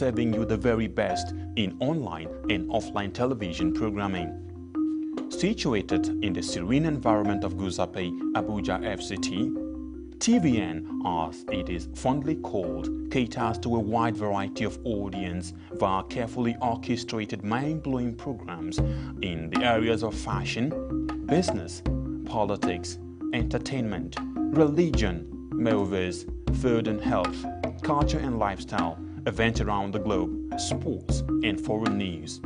serving you the very best in online and offline television programming. Situated in the serene environment of Guzape, Abuja FCT, TVN, as it is fondly called, caters to a wide variety of audience via carefully orchestrated mind-blowing programs in the areas of fashion, business, politics, entertainment, religion, movies, food and health, culture and lifestyle, events around the globe, sports and foreign news.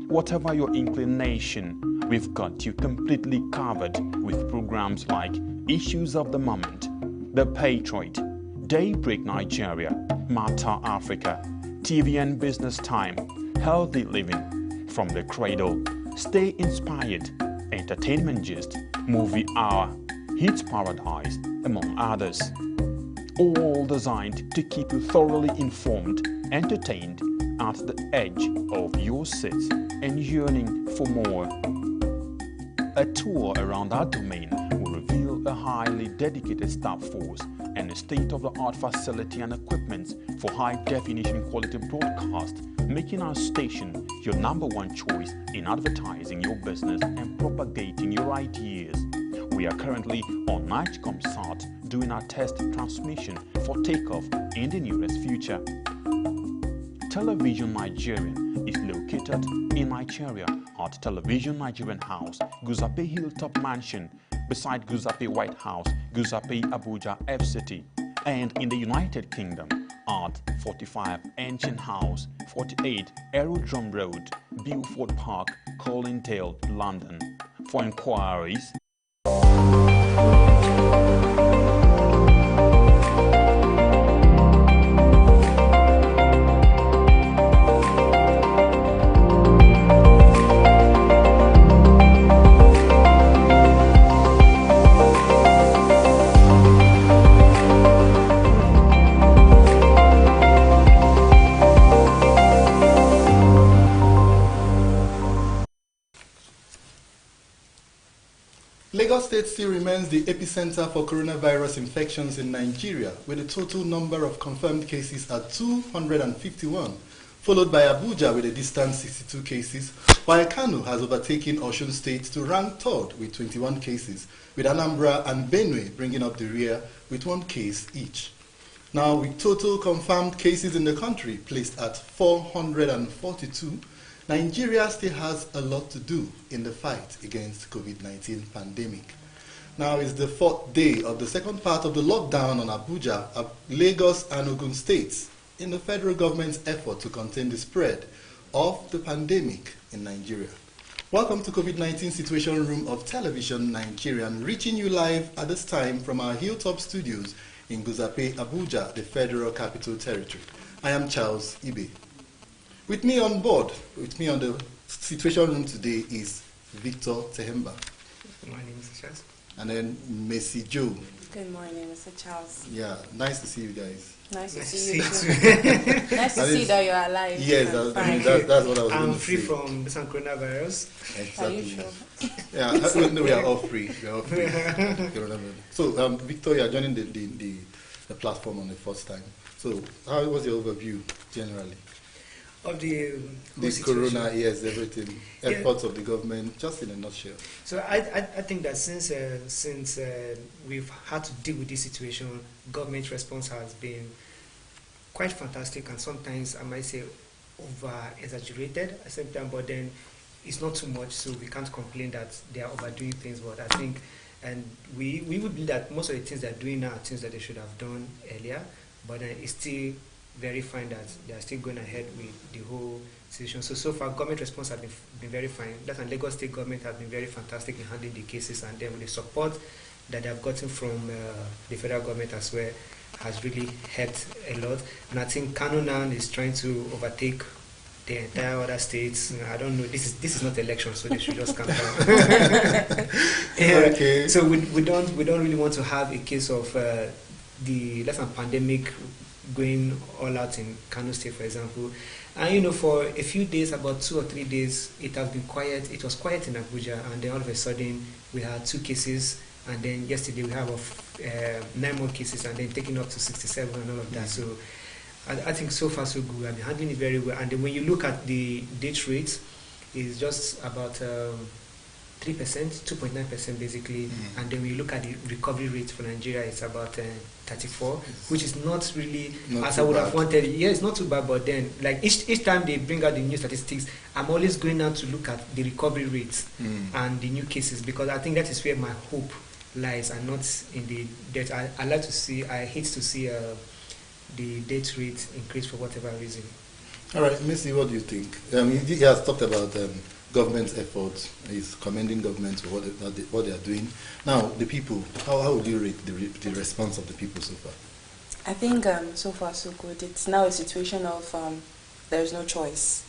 Whatever your inclination, we've got you completely covered with programs like Issues of the Moment, The Patriot, Daybreak Nigeria, Matter Africa, TVN Business Time, Healthy Living, From the Cradle, Stay Inspired, Entertainment Gist, Movie Hour, Hits Paradise, among others. All designed to keep you thoroughly informed, entertained, at the edge of your seat and yearning for more. A tour around our domain will reveal a highly dedicated staff force and a state-of-the-art facility and equipment for high-definition quality broadcast, making our station your #1 choice in advertising your business and propagating your ideas. We are currently on Nigecomsat doing our test transmission for takeoff in the nearest future. Television Nigerian is located in Nigeria at Television Nigerian House, Guzape Hilltop Mansion, beside Guzape White House, Guzape Abuja FCT, and in the United Kingdom at 45 Ancient House, 48 Aerodrome Road, Beaufort Park, Colindale, London. For inquiries, Lagos State still remains the epicenter for coronavirus infections in Nigeria, with a total number of confirmed cases at 251, followed by Abuja with a distant 62 cases, while Kano has overtaken Osun State to rank third with 21 cases, with Anambra and Benue bringing up the rear with 1 case each. Now, with total confirmed cases in the country placed at 442, Nigeria still has a lot to do in the fight against COVID-19 pandemic. Now it's the 4th day of the second part of the lockdown on Abuja, Lagos and Ogun states in the federal government's effort to contain the spread of the pandemic in Nigeria. Welcome to COVID-19 Situation Room of Television Nigerian, reaching you live at this time from our Hilltop Studios in Guzape, Abuja, the Federal Capital Territory. I am Charles Ibe. With me on board, with me on the Situation Room today is Victor Tehemba. Good morning, Mr. Charles. And then Messi Joe. Good morning, Mr. Charles. Yeah, nice to see you guys. Nice to see you too. Nice to see that you're alive. Yes, that's what I was going to say. I'm free from this coronavirus. Exactly. Are you sure? Yeah, no, we are all free. We are all free. So, Victor, you are joining the platform on the first time. So, how was your overview generally? Of the corona, yes, everything, efforts of the government, just in a nutshell. So I think that since we've had to deal with this situation, government response has been quite fantastic, and sometimes I might say over-exaggerated at the same time, but then it's not too much, so we can't complain that they are overdoing things. But I think, and we would believe that most of the things they're doing now are things that they should have done earlier, but then it's still very fine that they are still going ahead with the whole situation. So far, government response has been very fine. That and Lagos State government has been very fantastic in handling the cases, and then with the support that they have gotten from the federal government as well has really helped a lot. And I think Kano now is trying to overtake the entire other states. I don't know. This is not election, so they should just calm down. Okay. So we don't really want to have a case of the pandemic going all out in Kano State, for example. And for a few days, about 2 or 3 days, it has been quiet. It was quiet in Abuja, and then all of a sudden we had 2 cases, and then yesterday we have 9 more cases, and then taking up to 67 and all of that. So I think so far so good. I've been handling it very well. And then when you look at the death rate, it's just about 3%, 2.9% basically. And then when you look at the recovery rate for Nigeria, it's about 34, which is not really as I would have wanted. Yeah, it's not too bad, but then like each time they bring out the new statistics, I'm always going out to look at the recovery rates and the new cases, because I think that is where my hope lies, and not in the death. I hate to see the death rate increase for whatever reason. All right, Missy, what do you think? He has talked about government's efforts. He's commending government for what they are doing. Now, the people, how would you rate the response of the people so far? I think so far so good. It's now a situation of there's no choice.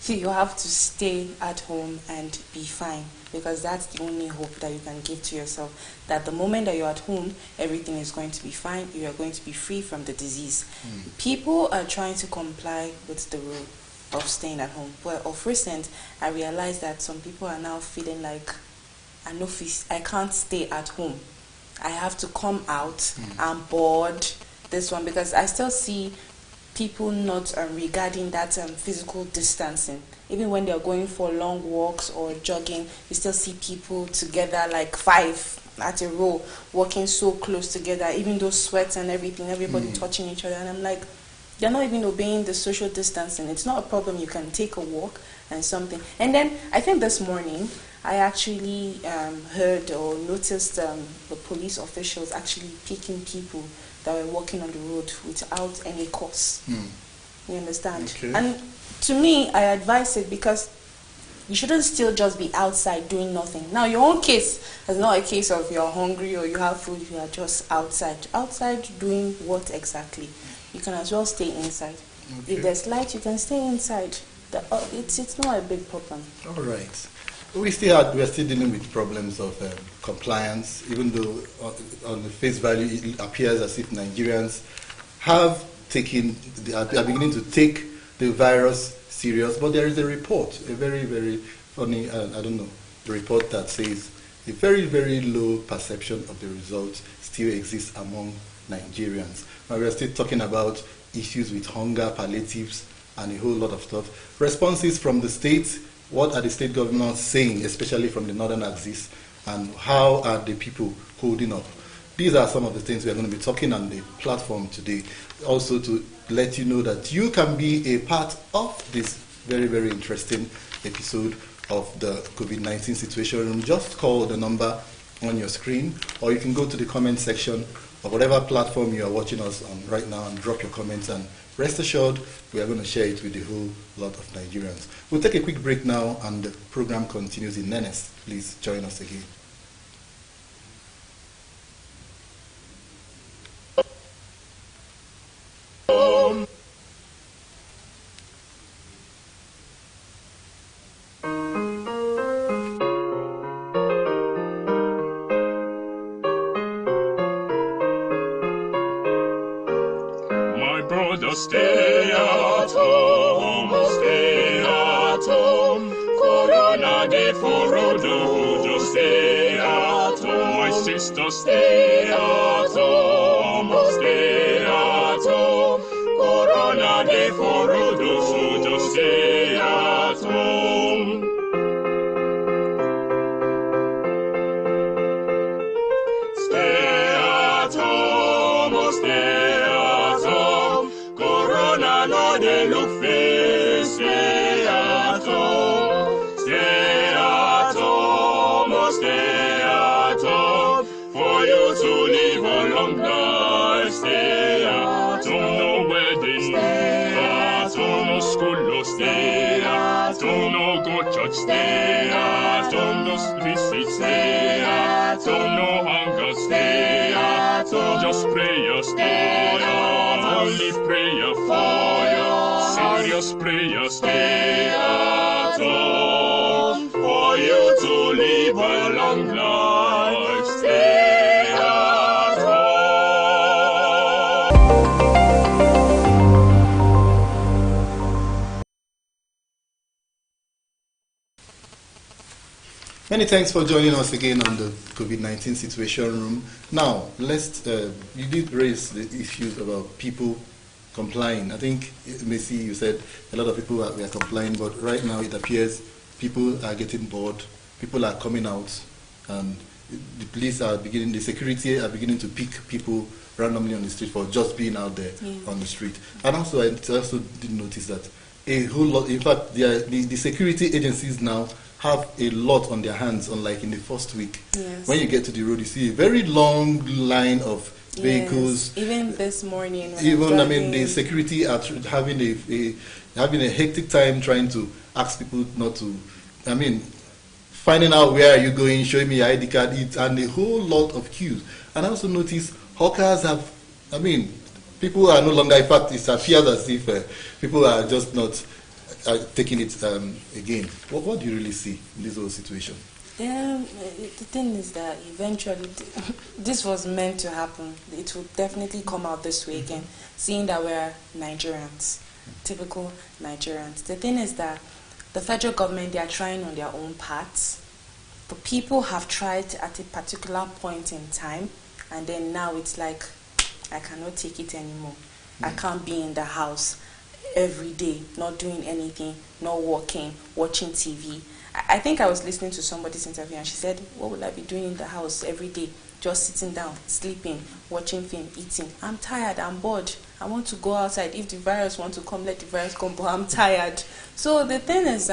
You have to stay at home and be fine, because that's the only hope that you can give to yourself, that the moment that you're at home, everything is going to be fine, you are going to be free from the disease. People are trying to comply with the rule of staying at home. But of recent, I realized that some people are now feeling like, I can't stay at home. I have to come out. I'm bored. This one, because I still see people not regarding that physical distancing. Even when they're going for long walks or jogging, you still see people together like 5 at a row, walking so close together, even though sweat and everything, everybody touching each other. And I'm like, they're not even obeying the social distancing. It's not a problem. You can take a walk and something. And then I think this morning I actually heard or noticed the police officials actually picking people that were walking on the road without any cause. You understand? Okay. And to me, I advise it, because you shouldn't still just be outside doing nothing. Now, your own case is not a case of you're hungry or you have food, you are just outside. Outside doing what exactly? You can as well stay inside. Okay. If there's light, you can stay inside. It's not a big problem. All right. We are still dealing with problems of compliance, even though on the face value it appears as if Nigerians are beginning to take the virus serious. But there is a report, a very, very funny, report that says a very, very low perception of the results still exists among Nigerians. Now we are still talking about issues with hunger, palliatives, and a whole lot of stuff. Responses from the states. What are the state governors saying, especially from the northern axis, and how are the people holding up? These are some of the things we are going to be talking on the platform today. Also to let you know that you can be a part of this very, very interesting episode of the COVID-19 situation room. Just call the number on your screen, or you can go to the comment section of whatever platform you are watching us on right now and drop your comments, and rest assured, we are going to share it with a whole lot of Nigerians. We'll take a quick break now, and the program continues in earnest. Please join us again. Stay at home, stay at home. Corona de forodo, just stay at home. My sister, stay at home, stay at home. Corona de forodo, so just stay at home. Stay at home, stay at home. Corona no dey look face, stay at home, stay at home, oh stay at home. For you to live a long life, stay at home. No wedding, stay at home. No school, no stay at home. No go church, stay at home. No visit, stay at home. No hunger, stay at home. Just prayer, stay at home. Only prayer for you, serious prayer, stay at home. For you to live a long life, stay at home. Many thanks for joining us again on the COVID-19 situation room. Now, you did raise the issues about people complying. I think, Messi, you said a lot of people were complying, but right now it appears people are getting bored, people are coming out, and the police are beginning, the security are beginning to pick people randomly on the street for just being out there on the street. And also, I also did notice that a whole lot, in fact, the security agencies now have a lot on their hands, unlike in the first week. Yes. When you get to the road, you see a very long line of vehicles. Yes. Even this morning. The security are having a hectic time trying to ask people not to. Finding out where are you going, showing me your ID card, and a whole lot of queues. And I also noticed hawkers have. People are no longer. In fact, it appears as if people are just not taking it again. What do you really see in this whole situation? The thing is that eventually this was meant to happen. It will definitely come out this way again, seeing that we're Nigerians, typical Nigerians. The thing is that the federal government, they are trying on their own parts. The people have tried at a particular point in time, and then now it's like, I cannot take it anymore. I can't be in the house every day, not doing anything, not working, watching TV. I think I was listening to somebody's interview and she said, what will I be doing in the house every day? Just sitting down, sleeping, watching film, eating. I'm tired, I'm bored. I want to go outside. If the virus wants to come, let the virus come, but I'm tired. So the thing is,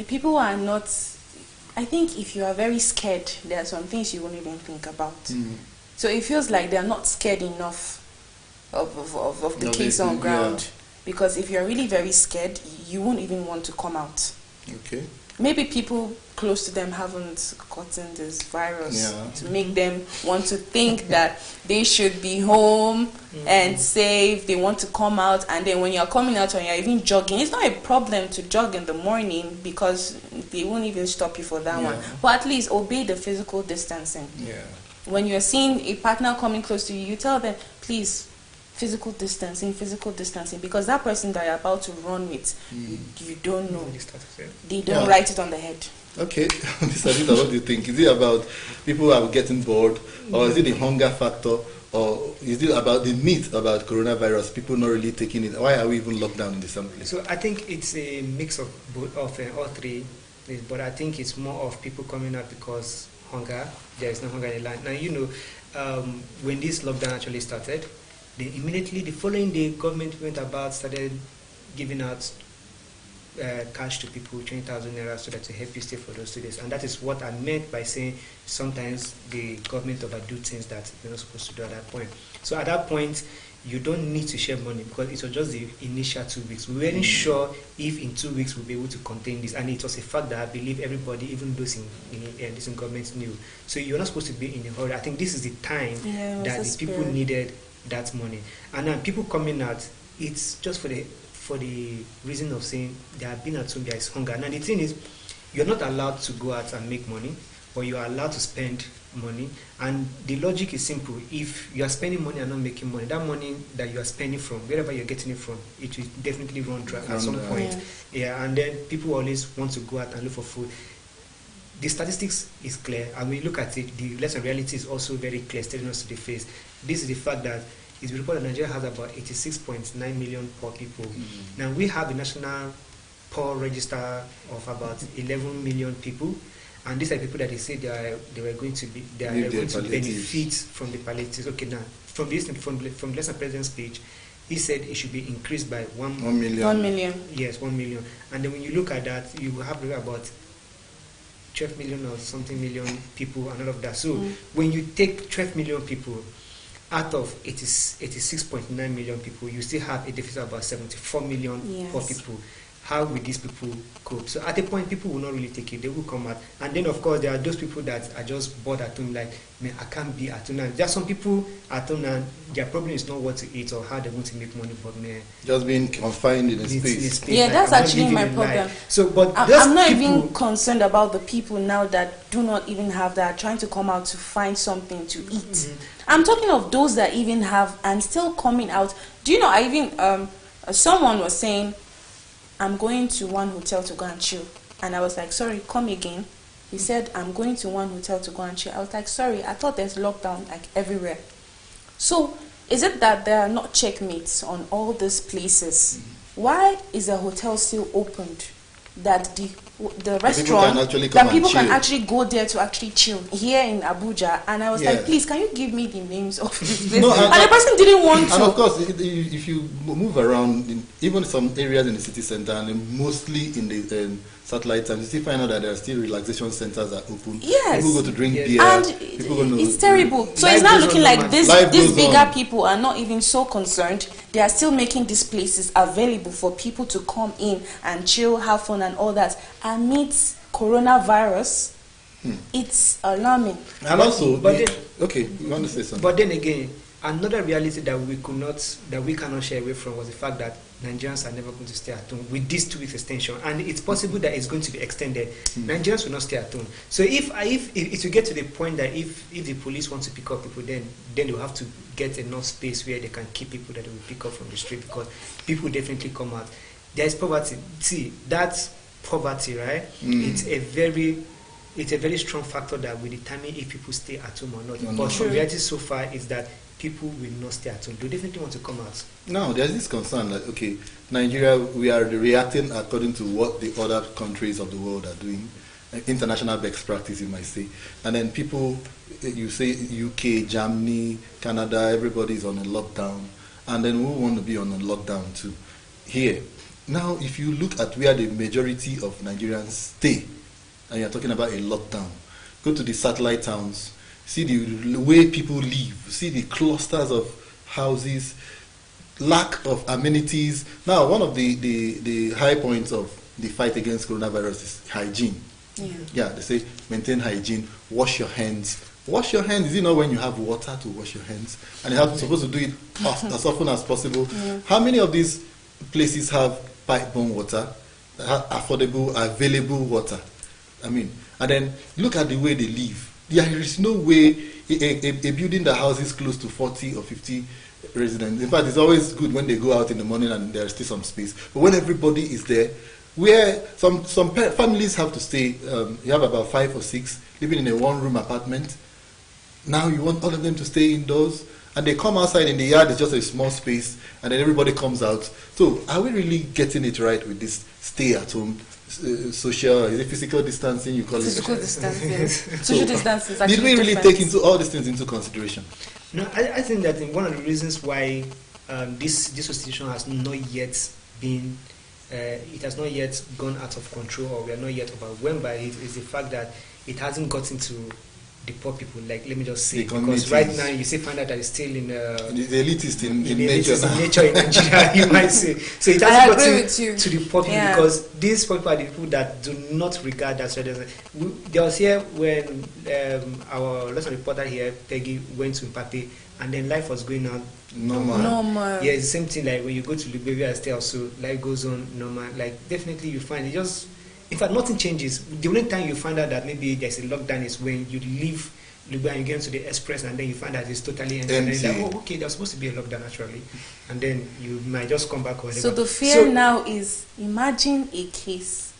people are not, I think if you are very scared, there are some things you won't even think about. So it feels like they're not scared enough of the case on ground. Because if you're really very scared, you won't even want to come out. Okay. Maybe people close to them haven't gotten this virus to make them want to think that they should be home and safe. They want to come out, and then when you're coming out or you're even jogging, it's not a problem to jog in the morning because they won't even stop you for that one. But at least obey the physical distancing. When you're seeing a partner coming close to you, you tell them, please, physical distancing, because that person that you're about to run with, you don't know. They don't write it on the head. Okay, Mr. Dita, what do you think? Is it about people are getting bored, or is it the hunger factor, or is it about the myth about coronavirus, people not really taking it? Why are we even locked down in the same place? So I think it's a mix of both, of all three, but I think it's more of people coming out because hunger. There is no hunger in the land. Now, when this lockdown actually started, immediately the following day, government started giving out cash to people, 20,000 naira, so that to help you stay for those 2 days. And that is what I meant by saying sometimes the government overdo things that you're not supposed to do at that point. So at that point, you don't need to share money because it was just the initial 2 weeks. We weren't sure if in 2 weeks we'll be able to contain this, and it was a fact that I believe everybody, even those in government, knew. So you're not supposed to be in a hurry. I think this is the time that the people needed that money, and then people coming out, it's just for the reason of saying they have been at home, there is hunger. Now the thing is, you're not allowed to go out and make money, but you are allowed to spend money, and the logic is simple. If you are spending money and not making money, that money that you are spending from wherever you're getting it from, it will definitely run dry at some point. And then people always want to go out and look for food. The statistics is clear, and when you look at it, the lesson reality is also very clear, staring us to the face. This is the fact that it's reported that Nigeria has about 86.9 million poor people. Now we have a national poor register of about 11 million people, and these are people that they say they were going to benefit from the palliatives. Okay, now from the lesson president's speech, he said it should be increased by 1 million. 1 million. Yes, 1 million. And then when you look at that, you will have about 12 million or something million people and all of that. So when you take 12 million people out of 86.9 million people, you still have a deficit of about 74 million poor people. How will these people cope? So at a point, people will not really take it. They will come out. And then, of course, there are those people that are just bored at home, like, man, I can't be at home now. There are some people at home now, their problem is not what to eat or how they want to make money, but man, just being confined in a space. Yeah, that's actually my problem. So, but I'm not even concerned about the people now that do not even have that, trying to come out to find something to eat. I'm talking of those that even have and still coming out. Do you know, I even, someone was saying, I'm going to one hotel to go and chill. And I was like, sorry, come again. He said, I'm going to one hotel to go and chill. I was like, sorry, I thought there's lockdown like everywhere. So is it that there are not checkmates on all these places? Why is a hotel still opened? That the restaurant, people can actually go there to actually chill here in Abuja, and I was like, please, can you give me the names of this place? No, and the person didn't want to. And of course, if you move around, even some areas in the city center, and mostly in the satellite towns, you still find out that there are still relaxation centers that are open. Yes. People go to drink beer. And people go to, it's terrible. So it's not looking like these bigger people are not even so concerned. They are still making these places available for people to come in and chill, have fun and all that. Amidst coronavirus, it's alarming. And also, but okay, you want to say something? But then again, another reality that we cannot share away from was the fact that Nigerians are never going to stay at home with this 2 weeks extension, and it's possible that it's going to be extended. Nigerians will not stay at home. So if it will get to the point that if the police want to pick up people, then they'll have to get enough space where they can keep people that they will pick up from the street, because people will definitely come out. There is poverty. See, that's poverty, right? It's a very strong factor that will determine if people stay at home or not. But the reality so far is that people will not stay at home. They definitely want to come out. Now, there's this concern that, okay, Nigeria, we are reacting according to what the other countries of the world are doing, like international best practice, you might say. And then people, you say UK, Germany, Canada, everybody's on a lockdown. And then we want to be on a lockdown too. Here, now, if you look at where the majority of Nigerians stay, and you're talking about a lockdown, go to the satellite towns, see the way people live, see the clusters of houses, lack of amenities. Now, one of the high points of the fight against coronavirus is hygiene. Yeah, they say maintain hygiene, wash your hands. Wash your hands. Is it not when you have water to wash your hands? And you're supposed to do it as often as possible. How many of these places have pipe-borne water, affordable, available water? I mean, and then look at the way they live. There is no way a building that houses close to 40 or 50 residents. In fact, it's always good when they go out in the morning and there's still some space. But when everybody is there, where some families have to stay, you have about 5 or 6 living in a one-room apartment. Now you want all of them to stay indoors, and they come outside in the yard. It's just a small space, and then everybody comes out. So are we really getting it right with this stay-at-home? Social, is it physical distancing you call it? Physical distancing. Social distancing is actually did we really different. take into all these things into consideration? No, I think that one of the reasons why this situation has not yet been, it has not yet gone out of control, or we are not yet overwhelmed by it, is the fact that it hasn't gotten to the poor people, like, let me just say, because right now you find out that it's still in the elitist in nature. In nature in Nigeria, you might say. So it hasn't gotten to the poor people, because these poor people are the people that do not regard that. So there was here when our lesson reporter here, Peggy, went to Mpape, and then life was going on normal. Yeah, it's the same thing like when you go to Liberia and stay also, life goes on normal. Like, definitely you find it just, in fact, nothing changes. The only time you find out that maybe there's a lockdown is when you leave Liberia and you get into the express, and then you find that it's totally empty. And then you're like, oh, okay, there's supposed to be a lockdown actually. And then you might just come back or whatever. So the fear now is, imagine a case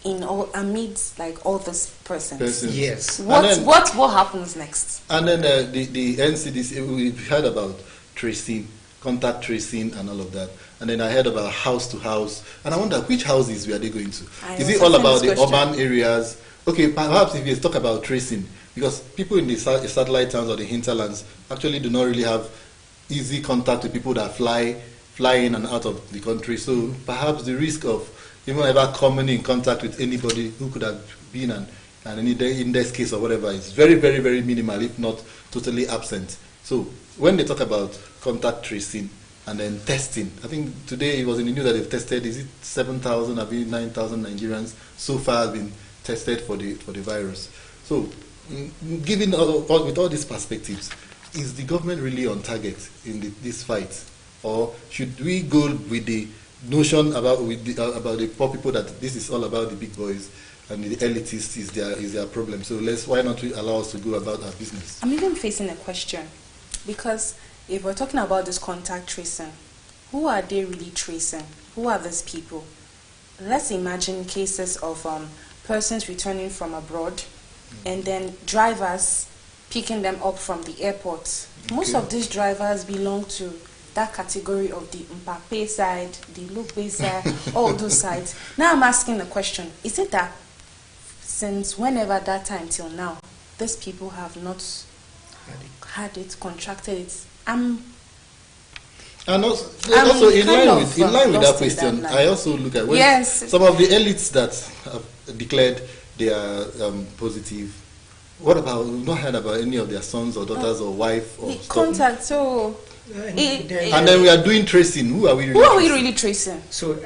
amidst like all these persons. Yes. What happens next? And then the NCDC, we've heard about tracing, contact tracing and all of that. And then I heard about house to house. And I wonder, which houses were they going to? Is it all about the urban areas? Okay, perhaps if you talk about tracing, because people in the satellite towns or the hinterlands actually do not really have easy contact with people that fly in and out of the country. So perhaps the risk of even ever coming in contact with anybody who could have been an index case or whatever is very, very, very minimal, if not totally absent. So when they talk about contact tracing and then testing, I think today it was in the news that they've tested, is it 7,000 or 9,000 Nigerians so far have been tested for the virus. So given with all these perspectives, is the government really on target in this fight? Or should we go with the notion about the poor people, that this is all about the big boys and the elitists is their problem? So why not allow us to go about our business? I'm even facing a question, because if we're talking about this contact tracing, who are they really tracing? Who are these people? Let's imagine cases of persons returning from abroad, and then drivers picking them up from the airport. Most of these drivers belong to that category of the Mbappe side, the Lupe side, all those sides. Now I'm asking the question, is it that since whenever that time till now, these people have not had it, contracted it? And also in line with that question, I also look at some of the elites that have declared they are positive. What about, we've not heard about any of their sons or daughters or wife or contact, so... and then we are doing tracing. Who are we really tracing? So,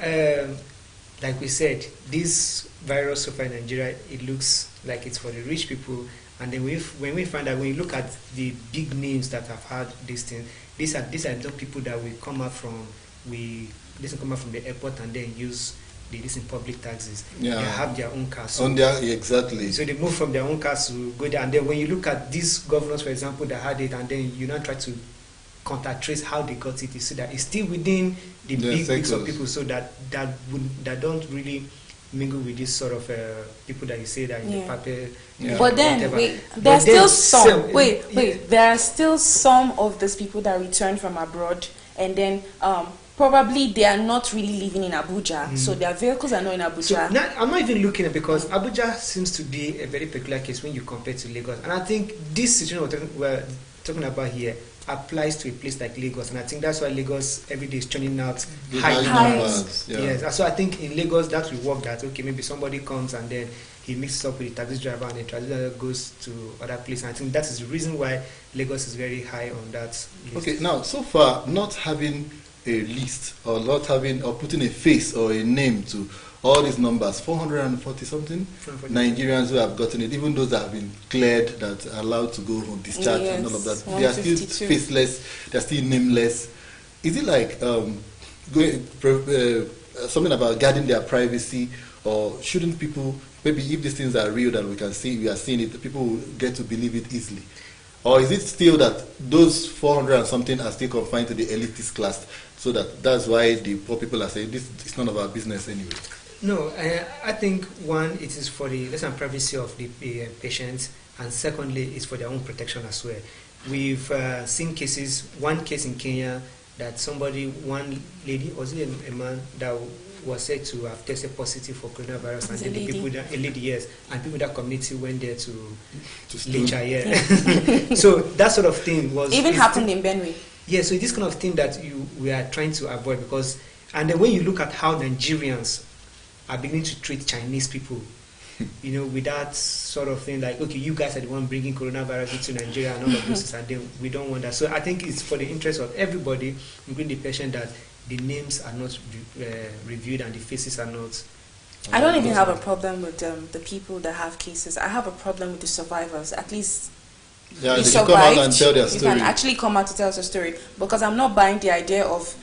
like we said, this virus so far in Nigeria, it looks like it's for the rich people. And then when we find out, when you look at the big names that have had this thing, these are not people that will come out from the airport and then use this in public taxis. Yeah. They have their own cars. So, exactly. So they move from their own cars to go there. And then when you look at these governors, for example, that had it, and then you now try to contact trace how they got it, you see that it's still within the big mix of people, so that don't really mingle with this sort of people that you say that in the paper. But then there are still some of these people that return from abroad, and then probably they are not really living in Abuja, so their vehicles are not in Abuja. So I'm not even looking at, because Abuja seems to be a very peculiar case when you compare to Lagos, and I think this situation we're talking about here applies to a place like Lagos, and I think that's why Lagos every day is churning out high numbers. Yes, so I think in Lagos that will work. That okay, maybe somebody comes and then he mixes up with the taxi driver, and the taxi driver goes to other places. I think that is the reason why Lagos is very high on that list. Okay, now so far not having a list or not having or putting a face or a name to all these numbers, 440 something Nigerians who have gotten it, even those that have been cleared, that are allowed to go on discharge and all of that, they are still faceless, they are still nameless. Is it like something about guarding their privacy, or shouldn't people, maybe if these things are real that we are seeing it, people will get to believe it easily? Or is it still that those 400 and something are still confined to the elitist class, so that's why the poor people are saying this is none of our business anyway? No, I think one, it is for the privacy of the patients, and secondly, it's for their own protection as well. We've seen cases, one case in Kenya, that one lady, was it a man, that was said to have tested positive for coronavirus, and then a lady, yes, and people in that community went there to lecture, So that sort of thing happened in Benue. Yeah, so this kind of thing that we are trying to avoid, because, and then when you look at how Nigerians are beginning to treat Chinese people, with that sort of thing, like, okay, you guys are the one bringing coronavirus into Nigeria and all of this, and then we don't want that. So I think it's for the interest of everybody, including the patient, that the names are not reviewed and the faces are not. I don't even have a problem with the people that have cases. I have a problem with the survivors. At least they can come out and tell their story. You can actually come out to tell us a story, because I'm not buying the idea of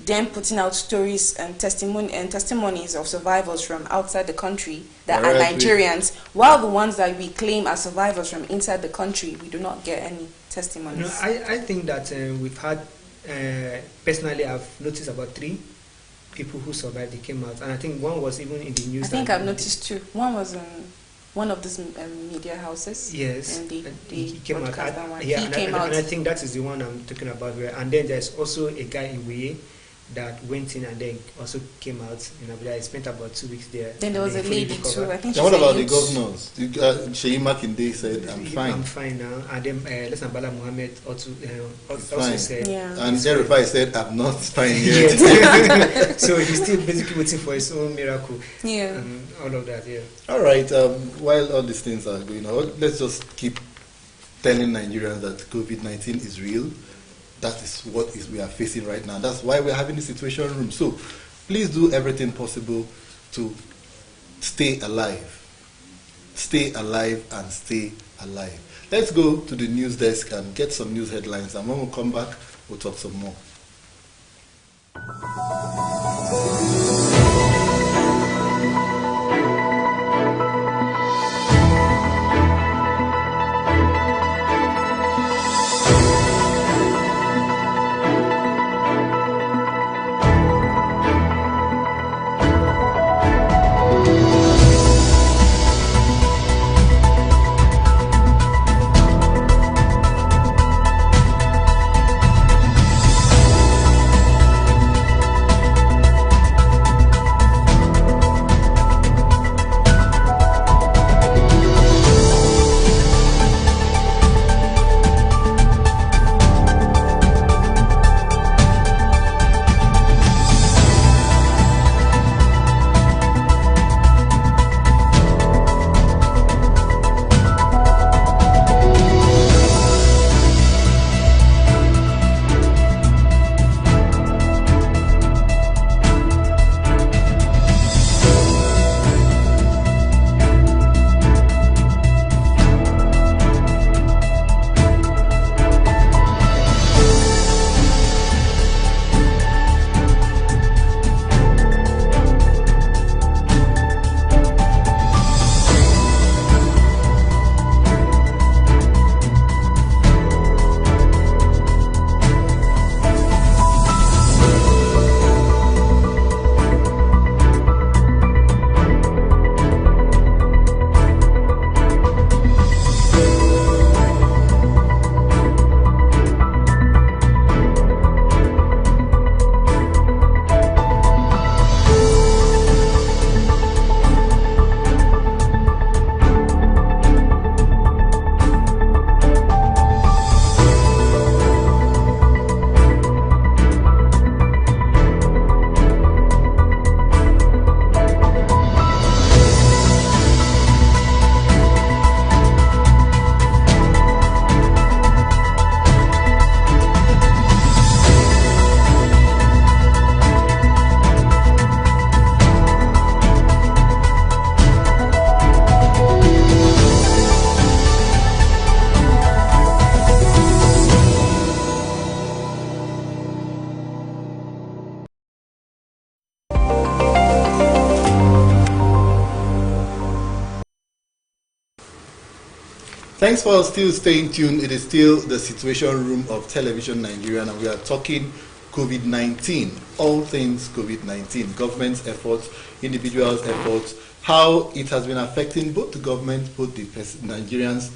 them putting out stories and testimonies of survivors from outside the country that are Nigerians, while the ones that we claim are survivors from inside the country, we do not get any testimonies. No, I think that we've had, personally, I've noticed about 3 people who survived, they came out, and I think one was even in the news. I think I've noticed 2. One was one of these media houses. Yes, and he came out. And I think that is the one I'm talking about. And then there's also a guy in Weye that went in and then also came out in Abuja. I spent about 2 weeks there. Then there was a lady too. I think. What about the governors? Sheyi Makinde said, "I'm fine." I'm fine now. And then Lesson Bala Mohammed also said, and Jeremiah said, "I'm not fine yet." So he's still basically waiting for his own miracle. Yeah. And all of that. Yeah. All right. While all these things are going on, let's just keep telling Nigerians that COVID-19 is real. That is what we are facing right now. That's why we're having the situation room. So please do everything possible to stay alive. Stay alive and stay alive. Let's go to the news desk and get some news headlines. And when we come back, we'll talk some more. Thanks for still staying tuned. It is still the Situation Room of Television Nigerian, and we are talking COVID-19, all things COVID-19, government's efforts, individuals' efforts, how it has been affecting both the government, both the Nigerians,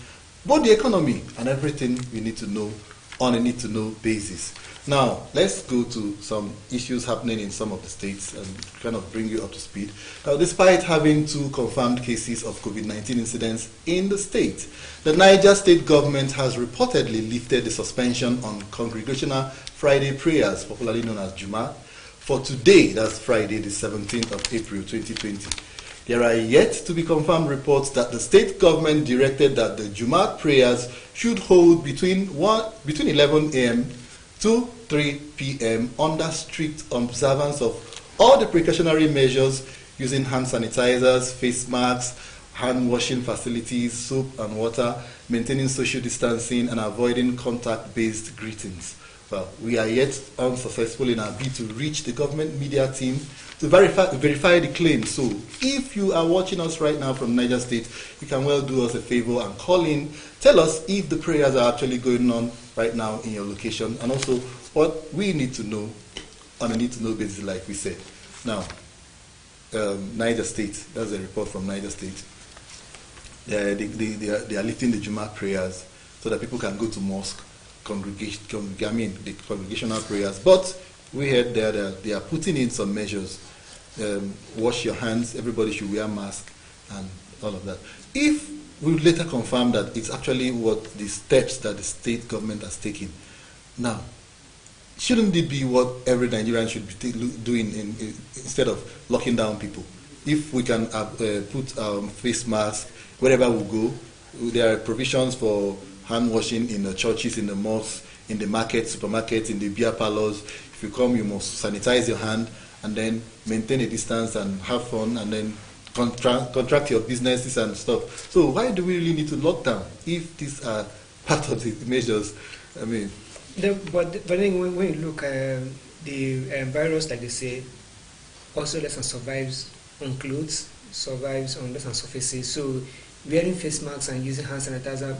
both the economy, and everything we need to know on a need-to-know basis. Now, let's go to some issues happening in some of the states and kind of bring you up to speed. Now, despite having 2 confirmed cases of COVID-19 incidents in the state, the Niger state government has reportedly lifted the suspension on congregational Friday prayers, popularly known as Juma, for today, that's Friday, the 17th of April 2020. There are yet to be confirmed reports that the state government directed that the Juma prayers should hold between 11 a.m. to 3 p.m. under strict observance of all the precautionary measures using hand sanitizers, face masks, hand washing facilities, soap and water, maintaining social distancing, and avoiding contact-based greetings. Well, we are yet unsuccessful in our bid to reach the government media team to verify the claim. So if you are watching us right now from Niger State, you can well do us a favor and call in. Tell us if the prayers are actually going on right now in your location, and also what we need to know on a need-to-know basis, like we said. Now, Niger State, that's a report from Niger State. They are lifting the Juma prayers so that people can go to mosque, the congregational prayers. But we heard that they are putting in some measures. Wash your hands, everybody should wear mask, and all of that. If we later confirm that it's actually what the steps that the state government has taken, now, shouldn't it be what every Nigerian should be doing instead of locking down people? If we can put face masks wherever we go, there are provisions for hand washing in the churches, in the mosques, in the markets, supermarkets, in the beer parlors. If you come, you must sanitize your hand and then maintain a distance and have fun, and then contract your businesses and stuff. So why do we really need to lock down if these are part of the measures? I mean, but then when you look at the virus, like they say, also less than survives on clothes, survives on less than surfaces. So wearing face masks and using hand sanitizer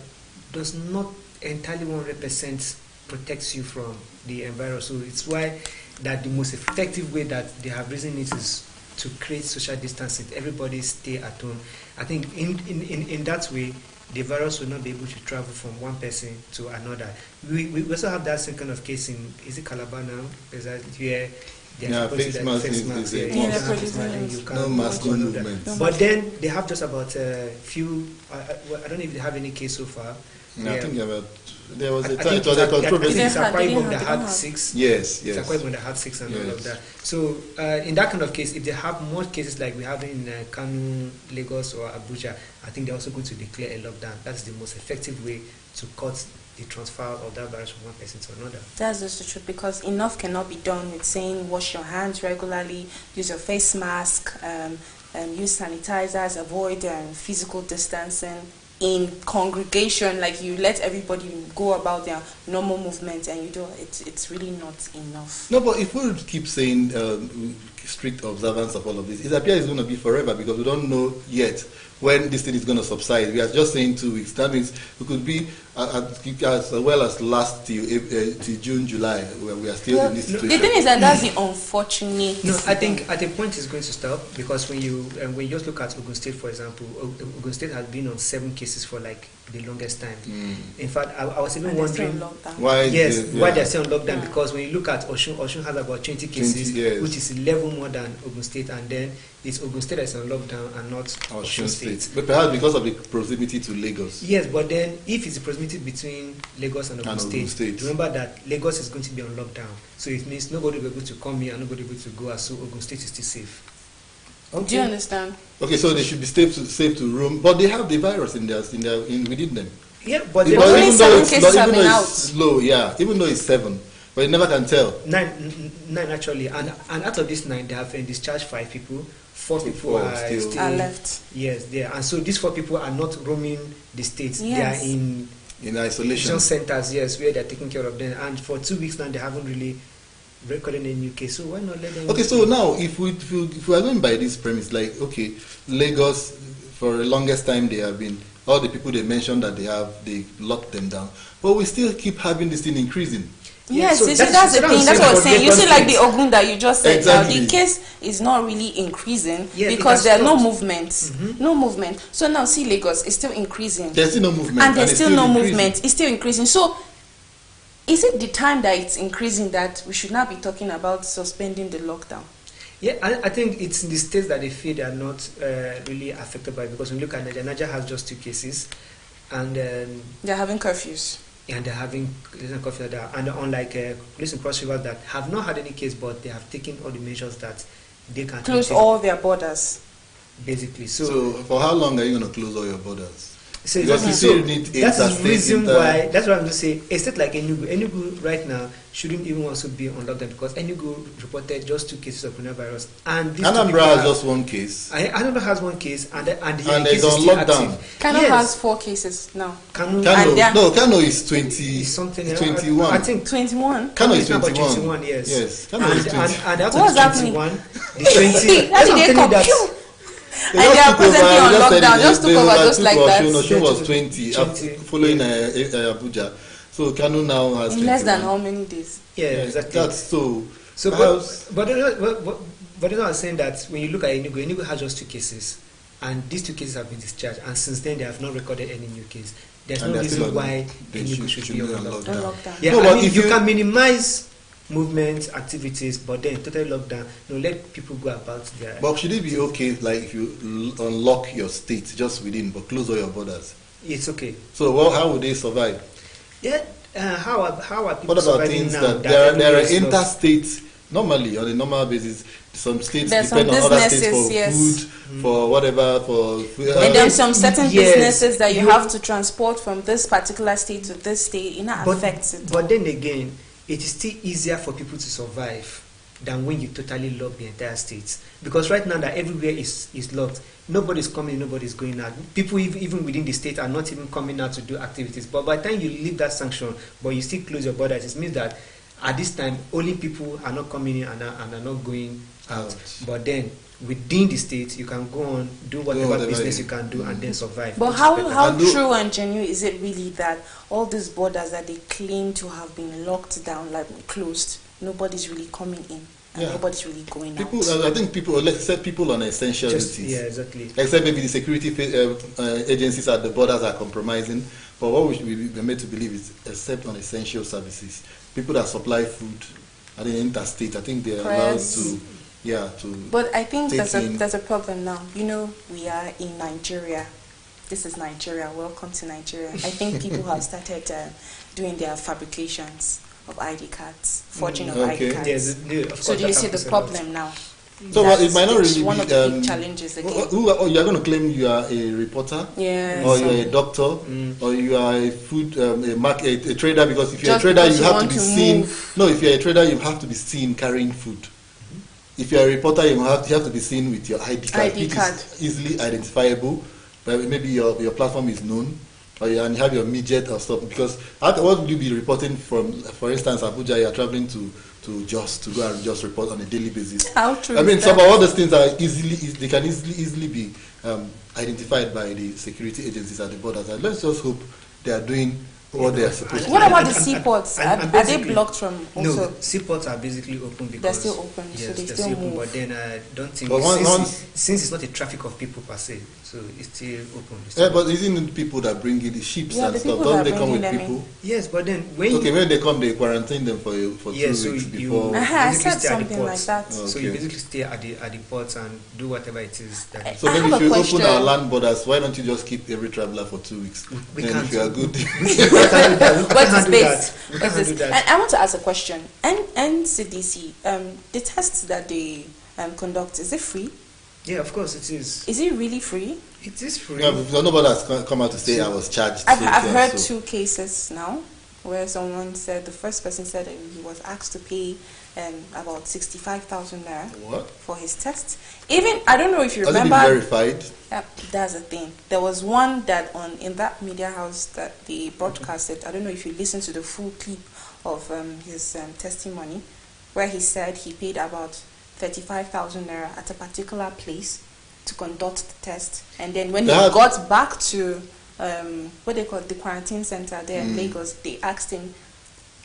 does not entirely 100% protects you from the virus. So it's why that the most effective way that they have reasoned it is to create social distancing. Everybody stay at home. I think in that way, the virus will not be able to travel from one person to another. We also have that same kind of case in, is it Calabar now? Where they are face mask is no mask, no movement. But then they have just about a few, I don't know if they have any case so far. No, I think there was a time, it was a controversy. It's a Ibom that had 6. Yes. It's a Ibom that had 6 and all of that. So in that kind of case, if they have more cases like we have in Kano, Lagos or Abuja, I think they're also going to declare a lockdown. That's the most effective way to cut the transfer of that virus from one person to another. That's just the truth, because enough cannot be done with saying wash your hands regularly, use your face mask, use sanitizers, avoid physical distancing in congregation. Like, you let everybody go about their normal movement, and you do it's really not enough. No, but if we keep saying strict observance of all of this, it appears it's going to be forever, because we don't know yet when this thing is going to subside. We are just saying 2 weeks. That means we could be as well as last till June, July, where we are still in this situation. The thing is that that's the unfortunate. No, I think at a point it's going to stop, because when you just look at Ogun State, for example, Ogun State has been on 7 cases for like the longest time. In fact, I was even wondering why they're still on lockdown, because when you look at Osun has about 20 cases, which is 11 more than Ogun State, and then it's Ogun State that's on lockdown and not Osun State. But perhaps because of the proximity to Lagos. Yes, but then if it's the proximity between Lagos and Ogun State, remember that Lagos is going to be on lockdown. So it means nobody will be able to come here and nobody will be able to go, so Ogun State is still safe. Okay. Do you understand? Okay, so they should be safe to roam, but they have the virus within them. Yeah, but even though it's low, even though it's 7, but you never can tell. 9 actually, and out of this 9, they have discharged 5 people. 4 people are still left. Yes, there, and so these 4 people are not roaming the states. Yes. They are in isolation centers, yes, where they're taking care of them. And for 2 weeks now, they haven't really recorded a new case. So why not let them? Okay, so now if we are going by this premise, like, okay, Lagos for the longest time they have been all the people they mentioned that they locked them down. But we still keep having this thing increasing. Yes, so that's the thing. That's what I was saying. You see, like the Ogun that you just said, Exactly. the case is not really increasing Yeah, because there are no stopped. movements. No movement. So now, see, Lagos is still increasing. There's still no movement. And there's it's still no increasing. movement. It's still increasing. So, is it the time that it's increasing that we should not be talking about suspending the lockdown? Yeah, I think it's in the states that they feel they are not really affected by it, because when you look at Nigeria, Nigeria has just 2 cases, and They're having curfews. and they're having coffee that, and unlike police in Cross River that have not had any case, but they have taken all the measures that they can Close take, all their borders. basically. So for how long are you going to close all your borders? So Because you still need that's the interstate, reason why. That's what I'm going to say. A state like Enugu right now shouldn't even also be on lockdown, because Enugu reported just 2 cases of coronavirus, and these 2 people Anambra has just 1 case. Anambra has 1 case, and the And case it's is on still lockdown. active. Kano Yes. has 4 cases now. Kano, Kano is 20, is something it's else. 21. I think 21. Kano is it's about 21. 21, yes. Yes, Kano And is 20. after What's the happening? 21, the 20. How did they come? Phew! And they are presently on lockdown. Just took over just like that. Osun was 20 20, following Abuja. So Kano now has In less than 21. how many days? Yeah, exactly. That's so. So, perhaps- but you know, I was saying that when you look at Enugu has just 2 cases, and these 2 cases have been discharged, and since then they have not recorded any new case. There's And no they're still reason on- why they Enugu should be on lockdown. On lockdown. Yeah, No, I but mean, if you you- can minimize movement activities, but then total lockdown. No, let people go about their. But should it be okay, like if you unlock your state just within, but close all your borders? It's okay. So how would they survive? Yeah. How are people What about surviving things now? that there everywhere are is locked? interstate, normally on a normal basis, some states There's depend some on other states businesses, for yes. food, for whatever, for And there's some certain Yes. businesses that you You- have to transport from this particular state to this state. It not affects it. But then again, it is still easier for people to survive than when you totally lock the entire state. Because right now that everywhere is locked, nobody's coming, nobody's going out. People even within the state are not even coming out to do activities. But by the time you leave that sanction, but you still close your borders, it means that at this time only people are not coming in and are not going out. But then within the state, you can go on, do whatever business you can do, and then survive. But which is how better. true and genuine is it really that all these borders that they claim to have been locked down, like closed, nobody's really coming in and Yeah. nobody's really going people. out? I think people, let's say people on essential Just, duties. yeah, exactly. Except maybe the security agencies at the borders are compromising. But what we should be made to believe is, except on essential services, people that supply food at the interstate, I think they're allowed to, But I think take in- there's a problem now. You know, we are in Nigeria. This is Nigeria. Welcome to Nigeria. I think people have started doing their fabrications of ID cards, forging of ID Okay. cards. Yes, of So course, do you that see the happens a lot. problem now? So That it might not it's really one be. of the big challenges again. You are going to claim you are a reporter, Yeah. or so- you are a doctor, or you are a food a trader. Because if you're Just a trader, because you you have to want be to seen. move. No, if you're a trader, you have to be seen carrying food. If you're a reporter, you have to be seen with your ID card, ID which card. is easily identifiable. Maybe your platform is known, or and you have your midget or stuff. Because what would you be reporting from? For instance, Abuja, you are traveling to just to go and just report on a daily basis. How true I mean, is some of that? all those things are they can easily be identified by the security agencies at the borders. And let's just hope they are doing what they are supposed to. What do. about the seaports? and Are they basically- blocked from also? No, seaports are basically open because They're still open, so yes, they they're still open. move. But then I don't think But since it's not a traffic of people per se, so it's still open. It's Yeah, still but isn't it people that bring in the ships Yeah, and the stuff? people Don't that they are come with bringing them people? yes, but then when Okay, when they come, they quarantine them for 2 Yes, so weeks you- before. you- I basically said stay at the something like ports. that. Oh. so you Okay. basically stay at the ports and do whatever it is that. So I maybe have if a you question. open our land borders, why don't you just keep every traveler for 2 weeks? We Then can't if you are good. we can't do that. We What can't is do this? that. We What can't is do this? that. And I want to ask a question. NCDC, the tests that they conduct, is it free? Yeah, of course it is. Is it really free? It is free. Yeah, but nobody has come out to say I was charged. I've so heard so. 2 cases now where someone said, the first person said that he was asked to pay about 65,000 naira What? for his test. Even, I don't know if you Has it been remember. verified? That's the thing. There was one that in that media house that they broadcasted. I don't know if you listened to the full clip of his testimony, where he said he paid about 35,000 naira at a particular place to conduct the test, and then when he That- got back to what they call the quarantine center there in Lagos, they asked him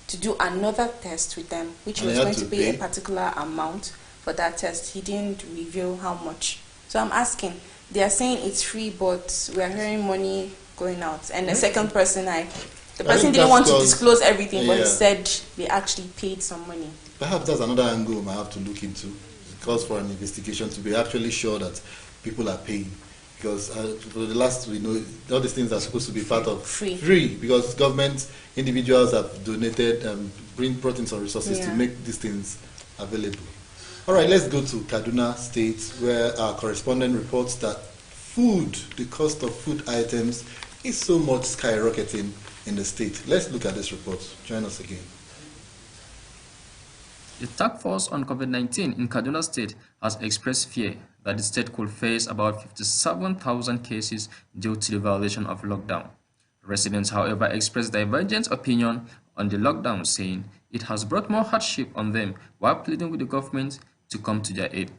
to do another test with them, which he was going to pay a particular amount for that test. He didn't reveal how much. So I'm asking, they are saying it's free, but we are hearing money going out. And the second person, the person didn't want to disclose everything, but he said they actually paid some money. Perhaps that's another angle we might have to look into. It calls for an investigation to be actually sure that people are paying. Because for the last, we know, all these things are supposed to be part of free because government, individuals have donated and brought in some resources to make these things available. All right, let's go to Kaduna State, where our correspondent reports that the cost of food items is so much skyrocketing in the state. Let's look at this report. Join us again. The task force on COVID-19 in Kaduna State has expressed fear that the state could face about 57,000 cases due to the violation of lockdown. Residents, however, expressed divergent opinion on the lockdown, saying it has brought more hardship on them while pleading with the government to come to their aid.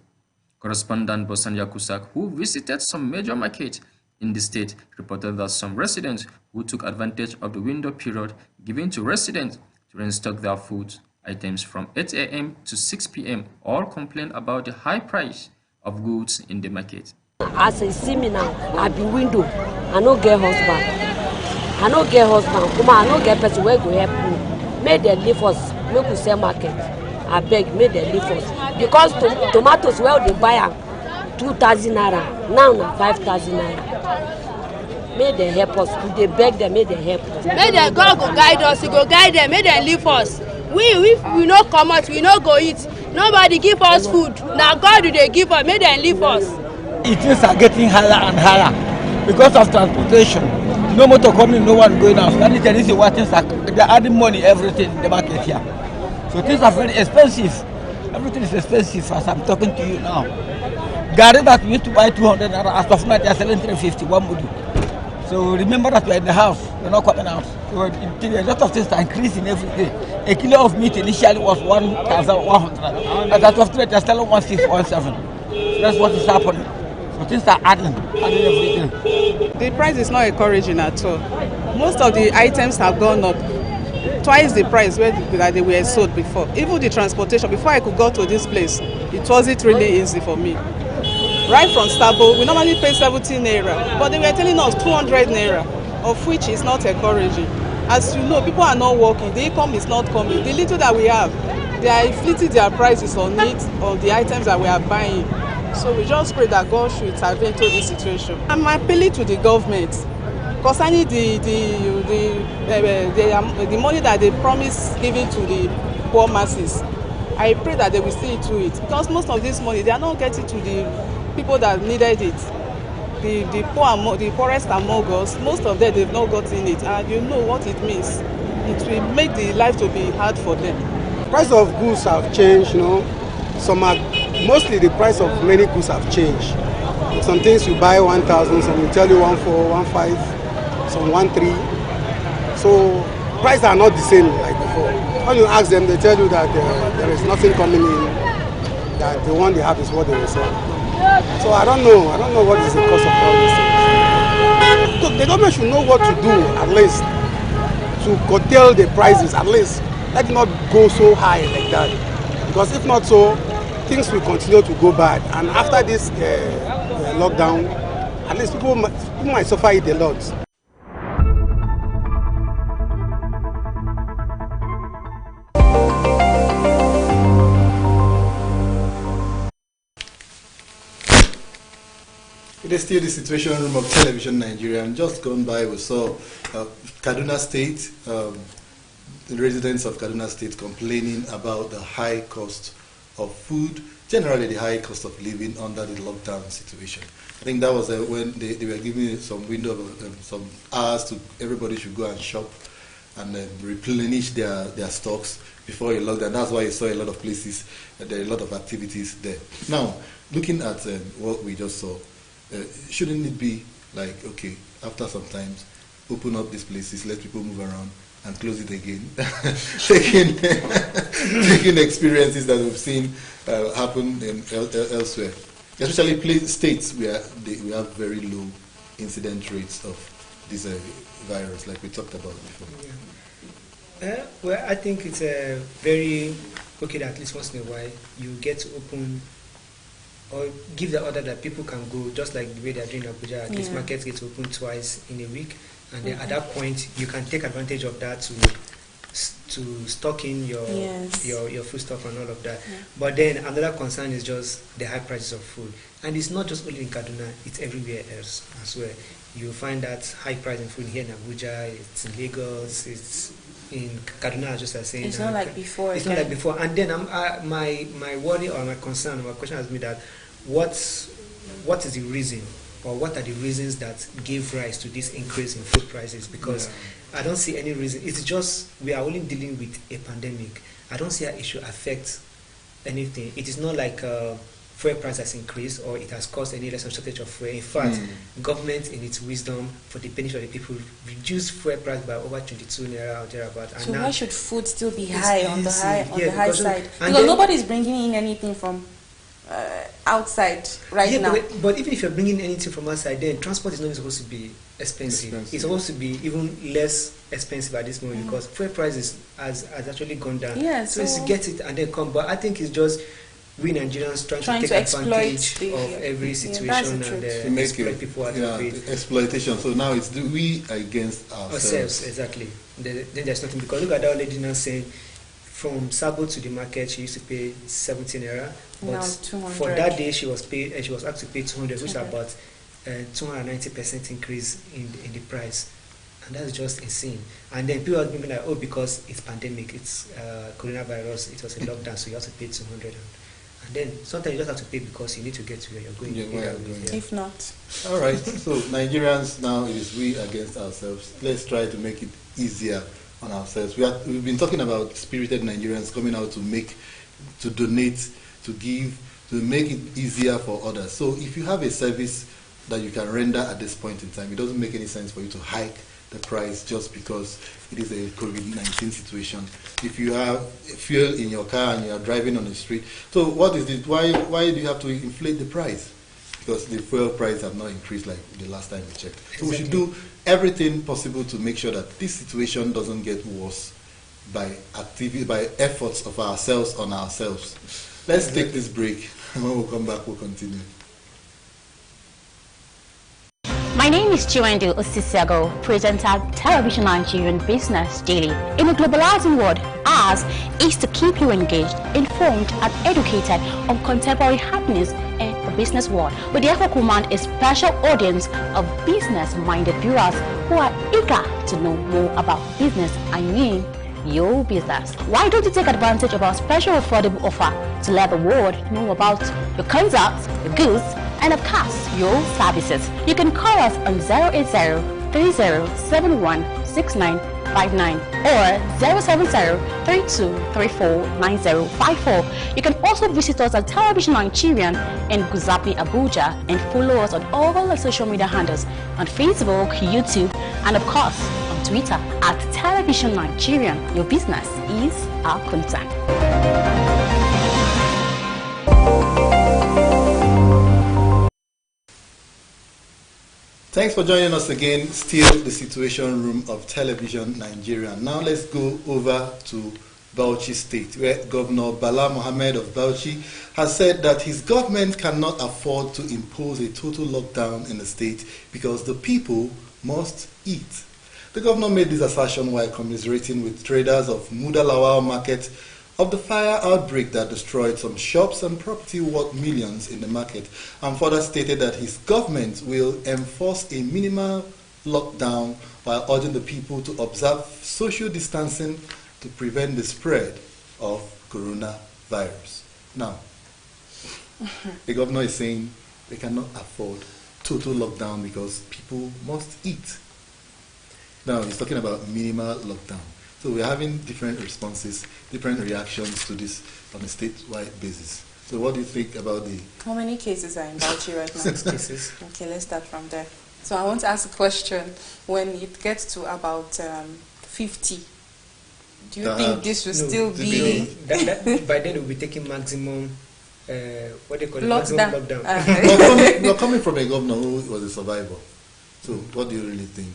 Correspondent Bosan Yakusak, who visited some major markets in the state, reported that some residents who took advantage of the window period given to residents to restock their food items from 8 a.m. to 6 p.m. all complained about the high price of goods in the market. As you see me now, I be window. I no get husband. I no get husband. Come on, I no get person where go help me. May they leave us. Make we sell market. I beg, may they leave us. Because tomatoes where they buy am 2,000 naira. Now na 5,000 naira. May they help us. They beg them, may they help us. May they God go guide us. He go guide them. May they leave us. If we no come out, we no go eat. Nobody give us food. Now God they give us. May they leave us. Things are getting higher and higher because of transportation. No motor coming, no one going out. That is the reason why they're adding money, everything in the market here. So things are very expensive. Everything is expensive as I'm talking to you now. Gari that we used to buy 200 naira, as of now they are selling 350, one mudu. So remember that we're in the house, we're not coming out. So a lot of things are increasing every day. A kilo of meat initially was 1,100. As of today, they're selling 1,617. So that's what is happening. So things are adding every day. The price is not encouraging at all. Most of the items have gone up twice the price that they were sold before. Even the transportation, before I could go to this place, it wasn't really easy for me. Right from Stabo, we normally pay 17 naira, but they were telling us 200 naira, of which is not encouraging. As you know, people are not working, the income is not coming. The little that we have, they are inflating their prices on it, on the items that we are buying. So we just pray that God should intervene to this situation. I'm appealing to the government concerning the money that they promise giving to the poor masses. I pray that they will see to it, because most of this money, they are not getting to the people that needed it. The poor, the poorest among us, most of them, they've not gotten it, and you know what it means. It will make the life to be hard for them. Price of goods have changed, you know. Mostly the price of many goods have changed. Some things you buy 1,000, some will tell you 1,400, 1,500, some 1,300. So prices are not the same like before. When you ask them, they tell you that there is nothing coming in, that the one they have is what they will sell. So I don't know what is the cost of all these things. So the government should know what to do, at least, to curtail the prices, at least. Let it not go so high like that. Because if not so, things will continue to go bad. And after this lockdown, at least people might suffer it a lot. It is still the Situation Room of Television Nigerian. Just gone by, we saw Kaduna State, the residents of Kaduna State complaining about the high cost of food, generally the high cost of living under the lockdown situation. I think that was when they were giving some window of some hours to everybody should go and shop and replenish their stocks before a lockdown. That's why you saw a lot of places, there are a lot of activities there. Now, looking at what we just saw, shouldn't it be like, okay, after some time, open up these places, let people move around and close it again, taking experiences that we've seen happen elsewhere, especially states where we have very low incident rates of this virus, like we talked about before? Yeah. Well, I think it's very okay that at least once in a while you get to open or give the order that people can go, just like the way they're doing in Abuja. These markets get open twice in a week, and then at that point you can take advantage of that to stock in your food stuff and all of that. But then another concern is just the high prices of food, and it's not just only in Kaduna; it's everywhere else as well. You find that high price in food here in Abuja, it's in Lagos, it's in Kaduna, just as saying. It's not like before. It's not like before. And then my worry or my concern or my question has been that what is the reason, or what are the reasons that gave rise to this increase in food prices? Because I don't see any reason. It's just we are only dealing with a pandemic. I don't see how it should affect anything. It is not like fuel price has increased or it has caused any less shortage of fuel. In fact, government in its wisdom for the benefit of the people reduced fuel price by over 22 naira or thereabout. So why should food still be high on the high side? Because then, nobody's bringing in anything from outside now. But even if you're bringing anything from outside, then transport is not supposed to be expensive. It's supposed to be even less expensive at this moment because fuel prices has actually gone down. Yeah, so it's to get it and then come. But I think it's just we Nigerians trying to take advantage of every situation and exploit people at the exploitation. So now it's we against ourselves. Exactly. Then there's nothing, because look at that lady now saying from Sabo to the market she used to pay 17 naira, but for that day she was asked to pay 200, which is about 290% increase in the price, and that's just insane. And then people are thinking like, oh, because it's pandemic, it's coronavirus, it was a lockdown, so you have to pay 200. And then sometimes you just have to pay because you need to get to where you're going. If not. All right. So Nigerians, now it is we against ourselves. Let's try to make it easier on ourselves. We've been talking about spirited Nigerians coming out to donate, to give, to make it easier for others. So if you have a service that you can render at this point in time, it doesn't make any sense for you to hike the price just because it is a COVID-19 situation. If you have fuel in your car and you are driving on the street, so what is it? Why do you have to inflate the price? Because the fuel price have not increased like the last time we checked. So we should do everything possible to make sure that this situation doesn't get worse by efforts of ourselves on ourselves. Let's take this break, and when we come back, we'll continue. My name is Chiwendu Osisiago, presenter at Television Nigerian Business Daily. In a globalizing world, ours is to keep you engaged, informed, and educated on contemporary happenings in the business world. We therefore command a special audience of business-minded viewers who are eager to know more about business, I mean your business. Why don't you take advantage of our special affordable offer to let the world know about your concepts, your goods, and of course, your services? You can call us on 080-3071-6959 or 070-3234-9054. You can also visit us at Television Nigerian in Guzapi, Abuja, and follow us on all our social media handles on Facebook, YouTube, and of course on Twitter at Television Nigerian. Your business is our concern. Thanks for joining us again. Still the Situation Room of Television Nigeria. Now let's go over to Bauchi State, where Governor Bala Mohammed of Bauchi has said that his government cannot afford to impose a total lockdown in the state because the people must eat. The governor made this assertion while commiserating with traders of Mudalawal Market of the fire outbreak that destroyed some shops and property worth millions in the market, and further stated that his government will enforce a minimal lockdown while urging the people to observe social distancing to prevent the spread of coronavirus. Now, the governor is saying they cannot afford total lockdown because people must eat. Now, he's talking about minimal lockdown. So we're having different responses, different reactions to this on a statewide basis. So what do you think about the... How many cases are in Bauchi right now? 6 cases. Okay, let's start from there. So I want to ask a question. When it gets to about 50, do you think this will still be... by then we'll be taking maximum, what do you call it? Lockdown. Maximum lockdown. You're coming from a governor who was a survivor. So what do you really think?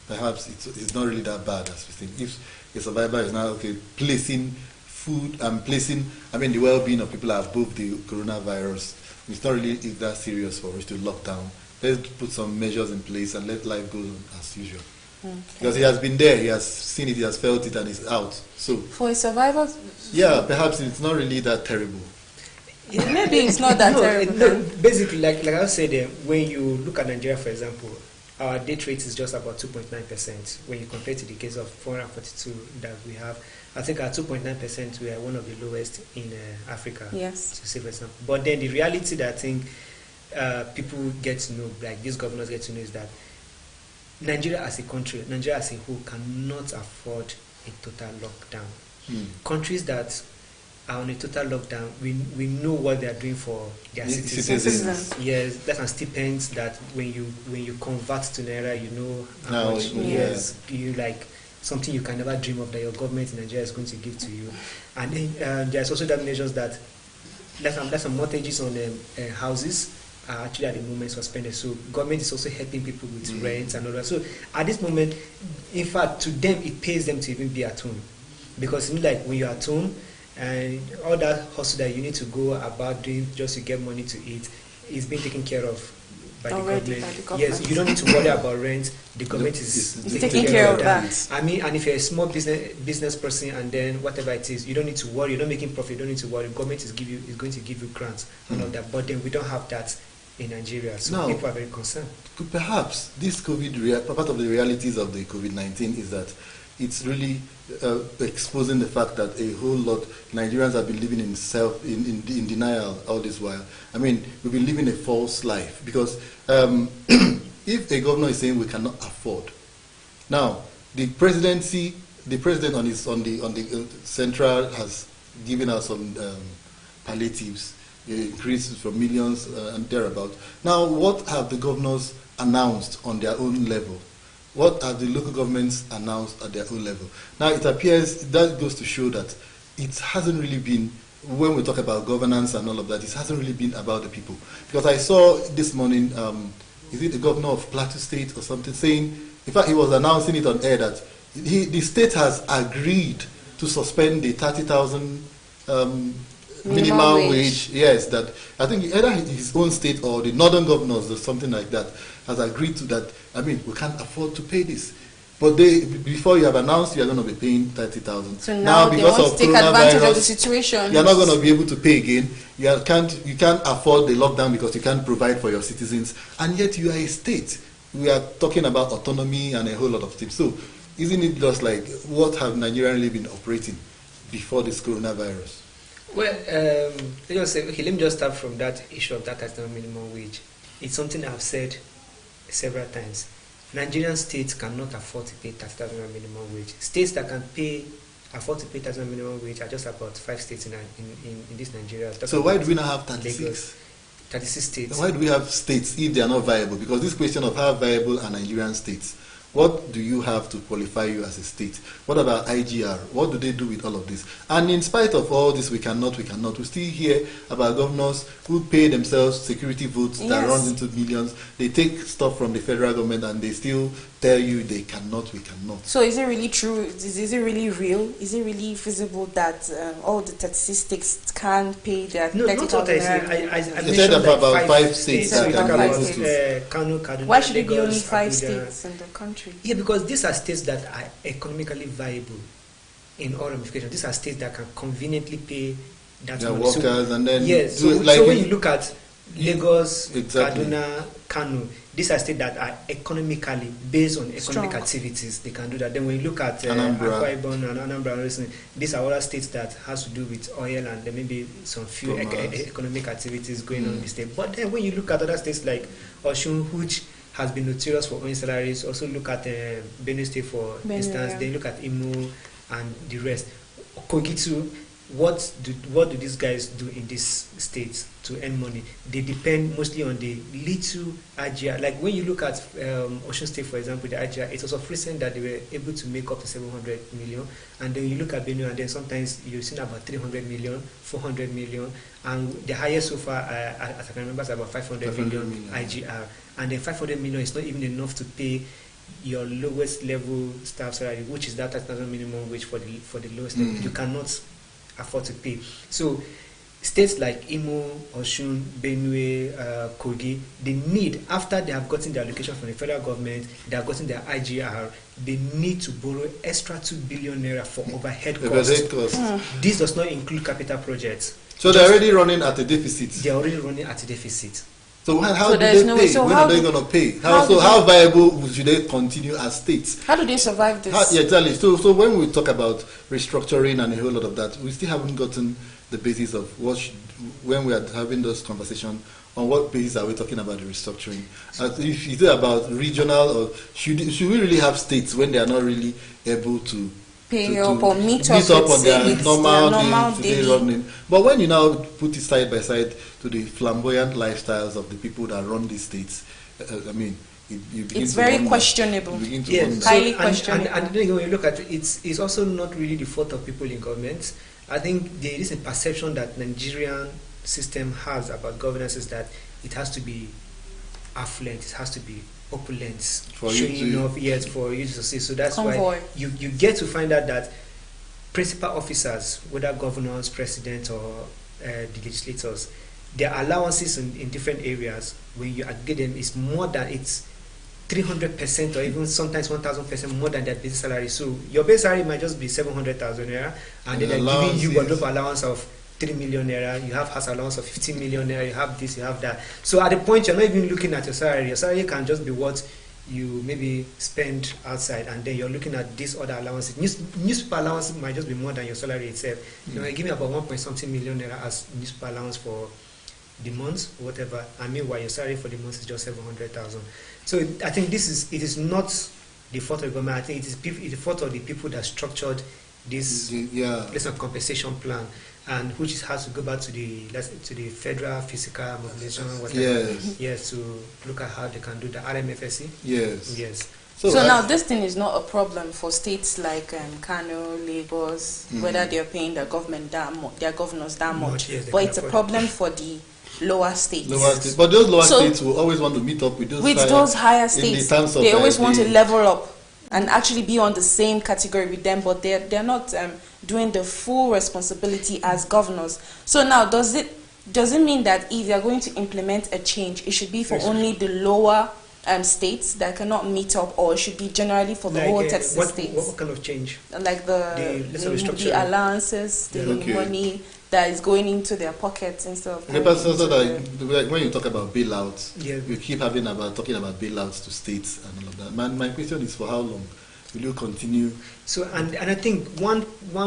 Perhaps it's not really that bad as we think. If a survivor is now placing food and the well-being of people above the coronavirus, it's not really that serious for us to lock down. Let's put some measures in place and let life go on as usual. Okay. Because he has been there, he has seen it, he has felt it, and he's out. So for a survivor, yeah, perhaps it's not really that terrible. Maybe it's not that terrible. No, basically, like I said, when you look at Nigeria, for example, our death rate is just about 2.9% when you compare to the case of 442 that we have. I think at 2.9% we are one of the lowest in Africa. Yes. To say for example. But then the reality that I think people get to know, like these governors get to know, is that Nigeria as a country, Nigeria as a whole cannot afford a total lockdown. Countries that are on a total lockdown, we know what they are doing for their citizens. Yes, that's a stipends that when you convert to naira, you know how much. Yes, you like something you can never dream of that your government in Nigeria is going to give to you. And then there's also that measures that that's some mortgages on houses are actually at the moment suspended. So government is also helping people with rent and all that. So at this moment, in fact, to them it pays them to even be at home, because it's like when you're at home and all that hustle that you need to go about doing just to get money to eat is being taken care of by the government. Yes, you don't need to worry about rent. The government is taking care of that. I mean, and if you're a small business person and then whatever it is, you don't need to worry. You're not making profit. You don't need to worry. The government is going to give you grants and all that. But then we don't have that in Nigeria, so now, people are very concerned. Perhaps this part of the realities of the COVID-19 is that it's really exposing the fact that a whole lot Nigerians have been living in denial all this while. I mean, we've been living a false life, because if a governor is saying we cannot afford, now the president on the central has given us some palliatives, increases from millions and thereabout. Now, what have the governors announced on their own level? What have the local governments announced at their own level? Now, it appears that goes to show that it hasn't really been, when we talk about governance and all of that, it hasn't really been about the people. Because I saw this morning, is it the governor of Plateau State or something, saying, in fact, he was announcing it on air that the state has agreed to suspend the 30,000 minimum wage. Yes, that I think either his own state or the northern governors or something like that has agreed to that. I mean, we can't afford to pay this. But before you have announced you are going to be paying 30,000. So now because of take advantage of the situation. You are not going to be able to pay again. You can't afford the lockdown because you can't provide for your citizens. And yet you are a state. We are talking about autonomy and a whole lot of things. So isn't it just like, what have Nigerians really been operating before this coronavirus? Well, let me just start from that issue of that minimum wage. It's something I've said several times. Nigerian states cannot afford to pay 30,000 minimum wage. States that can afford to pay 30,000 minimum wage are just about 5 states in this Nigeria. So why do we not have 36? 36 states. Why do we have states if they are not viable? Because this question of how viable are Nigerian states. What do you have to qualify you as a state? What about IGR? What do they do with all of this? And in spite of all this, we cannot. We still hear about governors who pay themselves security votes that runs into millions. They take stuff from the federal government and they still tell you they cannot, we cannot. So is it really true? Is it really real? Is it really feasible that all the 36 states can pay their 30,000? No, not what I said. I said about 5 states. So Kano, Kaduna, why should it be Lagos, only 5 Abuja states in the country? Yeah, because these are states that are economically viable in all ramifications. These are states that can conveniently pay that their money. workers, and then yes. So when you look at Lagos, Kaduna, Kano, these are states that are economically based on economic activities. They can do that. Then when you look at Akwa Ibom and Anambra, these are other states that has to do with oil and there may be some few economic activities going on in the state. But then when you look at other states like Osun, which has been notorious for own salaries, also look at Benue State for instance, then look at Imo and the rest. Kogi too, what do these guys do in these states to earn money? They depend mostly on the little IGR. Like when you look at Ocean State, for example, the IGR, it was of recent that they were able to make up to 700 million. And then you look at Benue, and then sometimes you've seen about 300 million, 400 million. And the highest so far, as I can remember, is about 500 million IGR. And then 500 million is not even enough to pay your lowest level staff salary, which is that 1,000 minimum wage for the lowest level. You cannot afford to pay. So states like Imo, Osun, Benue, Kogi, they need, after they have gotten their allocation from the federal government, they have gotten their IGR, they need to borrow extra 2 billion naira for overhead costs. This does not include capital projects. So they're already running at a deficit. They're already running at a deficit. So how do they pay? So when are they going to pay? How viable should they continue as states? How do they survive this? Yeah, exactly. So when we talk about restructuring and a whole lot of that, we still haven't gotten the basis of when we are having those conversations, on what basis are we talking about the restructuring? If it's about regional, or should we really have states when they are not really able to pay up or meet up on their normal day running? But when you now put it side by side to the flamboyant lifestyles of the people that run these states, I mean, it's very questionable. Yes, highly questionable. And then when you look at it, it's also not really the fault of people in government. I think there is a perception that Nigerian system has about governance is that it has to be affluent, it has to be opulent, for you to see. So that's why you get to find out that principal officers, whether governors, president, or the legislators, their allowances in different areas, when you aggregate them, is more than 300% or even sometimes 1,000% more than their basic salary. So your base salary might just be 700,000 naira, and then they're giving you wardrobe allowance of 3 million naira, you have house allowance of 15 million naira, you have this, you have that. So at the point you're not even looking at your salary can just be what you maybe spend outside, and then you're looking at these other allowances. Newspaper allowance might just be more than your salary itself. You know, give me about 1.something million naira as newspaper allowance for the month, whatever, and meanwhile your salary for the month is just 700,000. So I think it is not the fault of the government. I think it is the fault of the people that structured this compensation plan, and which has to go back to the federal fiscal mobilization, whatever. Yes, to look at how they can do the RMFSC. Yes. So now this thing is not a problem for states like Kano, Lagos, whether they're paying their government their governors that much, but it's a problem for the lower states. But those lower states will always want to meet up with those higher states. They always want to level up and actually be on the same category with them, but they're not doing the full responsibility as governors. So now, does it mean that if you're going to implement a change, it should be for only the lower states that cannot meet up, or it should be generally for the whole Texas states? What kind of change? Like the allowances, the money that is going into their pockets and stuff. When you talk about bailouts, we keep talking about bailouts to states and all of that. My question is, for how long will you continue? So and I think one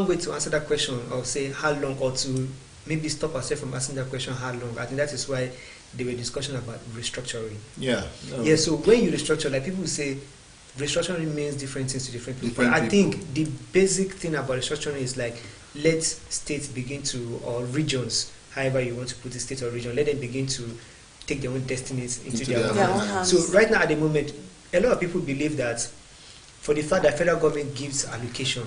way to answer that question, or say how long, or to maybe stop ourselves from asking that question how long, I think that is why there were discussions about restructuring. So when you restructure, like people say, restructuring means different things to different people. I think the basic thing about restructuring is like, let states begin to, or regions, however you want to put the state or region, let them begin to take their own destinies into their own hands. So right now at the moment, a lot of people believe that for the fact that federal government gives allocation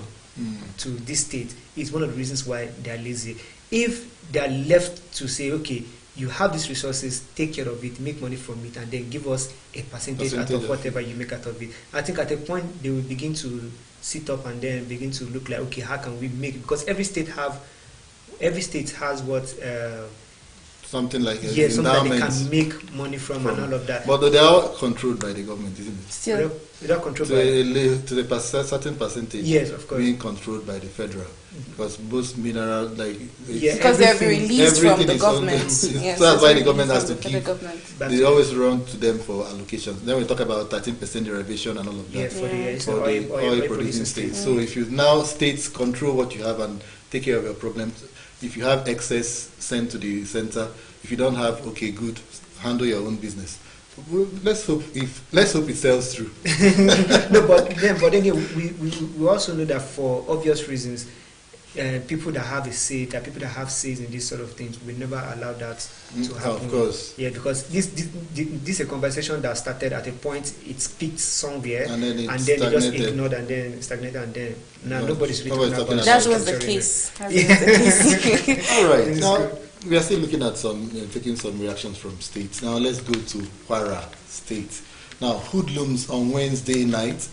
to this state is one of the reasons why they are lazy. If they are left to say, okay, you have these resources, take care of it, make money from it, and then give us a percentage out of whatever you make out of it, I think at a point they will begin to sit up and then begin to look like, okay, how can we make, because every state has what something like something that they can make money from and all of that. But they are controlled by the government, isn't it? Still, they are controlled to the certain percentage. Yes, of course. Being controlled by the federal, because most mineral, because they're released from the government. So that's why the government has to keep. They always run to them for allocations. Then we talk about 13% derivation and all of that for the oil producing states. So if you now states control what you have and take care of your problems. If you have excess, send to the center. If you don't have, okay, good, handle your own business. Let's hope it sells through. No, but then we also know that for obvious reasons, people that have a say, that people that have says in these sort of things, we never allow that to happen. Of course. Yeah, because this is a conversation that started at a point, it peaked somewhere, and then it just ignored and then stagnated, and then now nobody's really talking about it. That was the case. All right. Now, we are still looking at taking some reactions from states. Now, let's go to Kwara State. Now, hoodlums on Wednesday night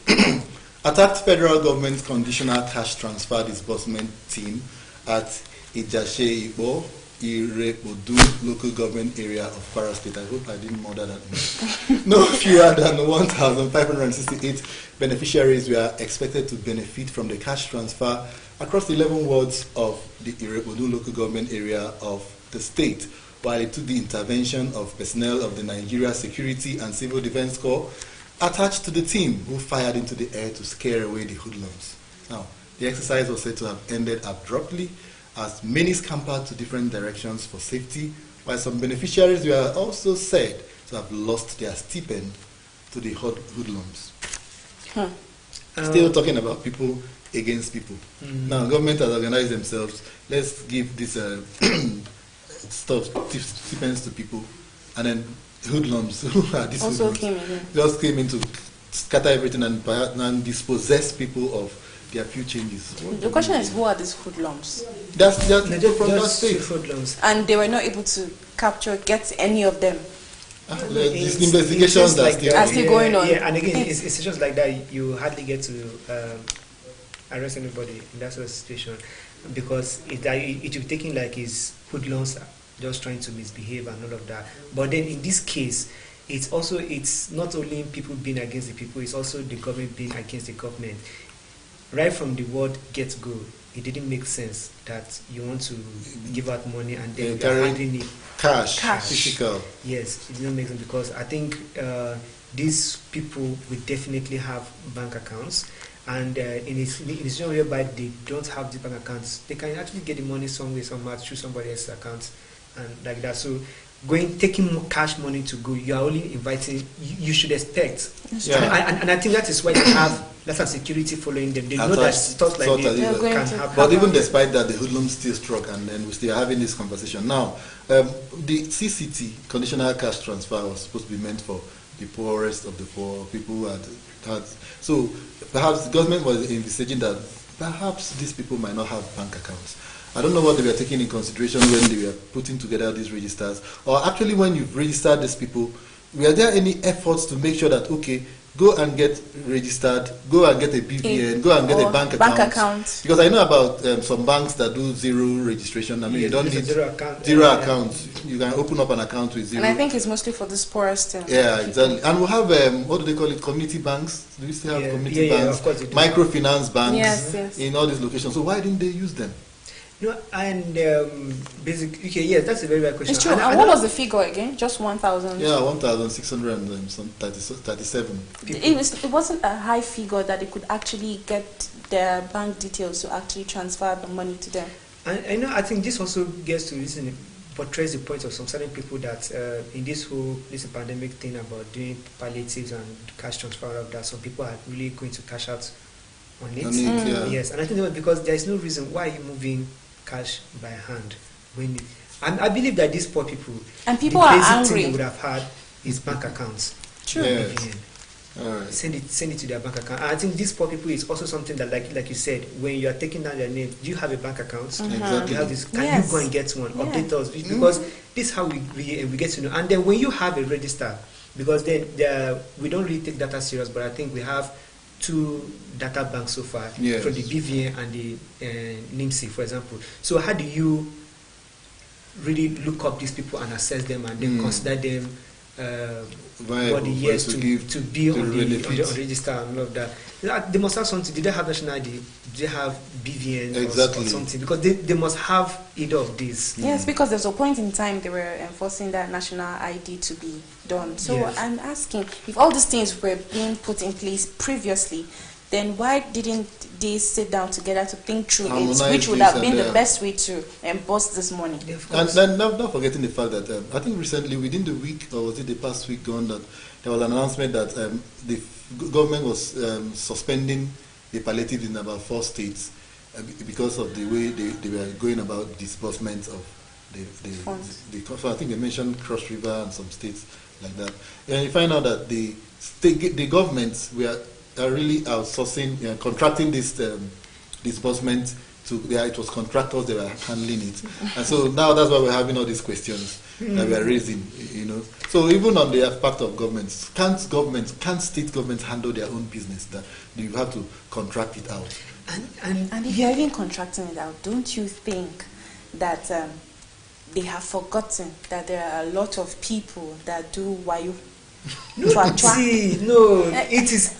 attacked federal government conditional cash transfer disbursement team at Ijashe-Ibo, Irepodu local government area of Kwara State. I hope I didn't murder that name. No fewer than 1,568 beneficiaries were expected to benefit from the cash transfer across 11 wards of the Irepodu local government area of the state, while it took the intervention of personnel of the Nigeria Security and Civil Defense Corps attached to the team, who fired into the air to scare away the hoodlums. Now, the exercise was said to have ended abruptly as many scampered to different directions for safety, while some beneficiaries were also said to have lost their stipend to the hoodlums. Still talking about people against people. Now, government has organized themselves. Let's give this stipends to people, and then hoodlums who are these also hoodlums just came in to scatter everything and dispossess people of their few changes. The question is, who are these hoodlums? That's from that state. Hoodlums. And they were not able to get any of them. These investigations are still going on. Yeah, and again, it's situations like that, you hardly get to arrest anybody in that sort of situation, because it will be taken like his hoodlums just trying to misbehave and all of that. But then in this case, it's not only people being against the people, it's also the government being against the government. Right from the word get-go, it didn't make sense that you want to give out money and then you're handing it cash, physical. Yes, it didn't make sense, because I think these people will definitely have bank accounts, and in a situation whereby they don't have the bank accounts, they can actually get the money somewhere, somehow through somebody else's account and like that. So taking more cash money to go, you are only inviting, you should expect. And I think that is why they have lots of security following them. They know that stuff like this can happen. But even despite that, the hoodlums still struck, and then we're still having this conversation. Now, the CCT, conditional cash transfer, was supposed to be meant for the poorest of the poor, people who had. So perhaps the government was envisaging that perhaps these people might not have bank accounts. I don't know what they were taking in consideration when they were putting together these registers. Or actually, when you've registered these people, were there any efforts to make sure that, okay, go and get registered, go and get a BVN, go and get a bank account? Because I know about some banks that do zero registration. I mean, you don't need zero account. You can open up an account with zero. And I think it's mostly for this poorest. Yeah, exactly. And we have, what do they call it, community banks? Do we still have community banks? Of course, microfinance banks yes. in all these locations. So why didn't they use them? No, and basically, okay, yes, that's a very good question. It's true. And what was the figure again? Just 1,000? Yeah, 1,637. It wasn't a high figure that they could actually get their bank details to actually transfer the money to them. I know. I think this also gets to portrays the point of some certain people that in this pandemic thing about doing palliatives and cash transfer of that, some people are really going to cash out on it. Yes, and I think that because there is no reason why you're moving cash by hand and I believe that these poor people, and people are angry, thing they would have had is bank accounts. True. Yes. Right. Send it to their bank account. And I think these poor people is also something that, like you said, when you are taking down their name, do you have a bank account? Exactly. Do you have this? Can you go and get one? Update us, because this is how we get to know. And then when you have a register, because then we don't really take data serious, but I think we have 2 data banks so far, from the BVN and the NIMSI, for example. So how do you really look up these people and assess them and then consider them for the years to be on the register and all of that? They must have something. Did they have national ID? Did they have BVN or something? Because they must have either of these. Yes, because there's a point in time they were enforcing that national ID to be done. So I'm asking, if all these things were being put in place previously, then why didn't they sit down together to think through it, which would have been the best way to emboss this money? And then not forgetting the fact that I think recently, within the week, or was it the past week gone, that there was an announcement that the government was suspending the palliatives in about 4 states. because of the way they were going about disbursement of the so I think they mentioned Cross River and some states like that. And you find out that the governments are really outsourcing, contracting this disbursement to, it was contractors that were handling it. And so now that's why we're having all these questions that we are raising, So even on the part of governments, can't state governments handle their own business? That you have to contract it out. And if you're even contracting it out, don't you think that they have forgotten that there are a lot of people that do wayo? It is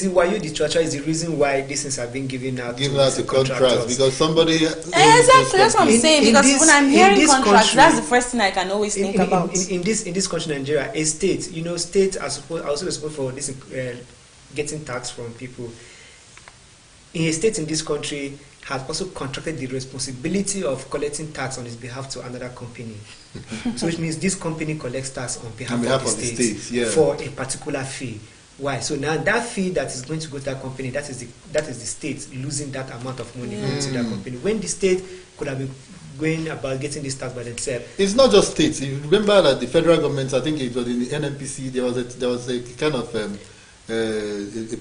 the wayo, the tratra is the reason why these things have been given out to contracts, because somebody exactly, that's what I'm saying, because when I'm hearing contracts, that's the first thing I can always think about. In this country, Nigeria, a state, states are also responsible for this, getting tax from people. In a state in this country has also contracted the responsibility of collecting tax on its behalf to another company. So which means this company collects tax on behalf of the state for a particular fee. Why? So now that fee that is going to go to that company, that is the state losing that amount of money going to that company. When the state could have been going about getting this tax by themselves. It's not just states. You remember that the federal government, I think it was in the NNPC, there was a kind of a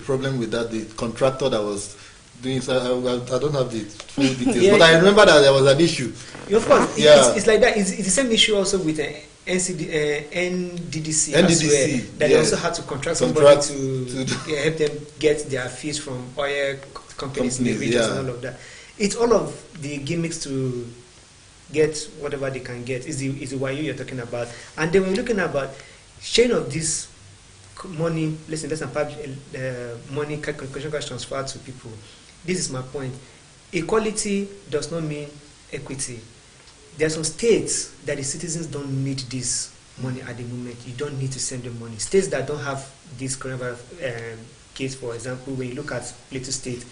problem with that. The contractor that was doing, I don't have the full details, but I remember that there was an issue. Of course, it's like that. It's the same issue also with NDDC as well. That they also had to contract somebody to help them get their fees from oil companies in the regions and all of that. It's all of the gimmicks to get whatever they can get. Is the wayo you're talking about. And then we're looking about sharing of this money, less than money cash transfer to people. This is my point. Equality does not mean equity. There are some states that the citizens don't need this money at the moment. You don't need to send them money. States that don't have this coronavirus case, for example, when you look at Plateau State,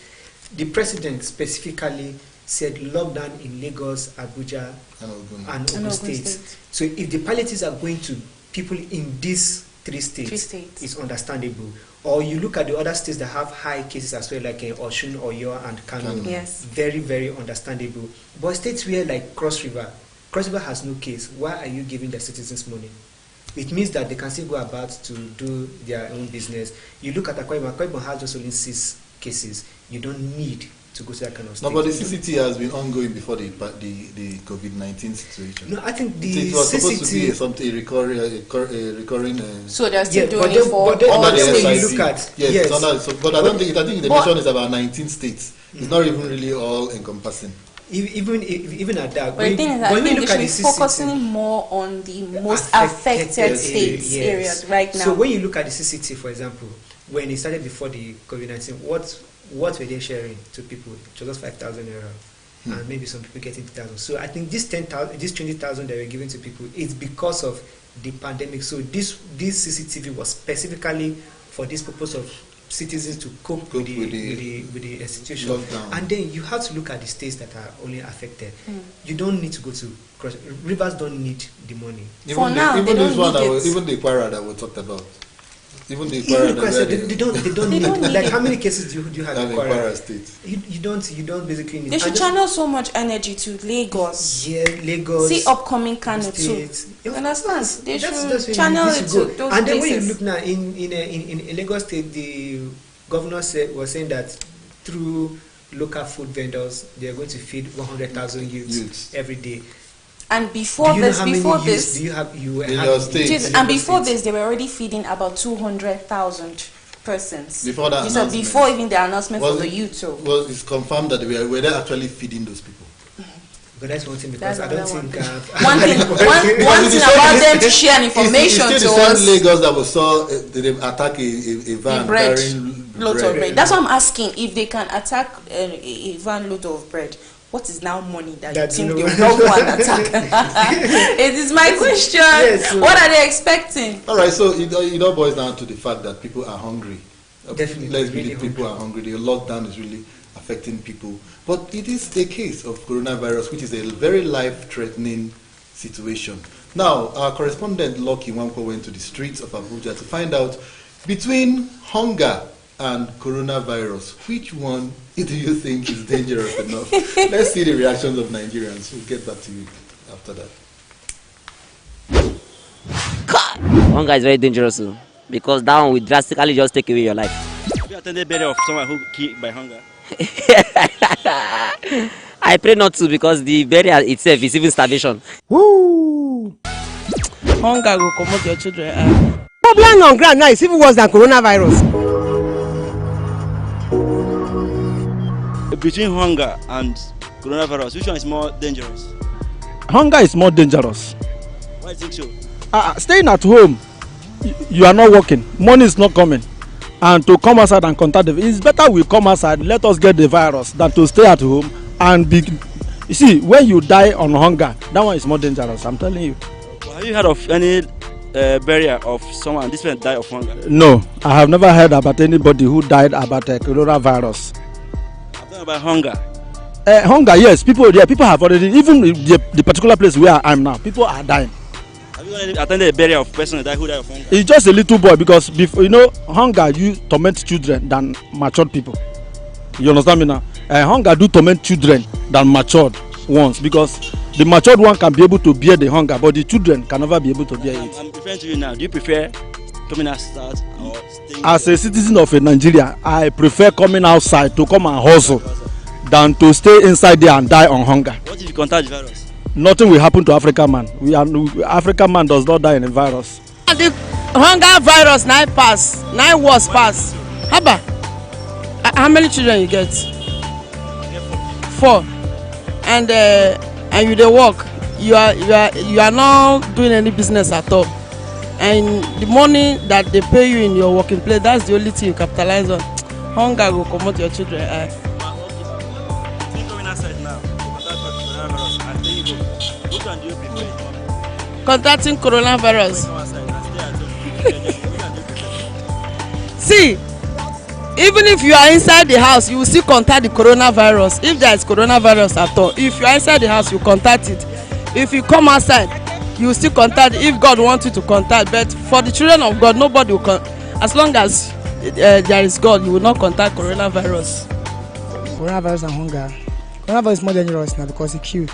the president specifically said lockdown in Lagos, Abuja, and Ogun State. So if the palliatives are going to people in these three states, it's understandable. Or you look at the other states that have high cases as well, like Osun, Oyo, and Kano. Very, very understandable. But states where like Cross River has no case. Why are you giving the citizens money? It means that they can still go about to do their own business. You look at Akwa Ibom. Akwa Ibom has just only 6 cases. You don't need to go to that kind of state. No, but the CCT has been ongoing before the COVID-19 situation. No, I think it was supposed to be something recurring. So they're still doing it for all the states. You look at but I don't think. I think the nation is about 19 states. It's not even really all encompassing. Even at that, but the thing is that they should be focusing more on the most affected states areas right now. So when you look at the CCT, for example, when it started before the COVID-19, what were they sharing to people? It was just 5,000 naira, and maybe some people getting 10,000. So I think this 20,000 they were giving to people is because of the pandemic. So this CCTV was specifically for this purpose of citizens to cope with the institution. Lockdown. And then you have to look at the states that are only affected. You don't need to go to rivers. Don't need the money. For now, they don't need it. Even the Kwara that we talked about. Even the they don't need it. Like how many cases do you have in Kwara State? You don't basically need. They should channel so much energy to Lagos. Yeah, Lagos. See upcoming Kano too. You understand? They should channel it to those and then places. when you look now in Lagos State, the governor was saying that through local food vendors, they are going to feed 100,000 youths every day. And before this, they were already feeding about 200,000 persons. Before that, before even the announcement for the youth. So it's confirmed that they were actually feeding those people. But that's one thing, because I don't think one thing about them to share information to us. It's still the same Lagos that we saw they attack a van carrying loads of bread. That's what I'm asking. If they can attack a van load of bread, what is now money that you think they will not go and attack? It is my question. Yes, so what are they expecting? All right, so it all boils down to the fact that people are hungry. Definitely, let's be really people are hungry. The lockdown is really affecting people. But it is a case of coronavirus, which is a very life-threatening situation. Now, our correspondent Lucky Wanko went to the streets of Abuja to find out between hunger and coronavirus. Which one do you think is dangerous enough? Let's see the reactions of Nigerians. We'll get back to you after that. Hunger is very dangerous because that one will drastically just take away your life. Have you attended burial of someone who killed by hunger? I pray not to because the burial itself is even starvation. Woo! Hunger will come out your children. Problem on ground now is even worse than coronavirus. Between hunger and coronavirus, which one is more dangerous? Hunger is more dangerous. Why do you think so? Staying at home, you are not working, money is not coming, and to come outside and contact the it's better we come outside, let us get the virus than to stay at home and be. You see, when you die on hunger, that one is more dangerous. I'm telling you. Well, have you heard of any burial of someone this person died of hunger? No, I have never heard about anybody who died about coronavirus. I'm talking about hunger. Hunger, yes, people have already, even the particular place where I am now, people are dying. Have you attended a burial of a person who died of hunger? It's just a little boy because before, you know, hunger you torment children than matured people. You understand me now? Hunger do torment children than matured ones because the matured one can be able to bear the hunger, but the children can never be able to bear it. I'm referring to you now. Do you prefer coming outside or staying? As a citizen of Nigeria, I prefer coming outside to come and hustle than to stay inside there and die on hunger. What if you contact the virus? Nothing will happen to African man. African man does not die in a virus. The hunger virus now pass, now was pass. How many children you get? 4. And you dey work. You are not doing any business at all. And the money that they pay you in your working place, that's the only thing you capitalize on. Hunger will come out your children. Contacting coronavirus. See, even if you are inside the house, you will still contact the coronavirus. If there is coronavirus at all, if you are inside the house, you contact it. If you come outside, you will still contact it if God wants you to contact. But for the children of God, nobody will as long as there is God, you will not contact coronavirus. Coronavirus and hunger. Coronavirus is more dangerous now because it kills.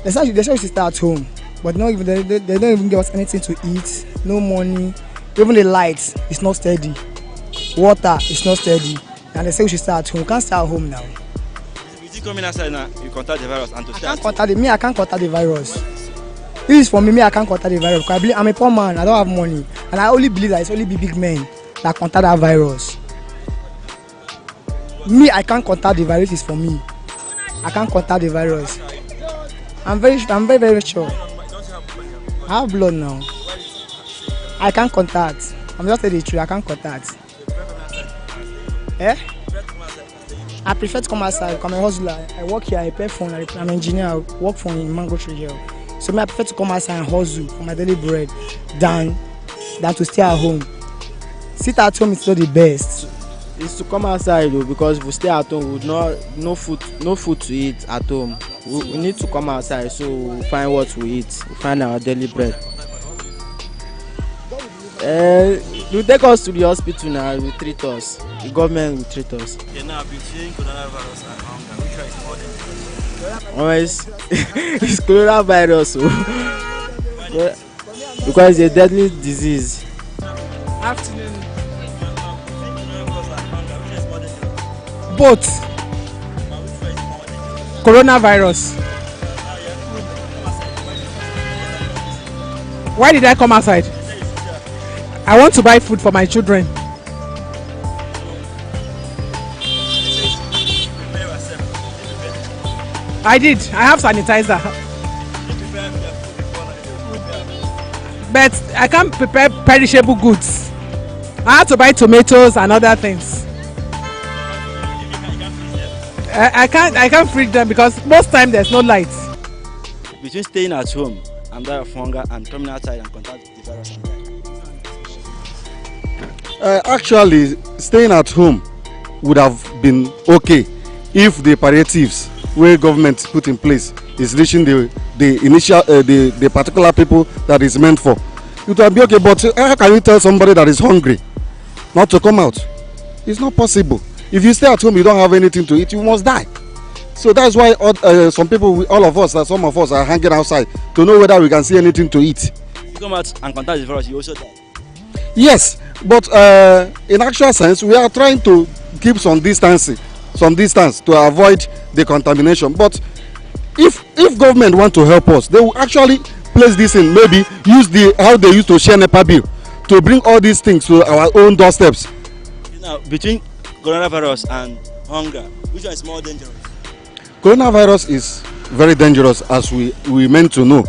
They say you should stay at home, but they don't even give us anything to eat, no money. Even the lights is not steady, water is not steady, and they say we should stay at home. We can't stay at home now. If you coming outside now, you contact the virus and to stay. I can't contact the virus. This is for me. I can't contact the virus because I believe I'm a poor man. I don't have money, and I only believe that it's only big men that contact that virus. Me, I can't contact the virus. It's for me. I can't contact the virus. I'm very sure. I have blood now. I can't contact. I'm just telling the truth. I can't contact. I prefer to come outside. I'm a hustler. I work here. I pay phone. I'm an engineer. I work for in Mango Tree here. So I prefer to come outside and hustle for my daily bread than to stay at home. Sit at home is not the best. It's to come outside though, because if we stay at home, we no food to eat at home. We need to come outside so we find what we eat. We find our daily bread. They take us to the hospital now. Will treat us. The government will treat us. Okay, now between coronavirus and hunger, which one is more dangerous? It's coronavirus. Because it's a deadly disease. Afternoon. Both. Coronavirus. Why did I come outside? I want to buy food for my children. I did. I have sanitizer. But I can't prepare perishable goods. I have to buy tomatoes and other things. I can't freeze them because most time there's no light. Between staying at home and die of hunger and coming outside and contact the virus. Actually, staying at home would have been okay if the palliatives where government put in place is reaching the particular people that is meant for. It would be okay, but how can you tell somebody that is hungry not to come out. It's not possible. If you stay at home, you don't have anything to eat, you must die. So that's why some people, all of us, some of us are hanging outside to know whether we can see anything to eat. If you come out and contact the virus, you also die. Yes, but in actual sense, we are trying to keep some distance to avoid the contamination. But if government want to help us, they will actually place this in, maybe use how they used to share NEPA bill to bring all these things to our own doorsteps. Now, between coronavirus and hunger, which one is more dangerous? Coronavirus is very dangerous, as we meant to know.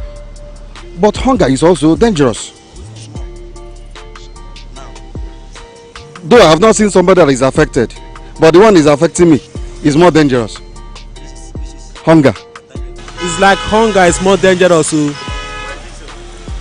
But hunger is also dangerous. Though I have not seen somebody that is affected, but the one is affecting me is more dangerous. Hunger. It's like hunger is more dangerous.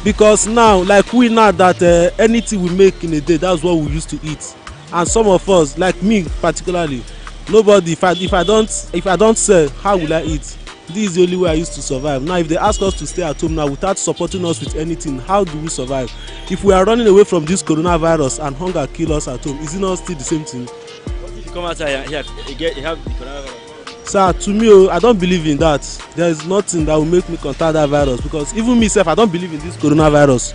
Because now, like we know that anything we make in a day, that's what we used to eat. And some of us, like me particularly, nobody, if I don't sell, how will I eat? This is the only way I used to survive. Now if they ask us to stay at home now without supporting us with anything, how do we survive? If we are running away from this coronavirus and hunger kill us at home, is it not still the same thing? What if you come outside and you have the coronavirus? Sir, to me, I don't believe in that. There is nothing that will make me contact that virus, because even myself, I don't believe in this coronavirus.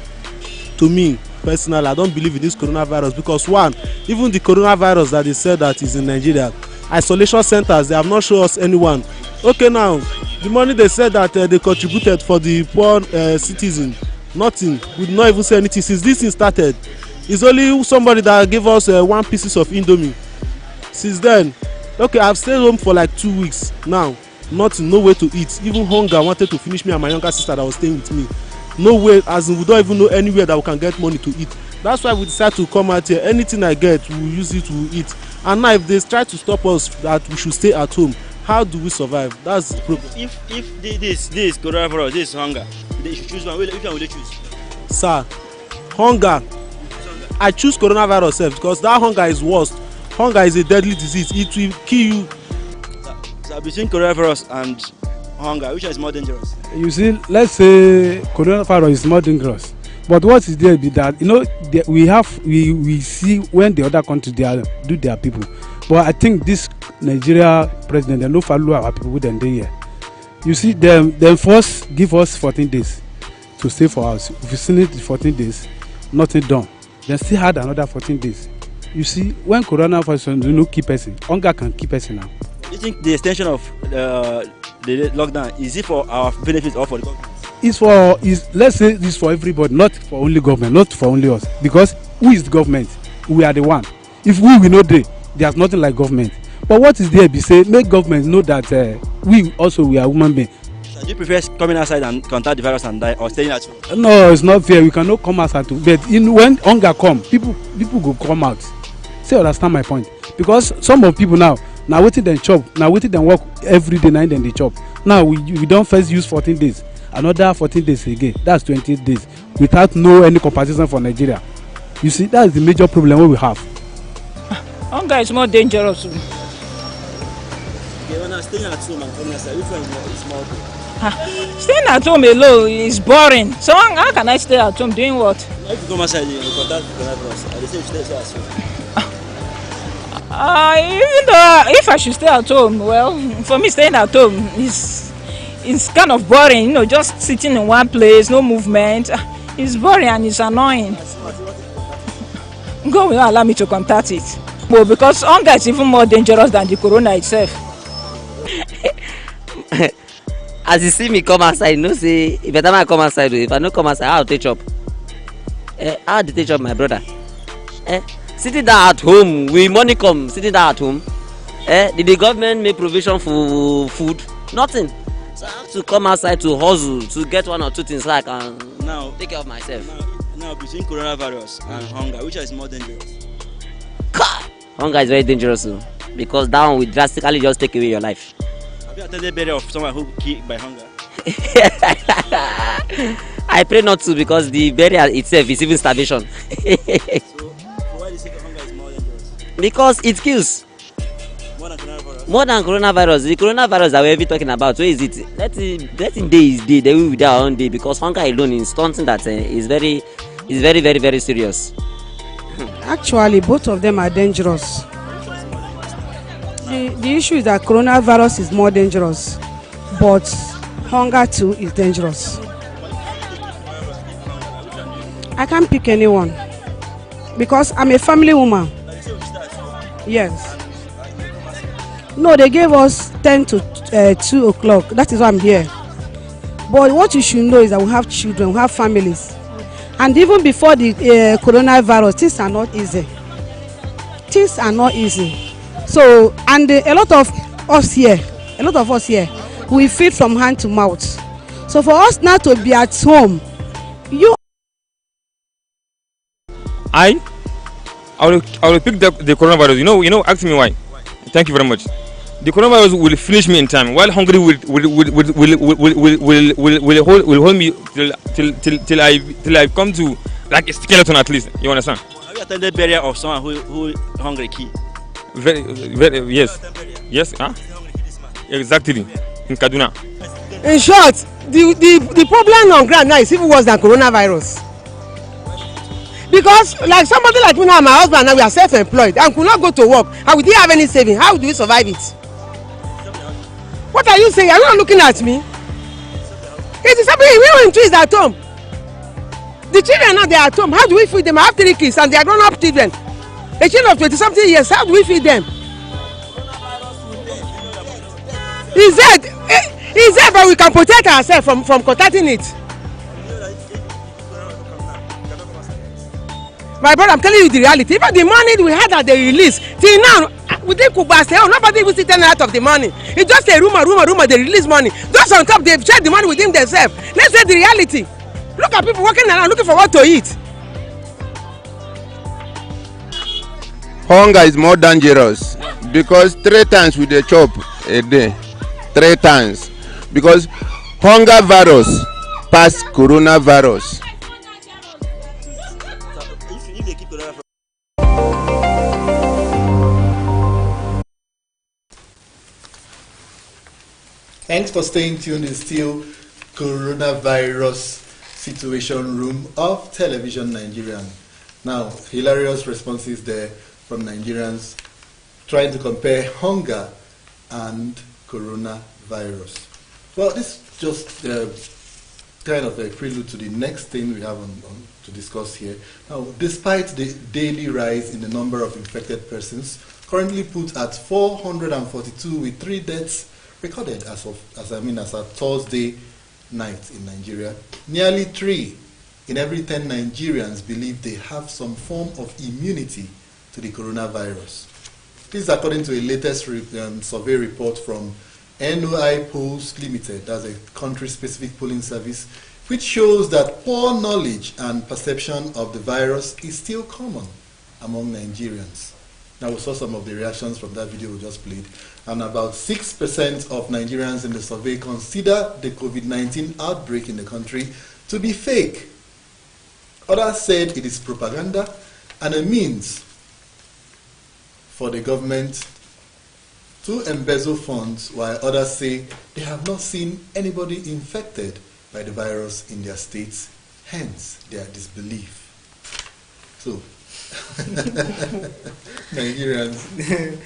To me personally, I don't believe in this coronavirus because one, even the coronavirus that they said that is in Nigeria, isolation centers, they have not shown us anyone. Okay, now the money they said that they contributed for the poor citizen, nothing. We did not even say anything since this thing started. It's only somebody that gave us 1 piece of Indomie. Since then, okay, I've stayed home for like 2 weeks now. Nothing, no way to eat. Even hunger wanted to finish me and my younger sister that was staying with me. No way, as in we don't even know anywhere that we can get money to eat. That's why we decided to come out here. Anything I get, we'll use it, we'll eat. And now if they try to stop us that we should stay at home, how do we survive? That's the problem. If this coronavirus, this hunger, they should choose one. Which one will they choose? Sir, hunger. I choose coronavirus because that hunger is worst. Hunger is a deadly disease. It will kill you. So between coronavirus and hunger, which one is more dangerous? You see, let's say coronavirus is more dangerous. But what is there be that, you know, we see when the other countries do their people. But I think this Nigeria president, they no follow our people with them here. You see, them first give us 14 days to stay for us. If you see it 14 days, nothing done. They still had another 14 days. You see, when coronavirus keep person, hunger can keep person now. Do you think the extension of the lockdown, is it for our benefit or for the government? Let's say it's for everybody, not for only government, not for only us. Because who is the government? We are the one. If we know there's nothing like government. But what is there be say make government know that we are human beings. So do you prefer coming outside and contact the virus and die, or staying at home? No, it's not fair. We cannot come outside too. But when hunger come, people go come out. Say understand my point? Because some of people now waiting them chop, now waiting them work every day, night then they chop. Now we don't first use 14 days. Another 14 days again, that's 28 days without any compensation for Nigeria. You see, that's the major problem we have. Hunger is more dangerous. Okay, when I'm staying at home and coming outside, which one is more good? Staying at home alone is boring. So how can I stay at home doing what? If you come outside, you contact the coronavirus. I say you stay at home. Even though if I should stay at home, well, for me staying at home it's kind of boring, you know, just sitting in one place, no movement. It's boring and it's annoying. God will not allow me to contact it. Well, because hunger is even more dangerous than the corona itself. As you see me come outside, you know, say, if I come outside, if I don't come outside, I'll take up. I'll take up my brother. Sitting down at home, with money come, sitting down at home. Did the government make provision for food? Nothing. So I have to come outside to hustle, to get 1 or 2 things so I can take care of myself. Now between coronavirus and hunger, which is more dangerous? Hunger is very dangerous because that one will drastically just take away your life. Have you attended burial of someone who killed by hunger? I pray not to, because the burial itself is even starvation. So why do you think hunger is more dangerous? Because it kills. More than coronavirus. The coronavirus that we're talking about, where is it? Let him day is day, they will be their own day, because hunger alone is something that is very, very, very serious. Actually, both of them are dangerous. The issue is that coronavirus is more dangerous, but hunger too is dangerous. I can't pick anyone because I'm a family woman. Yes. No, they gave us 10 to 2 o'clock. That is why I'm here. But what you should know is that we have children, we have families. And even before the coronavirus, things are not easy. Things are not easy. So, and a lot of us here, we feed from hand to mouth. So for us now to be at home, I will pick the coronavirus. You know, ask me why. Thank you very much. The coronavirus will finish me in time, while hungry will hold me till I come to like a skeleton at least. You understand? Have you attended burial of someone who hungry key? Very, yes, huh? Exactly, in Kaduna. In short, the problem on ground now is even worse than coronavirus. Because like somebody like me now, my husband now, we are self-employed and could not go to work and we didn't have any saving. How do we survive it? What are you saying? Are you not looking at me? It is something we went to is at home. The children now, they are at home. How do we feed them? I have 3 kids and they are grown-up children. A child of 20-something years, how do we feed them? Is that but we can protect ourselves from contacting it? My brother, I'm telling you the reality. Even the money we had that they released, till now, we didn't cook back. Oh, nobody will see 10 out of the money. It's just a rumor. They release money. Those on top, they've shared the money within themselves. Let's say the reality. Look at people walking around looking for what to eat. Hunger is more dangerous because 3 times we dey chop a day. 3 times. Because hunger virus pass coronavirus. Thanks for staying tuned in still coronavirus situation room of Television Nigerian. Now, hilarious responses there from Nigerians trying to compare hunger and coronavirus. Well, this is just kind of a prelude to the next thing we have to discuss here. Now, despite the daily rise in the number of infected persons, currently put at 442 with 3 deaths recorded as of Thursday night in Nigeria, nearly 3 in every 10 Nigerians believe they have some form of immunity to the coronavirus. This is according to a latest survey report from NOI Polls Limited, that's a country-specific polling service, which shows that poor knowledge and perception of the virus is still common among Nigerians. Now, we saw some of the reactions from that video we just played, and about 6% of Nigerians in the survey consider the COVID-19 outbreak in the country to be fake. Others said it is propaganda and a means for the government to embezzle funds, while others say they have not seen anybody infected by the virus in their states, hence their disbelief. So, Nigerians.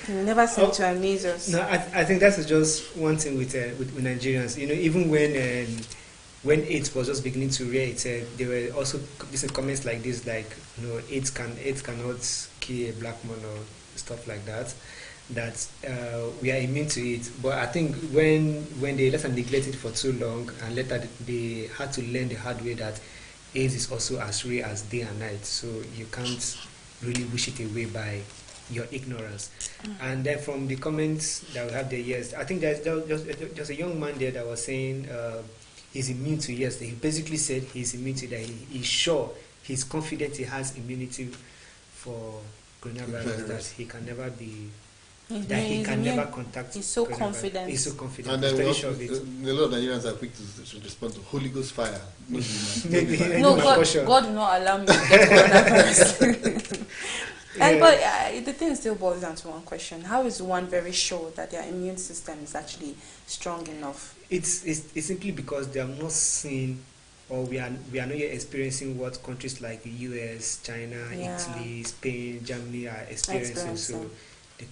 You never seem to amaze us. No, I think that's just one thing with Nigerians. You know, even when AIDS was just beginning to rear its head, there were also recent comments like this, like, you know, AIDS cannot kill a black man or stuff like that. That we are immune to it. But I think when they let them neglect it for too long, and later they had to learn the hard way that AIDS is also as real as day and night. So you can't really wish it away by your ignorance. And then from the comments that we have there, yes, I think there's just a young man there that was saying he's immune to, yes, he basically said he's immune to that. He's sure, he's confident he has immunity for coronavirus, that he can never be, that he can never contact. He's so confident. He's so confident. And then a lot of Nigerians are quick to respond to Holy Ghost fire. No, God will not allow me to get coronavirus. But the thing still boils down to one question: how is one very sure that their immune system is actually strong enough? It's simply because they have not seen or we are not yet experiencing what countries like the US, China, Italy, Spain, Germany are experiencing. So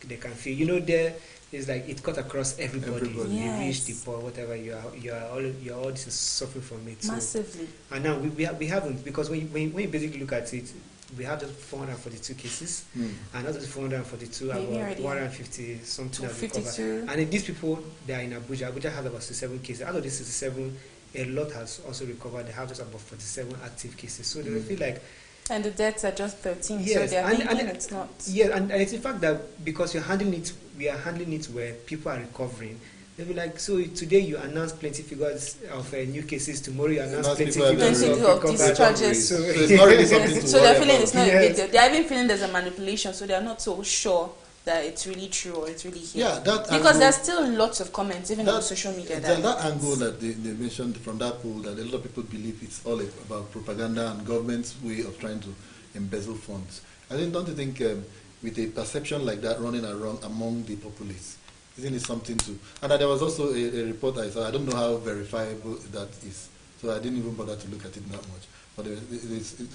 they can feel, you know, there is like it cut across everybody. The rich, the poor, whatever, you are all just suffering from it. Massively. So, and now we haven't, because when you basically look at it, we have just 442 cases, and out of the 442, about 150 something have recovered. And these people, they are in Abuja. Abuja has about 67 cases. Out of these 67, a lot has also recovered. They have just about 47 active cases. So they feel like. And the deaths are just 13. Yes, so they are thinking it's not. Yeah, and it's the fact that because we are handling it where people are recovering. They'll be like, so today you announce plenty figures of new cases, tomorrow you announce plenty figures of discharges. So it's not really something to they're feeling it's not a big deal. They're even feeling there's a manipulation, so they're not so sure that it's really true or it's really here. Yeah, that because angle, there's still lots of comments, even on social media. That angle that they mentioned from that poll, that a lot of people believe it's all about propaganda and government's way of trying to embezzle funds. Don't you think with a perception like that running around among the populace, isn't it something to? And there was also a report I saw. I don't know how verifiable that is, so I didn't even bother to look at it that much. But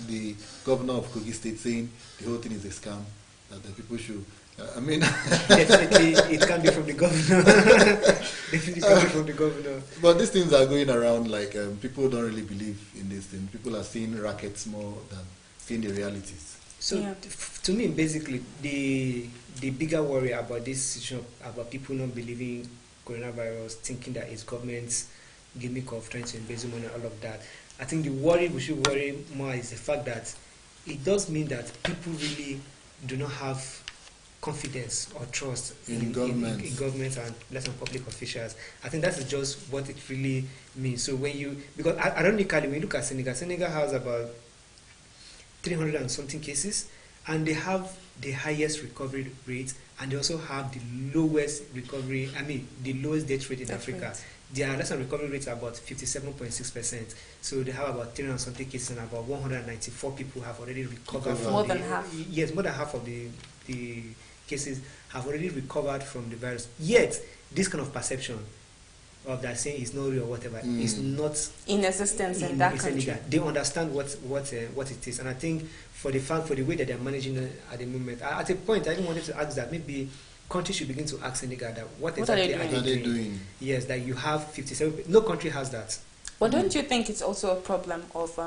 the governor of Kogi State saying the whole thing is a scam, that the people should. Definitely, it can be from the governor. Definitely can be from the governor. But these things are going around like people don't really believe in this thing. People are seeing rackets more than seeing the realities. So to me, basically, the bigger worry about this situation, about people not believing coronavirus, thinking that it's government's gimmick of trying to embezzle money and all of that. I think the worry we should worry more is the fact that it does mean that people really do not have confidence or trust in government and less on public officials. I think that is just what it really means. So because ironically, when you look at Senegal has about 300 and something cases, and they have the highest recovery rate, and they also have the lowest the lowest death rate in Africa. Their less than recovery rate is about 57.6%. So they have about 300 and something cases, and about 194 people have already recovered. More than half. Yes, more than half of the cases have already recovered from the virus. Yet, this kind of perception of that saying is not real or whatever is not in existence in that country. They understand what it is, and I think for the way that they're managing it at the moment, at a point I even wanted to ask that maybe countries should begin to ask Senegal that what exactly are they doing? Yes, that you have 57. No country has that. But don't you think it's also a problem of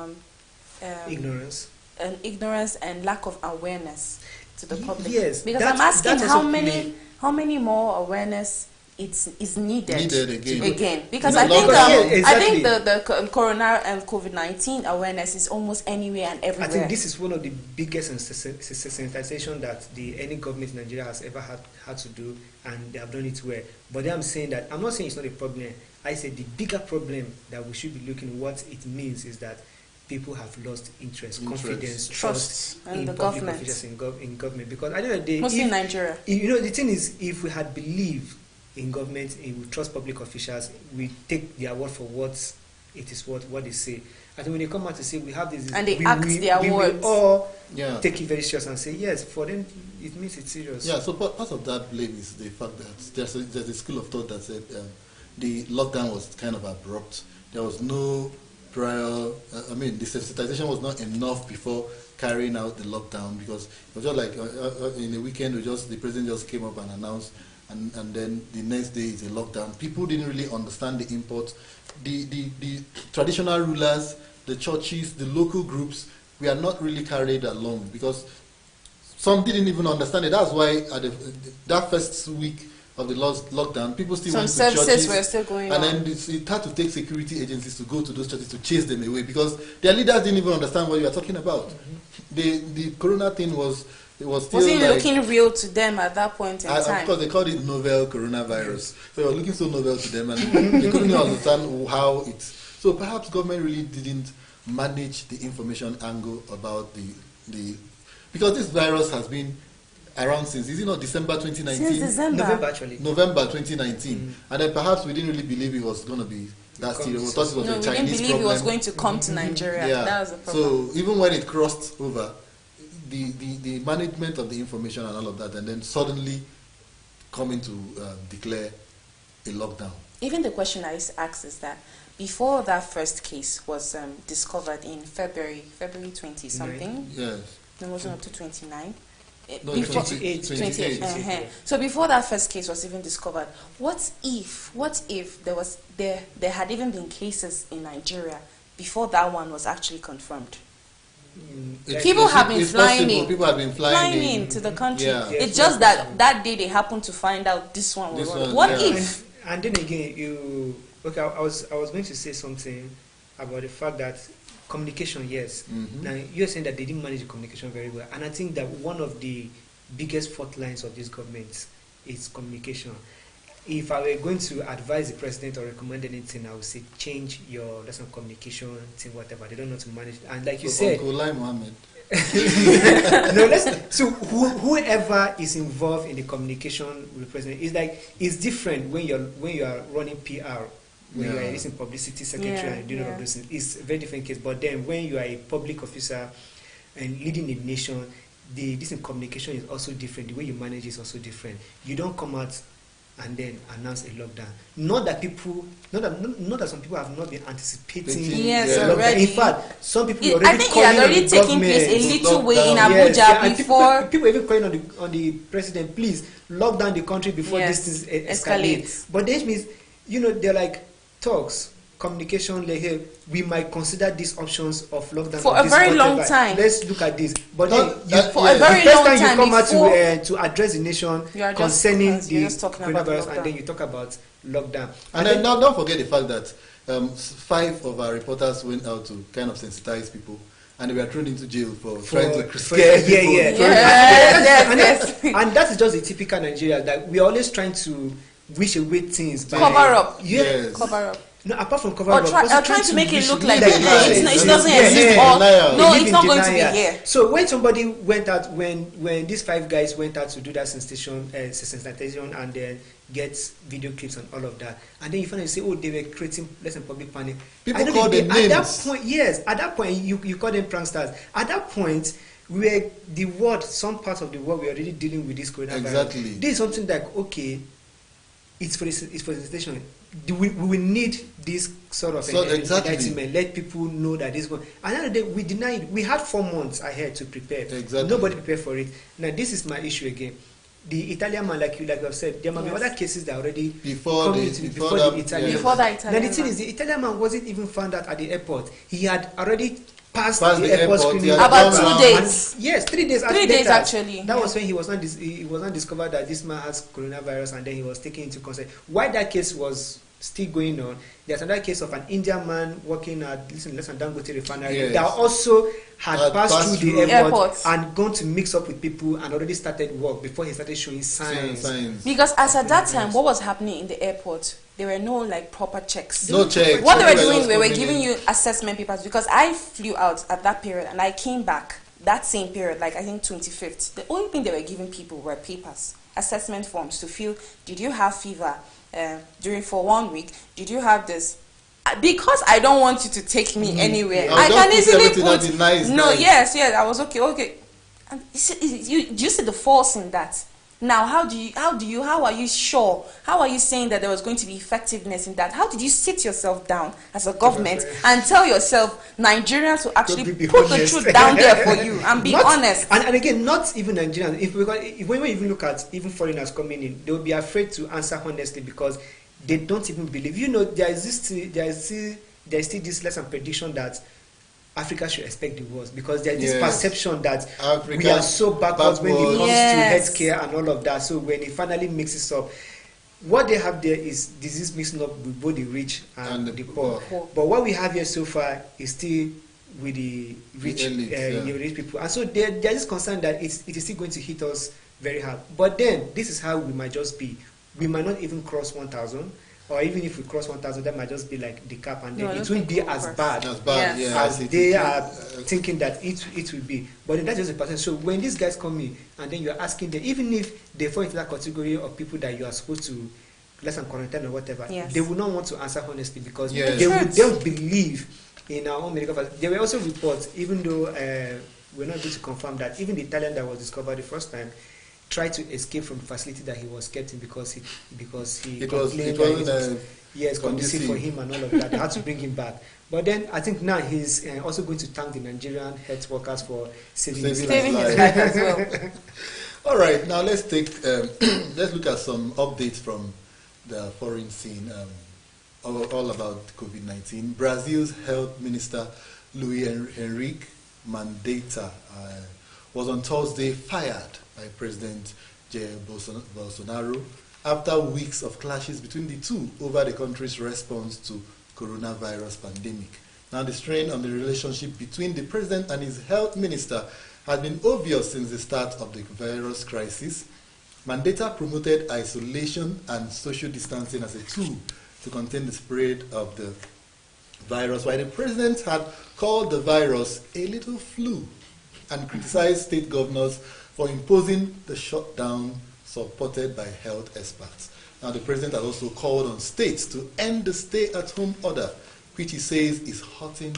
ignorance and lack of awareness to the public? Yes, because I'm asking how many more awareness is needed again. Because I think the corona and COVID-19 awareness is almost anywhere and everywhere. I think this is one of the biggest sensitization that any government in Nigeria has ever had to do, and they have done it well. But I'm saying that I'm not saying it's not a problem. I say the bigger problem that we should be looking at what it means is that people have lost interest, confidence, trust in the public officials in government. Because at the end of the day, mostly in Nigeria, the thing is, if we had believed in government, we trust public officials, we take their word for what it is, what they say. I think when they come out to say we have this, and they act their words, we all take it very serious and say yes. For them, it means it's serious. Yeah. So part of that blame is the fact that there's a school of thought that said the lockdown was kind of abrupt. There was no prior. The sensitization was not enough before carrying out the lockdown, because it was just like in a weekend, the president just came up and announced. And then the next day is a lockdown. People didn't really understand the import. The traditional rulers, the churches, the local groups, we are not really carried along, because some didn't even understand it. That's why at that first week of the lockdown, people still went to churches. Some services were still going on. And then it had to take security agencies to go to those churches to chase them away, because their leaders didn't even understand what you are talking about. The corona thing was still looking real to them at that point in time. Of course, they called it novel coronavirus. So it was looking so novel to them, and they couldn't understand how it's. So perhaps government really didn't manage the information angle about the because this virus has been around since, is it not December 2019? Since December. November, actually. November 2019. And then perhaps we didn't really believe it was going to be that serious. We thought it was a Chinese problem. We didn't believe it was going to come to Nigeria. Yeah. That was the problem. So even when it crossed over, the management of the information and all of that, and then suddenly coming to declare a lockdown. Even the question I asked is that before that first case was discovered in February 20 something. Yes. No, it wasn't up to 29. No, Before, 28. So before that first case was even discovered, what if there had even been cases in Nigeria before that one was actually confirmed? People have been flying in. People have been flying in to the country. Yeah. It's just that day they happened to find out this one was wrong. What if? And then again, I was going to say something about the fact that communication, yes. Now you're saying that they didn't manage the communication very well, and I think that one of the biggest fault lines of this government is communication. If I were going to advise the president or recommend anything, I would say change your lesson communication thing, whatever. They don't know how to manage, and like you said, Mohammed. So whoever is involved in the communication with the president is different when you are running PR. When you are a publicity secretary and doing all of those things, it's a very different case. But then when you are a public officer and leading a nation, this in communication is also different. The way you manage is also different. You don't come out and then announce a lockdown. Not that some people have not been anticipating. Yes, already. In fact, some people already. I think it had already taken place a little way in Abuja before. People even calling on the president, please lock down the country before this thing escalates. But that means, they're like talks, communication, like, hey, we might consider these options of lockdown for a very long time. Let's look at this. But for a very long time, you come out to address the nation concerning the coronavirus, and then you talk about lockdown. And then don't forget the fact that 5 of our reporters went out to kind of sensitize people, and they were thrown into jail for trying to scare people. And that is just the typical Nigeria, that we are always trying to wish away things by cover up. Yes. Cover up. No, apart from cover up, trying to make it look like it doesn't exist. No, it's not going to be here. So when somebody went out, when these 5 guys went out to do that sensitization and then get video clips and all of that, and then you finally say, oh, they were creating public panic. People call them names. At that point, you call them pranksters. At that point, some parts of the world, we're already dealing with this coronavirus. Exactly. This is something like, okay, it's for the sensation. We will need this sort of enlightenment. Let people know that this one. Another day, we denied. We had 4 months ahead to prepare. Exactly. Nobody prepared for it. Now, this is my issue again. The Italian man, like you have said, there might be other cases that already before the Italian. Before the Italian. Now, the thing is, the Italian man wasn't even found out at the airport. He had already passed the airport screening about 2 days. Yes, 3 days. 3 days actually. That was when he was not discovered that this man has coronavirus, and then he was taken into consideration. Why that case was still going on? There's another case of an Indian man working at less than Dangote refinery that also had passed through the airport and gone to mix up with people and already started work before he started showing signs. Because as at that time, what was happening in the airport? There were no proper checks. No checks. What they were doing, they were giving you assessment papers, because I flew out at that period and I came back that same period, I think 25th. The only thing they were giving people were papers, assessment forms to fill. Did you have fever for 1 week? Did you have this? Because I don't want you to take me anywhere, I can easily put yes, I was okay. And you see the force in that. Now, how are you sure? How are you saying that there was going to be effectiveness in that? How did you sit yourself down as a government and tell yourself Nigerians will actually put the truth down there for you and be honest? And again, not even Nigerians. When we even look at even foreigners coming in, they will be afraid to answer honestly because they don't even believe. There is still this lesson prediction that Africa should expect the worst, because there's this perception that we are so backwards when it comes to healthcare and all of that. So when it finally mixes up, what they have there is disease mixing up with both the rich and the poor. But what we have here so far is still with the rich, rich people. And so there is this concern that it is still going to hit us very hard. But then this is how we might just be. We might not even cross 1,000. Or even if we cross 1,000, that might just be like the cap, and then it won't be as bad as they are thinking that it will be. But that's just a percent. So when these guys come in, and then you're asking them, even if they fall into that category of people that you are supposed to less than quarantine or whatever, they will not want to answer honestly, because they don't believe in our own medical facility. There were also reports, even though we're not able to confirm that, even the Italian that was discovered the first time tried to escape from the facility that he was kept in because he complained conducive for him and all of that. They had to bring him back. But then I think now he's also going to thank the Nigerian health workers for saving his life as well. All right, now let's look at some updates from the foreign scene, all about COVID-19. Brazil's health minister Luis Henrique Mandetta was on Thursday fired by President Jair Bolsonaro after weeks of clashes between the two over the country's response to coronavirus pandemic. Now, the strain on the relationship between the president and his health minister has been obvious since the start of the virus crisis. Mandetta promoted isolation and social distancing as a tool to contain the spread of the virus, while the president had called the virus a little flu and criticized state governors for imposing the shutdown supported by health experts. Now, the president has also called on states to end the stay-at-home order, which he says is hurting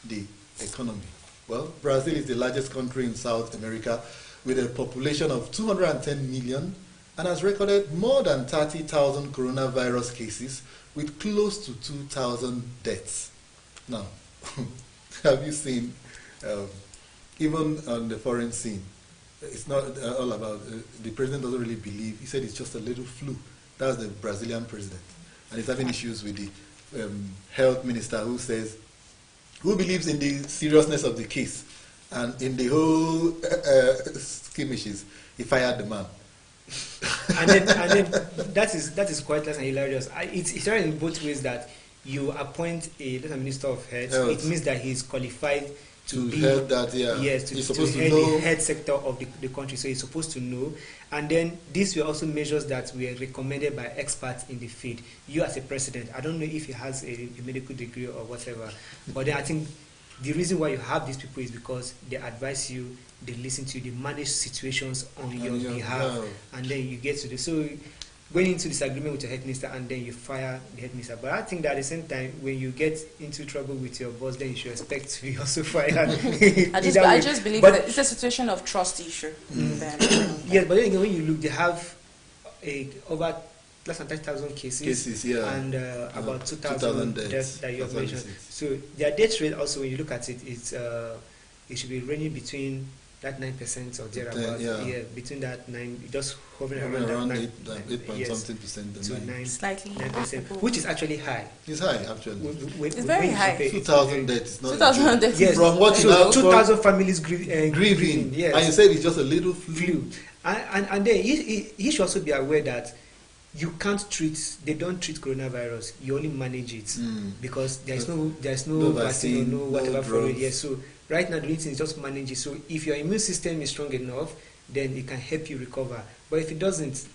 the economy. Well, Brazil is the largest country in South America with a population of 210 million and has recorded more than 30,000 coronavirus cases with close to 2,000 deaths. Now, have you seen, even on the foreign scene, it's not all about, the president doesn't really believe, he said it's just a little flu. That's the Brazilian president. And he's having issues with the health minister who believes in the seriousness of the case. And in the whole skirmishes, he fired the man. and then that is quite less and hilarious. It's in both ways that you appoint a minister of health. It means that he's qualified to head that, yes, he's supposed to head know the health sector of the country. So he's supposed to know. And then these were also measures that were recommended by experts in the field. You as a president, I don't know if he has a medical degree or whatever, but then I think the reason why you have these people is because they advise you, they listen to you, they manage situations on your behalf, and then you get to the going into disagreement with your head minister and then you fire the head minister. But I think that at the same time, when you get into trouble with your boss, then you should expect to be also fired. I just believe that it's a situation of trust issue. Yes, but then again, when you look, they have over less than 30,000 cases and about 2,000 deaths that you have mentioned. So their death rate also, when you look at it, it should be ranging between that 9% or thereabout. Between that 9, just hovering around that 8 point something percent to 9, slightly 9%, which is actually high. It's high, actually. It's very high. 2,000 deaths. 2,000 deaths. Yes. From what so 2,000 families grieving. Yes. And you said it's just a little flu. And then he should also be aware that you can't they don't treat coronavirus. You only manage it because there's no vaccine or no whatever for it. Yes. So right now the only thing is just manage it. So if your immune system is strong enough, then it can help you recover. But if it doesn't,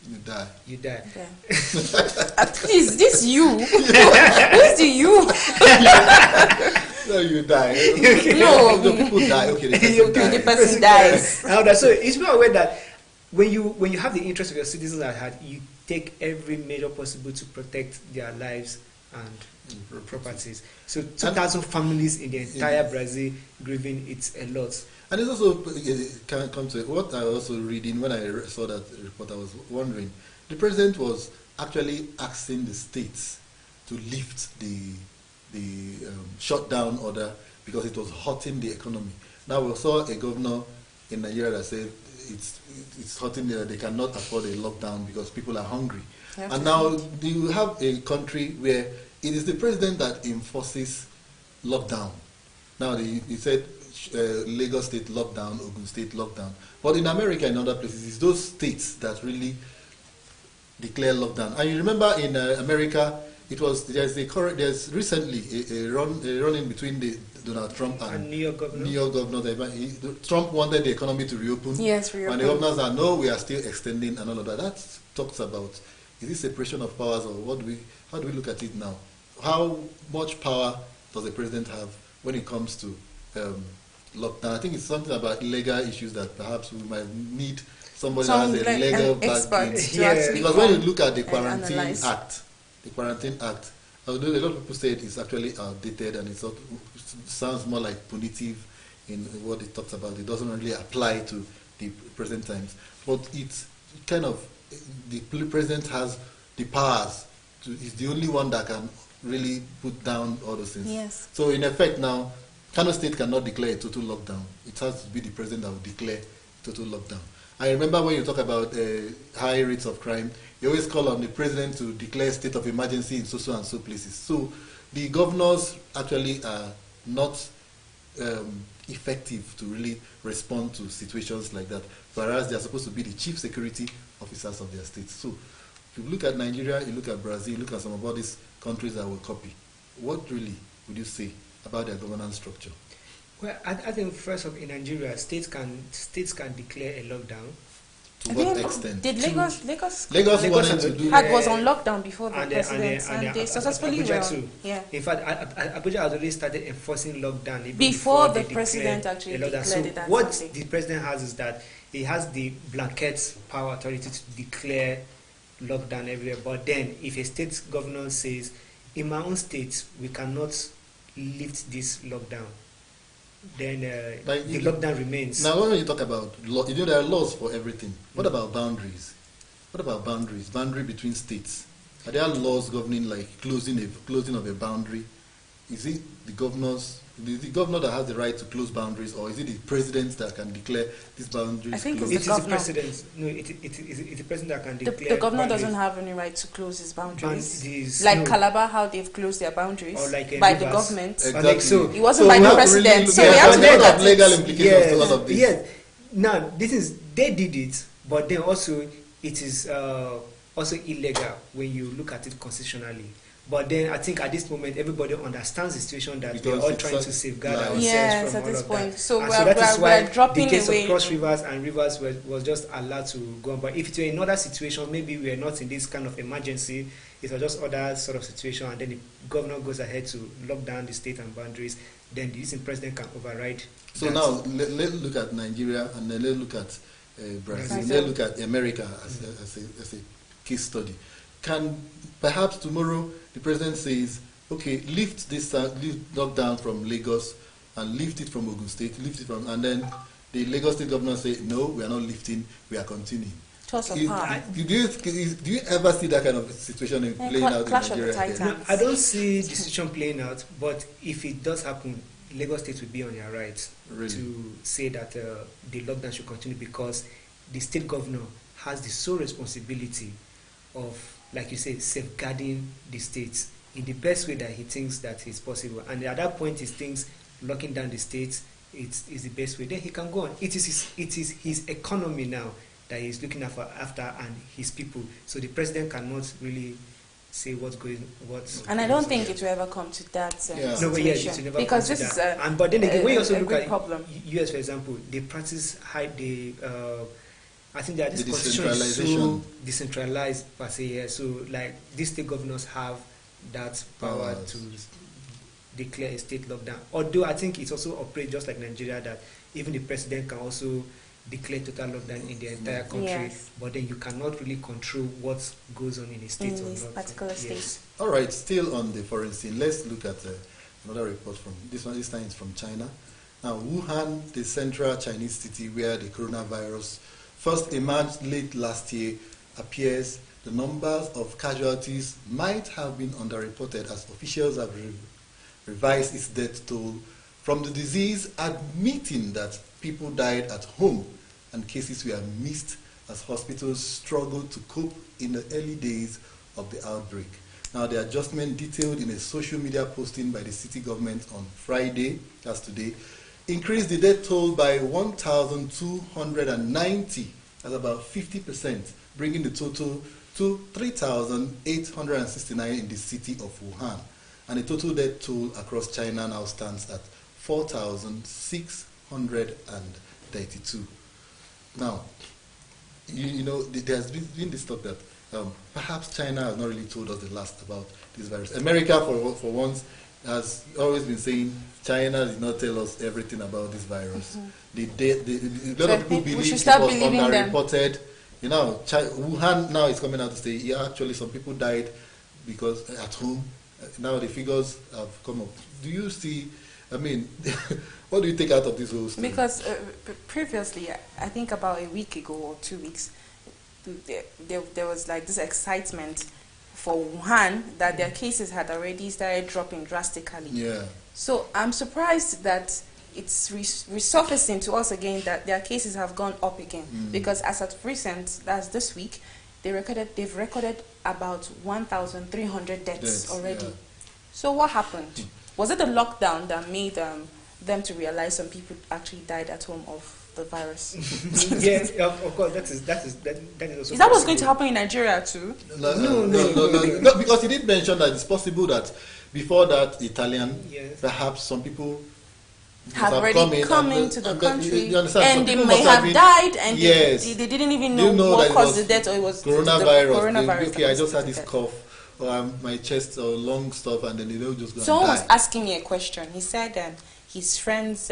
you die. Yeah. Please, this you. Who's the you? No, you die. No, the people die. Okay, the person dies. So it's more aware that when you have the interest of your citizens at heart, you take every measure possible to protect their lives and properties. So 2,000 families in the entire Brazil grieving, it's a lot. And it's also can come to what I also reading when I saw that report. I was wondering, the president was actually asking the states to lift the shutdown order because it was hurting the economy. Now we saw a governor in Nigeria that said it's hurting they cannot afford a lockdown because people are hungry. And now you have a country where it is the president that enforces lockdown. Now he said Lagos State lockdown, Ogun State lockdown. But in America and other places, it's those states that really declare lockdown. And you remember in America, there's recently a run-in between Donald Trump and New York governor. Trump wanted the economy to reopen. Yes, reopen. And the governors are, no, we are still extending and all of that. That talks about, is this separation of powers or how do we look at it now? How much power does the president have when it comes to lockdown? I think it's something about legal issues that perhaps we might need somebody who has a legal background. Because when you look at the Quarantine Act, although a lot of people say it's actually outdated and it sounds more like punitive in what it talks about. It doesn't really apply to the present times. But it's kind of, the president has the powers is the only one that can really put down all those things. Yes. So in effect now, Kano State cannot declare a total lockdown. It has to be the president that will declare total lockdown. I remember when you talk about high rates of crime, you always call on the president to declare state of emergency in so and so places. So the governors actually are not effective to really respond to situations like that, whereas they are supposed to be the chief security officers of their states. So if you look at Nigeria, you look at Brazil, you look at some of all these countries that will copy, what really would you say about their governance structure? Well, I think first of all, in Nigeria, states can declare a lockdown. To what extent? Did Lagos wanted to do was on lockdown before the president, and they successfully Abuja too. Yeah. In fact, Abuja has already started enforcing lockdown even before the they president declare actually a lockdown. declared So it. what Sunday. the president has is that he has the blanket power authority to declare lockdown everywhere. But then, if a state governor says, "In my own state, we cannot lift this lockdown," then the lockdown remains. Now, when you talk about law, you know there are laws for everything. What about boundaries? What about boundaries? Boundary between states. Are there laws governing like closing of a boundary? Is it the governors? Is the governor that has the right to close boundaries, or is it the president that can declare these boundaries? I think closed? it's the governor. President. No, it's the president that can declare. The governor boundaries. doesn't have any right to close his boundaries. Boundaries, Like no. Calabar, how they've closed their boundaries Or like, by the Rivers. government. Exactly. So it wasn't by the president. So we have to look look at at legal it. implications to all of this. Yes. Now, they did it, but then also it is also illegal when you look at it constitutionally. But then I think at this moment everybody understands the situation that Because we're all it's trying such- to safeguard Yes, ourselves Yes, from at all this of point. that. So And we're- that is we're why dropping the case away. of Cross Rivers and Rivers was just allowed to go on. But if it were in other situations, maybe we are not in this kind of emergency, it was just other sort of situation, and then the governor goes ahead to lock down the state and boundaries, then the sitting president can override. So that. now let's look at Nigeria, and then let's look at Brazil. Let's look at America as a case study. Can perhaps tomorrow the president says, okay, lift this lockdown from Lagos and lift it from Ogun State, and then the Lagos State governor say, no, we are not lifting, we are continuing. Toss of Do power. you ever see that kind of situation playing out in Clash of the Nigeria? Titans. No, I don't see the situation playing out, but if it does happen, Lagos State will be on their right to say that the lockdown should continue, because the state governor has the sole responsibility of, like you say, safeguarding the states in the best way that he thinks that is possible. And at that point, he thinks locking down the states is the best way. Then he can go on. It is his economy now that he's looking after and his people. So the president cannot really say what's going. And I don't think it will ever come to that No, but yeah, situation. it will never Because come to this is that. a, And but then again, when you also a look big at problem. US, for example, they practice I think that this The constitution is so decentralization. decentralized per se. Yeah. So like these state governors have that power to declare a state lockdown. Although I think it also operates just like Nigeria, that even the president can also declare total lockdown in the entire country. Yes. But then you cannot really control what goes on in a state In or this not. particular state. Yes. All right, still on the foreign scene, let's look at another report from this time is from China. Now, Wuhan, the central Chinese city where the coronavirus first emerged late last year, appears the numbers of casualties might have been underreported, as officials have revised its death toll from the disease, admitting that people died at home and cases were missed as hospitals struggled to cope in the early days of the outbreak. Now, the adjustment detailed in a social media posting by the city government on Friday, that's today, increased the death toll by 1,290, that's about 50%, bringing the total to 3,869 in the city of Wuhan. And the total death toll across China now stands at 4,632. Now, you know, there's been this talk that perhaps China has not really told us the last about this virus. America, for once, has always been saying China did not tell us everything about this virus. A lot of people believe it was underreported. You know, Wuhan now is coming out to say, yeah, actually some people died because at home. Now the figures have come up. Do you see, I mean, what do you take out of this whole story? Because previously, I think about a week ago or 2 weeks, there was like this excitement for Wuhan that their cases had already started dropping drastically. Yeah. So I'm surprised that it's resurfacing to us again that their cases have gone up again. Because as at recent, that's this week, they've recorded about 1,300 deaths already. Yeah. So what happened? Was it the lockdown that made them to realize some people actually died at home of the virus? Yes, of course. That is also. Is that what's going to happen in Nigeria too? No, because he did mention that it's possible that before that Italian, perhaps some people have already come into the country, and they may have died, and yes, they didn't even know what caused the death, or it was coronavirus. Okay, I just had this cough, or my chest or lung stuff, and then they don't just go. Someone was asking me a question. He said his friend's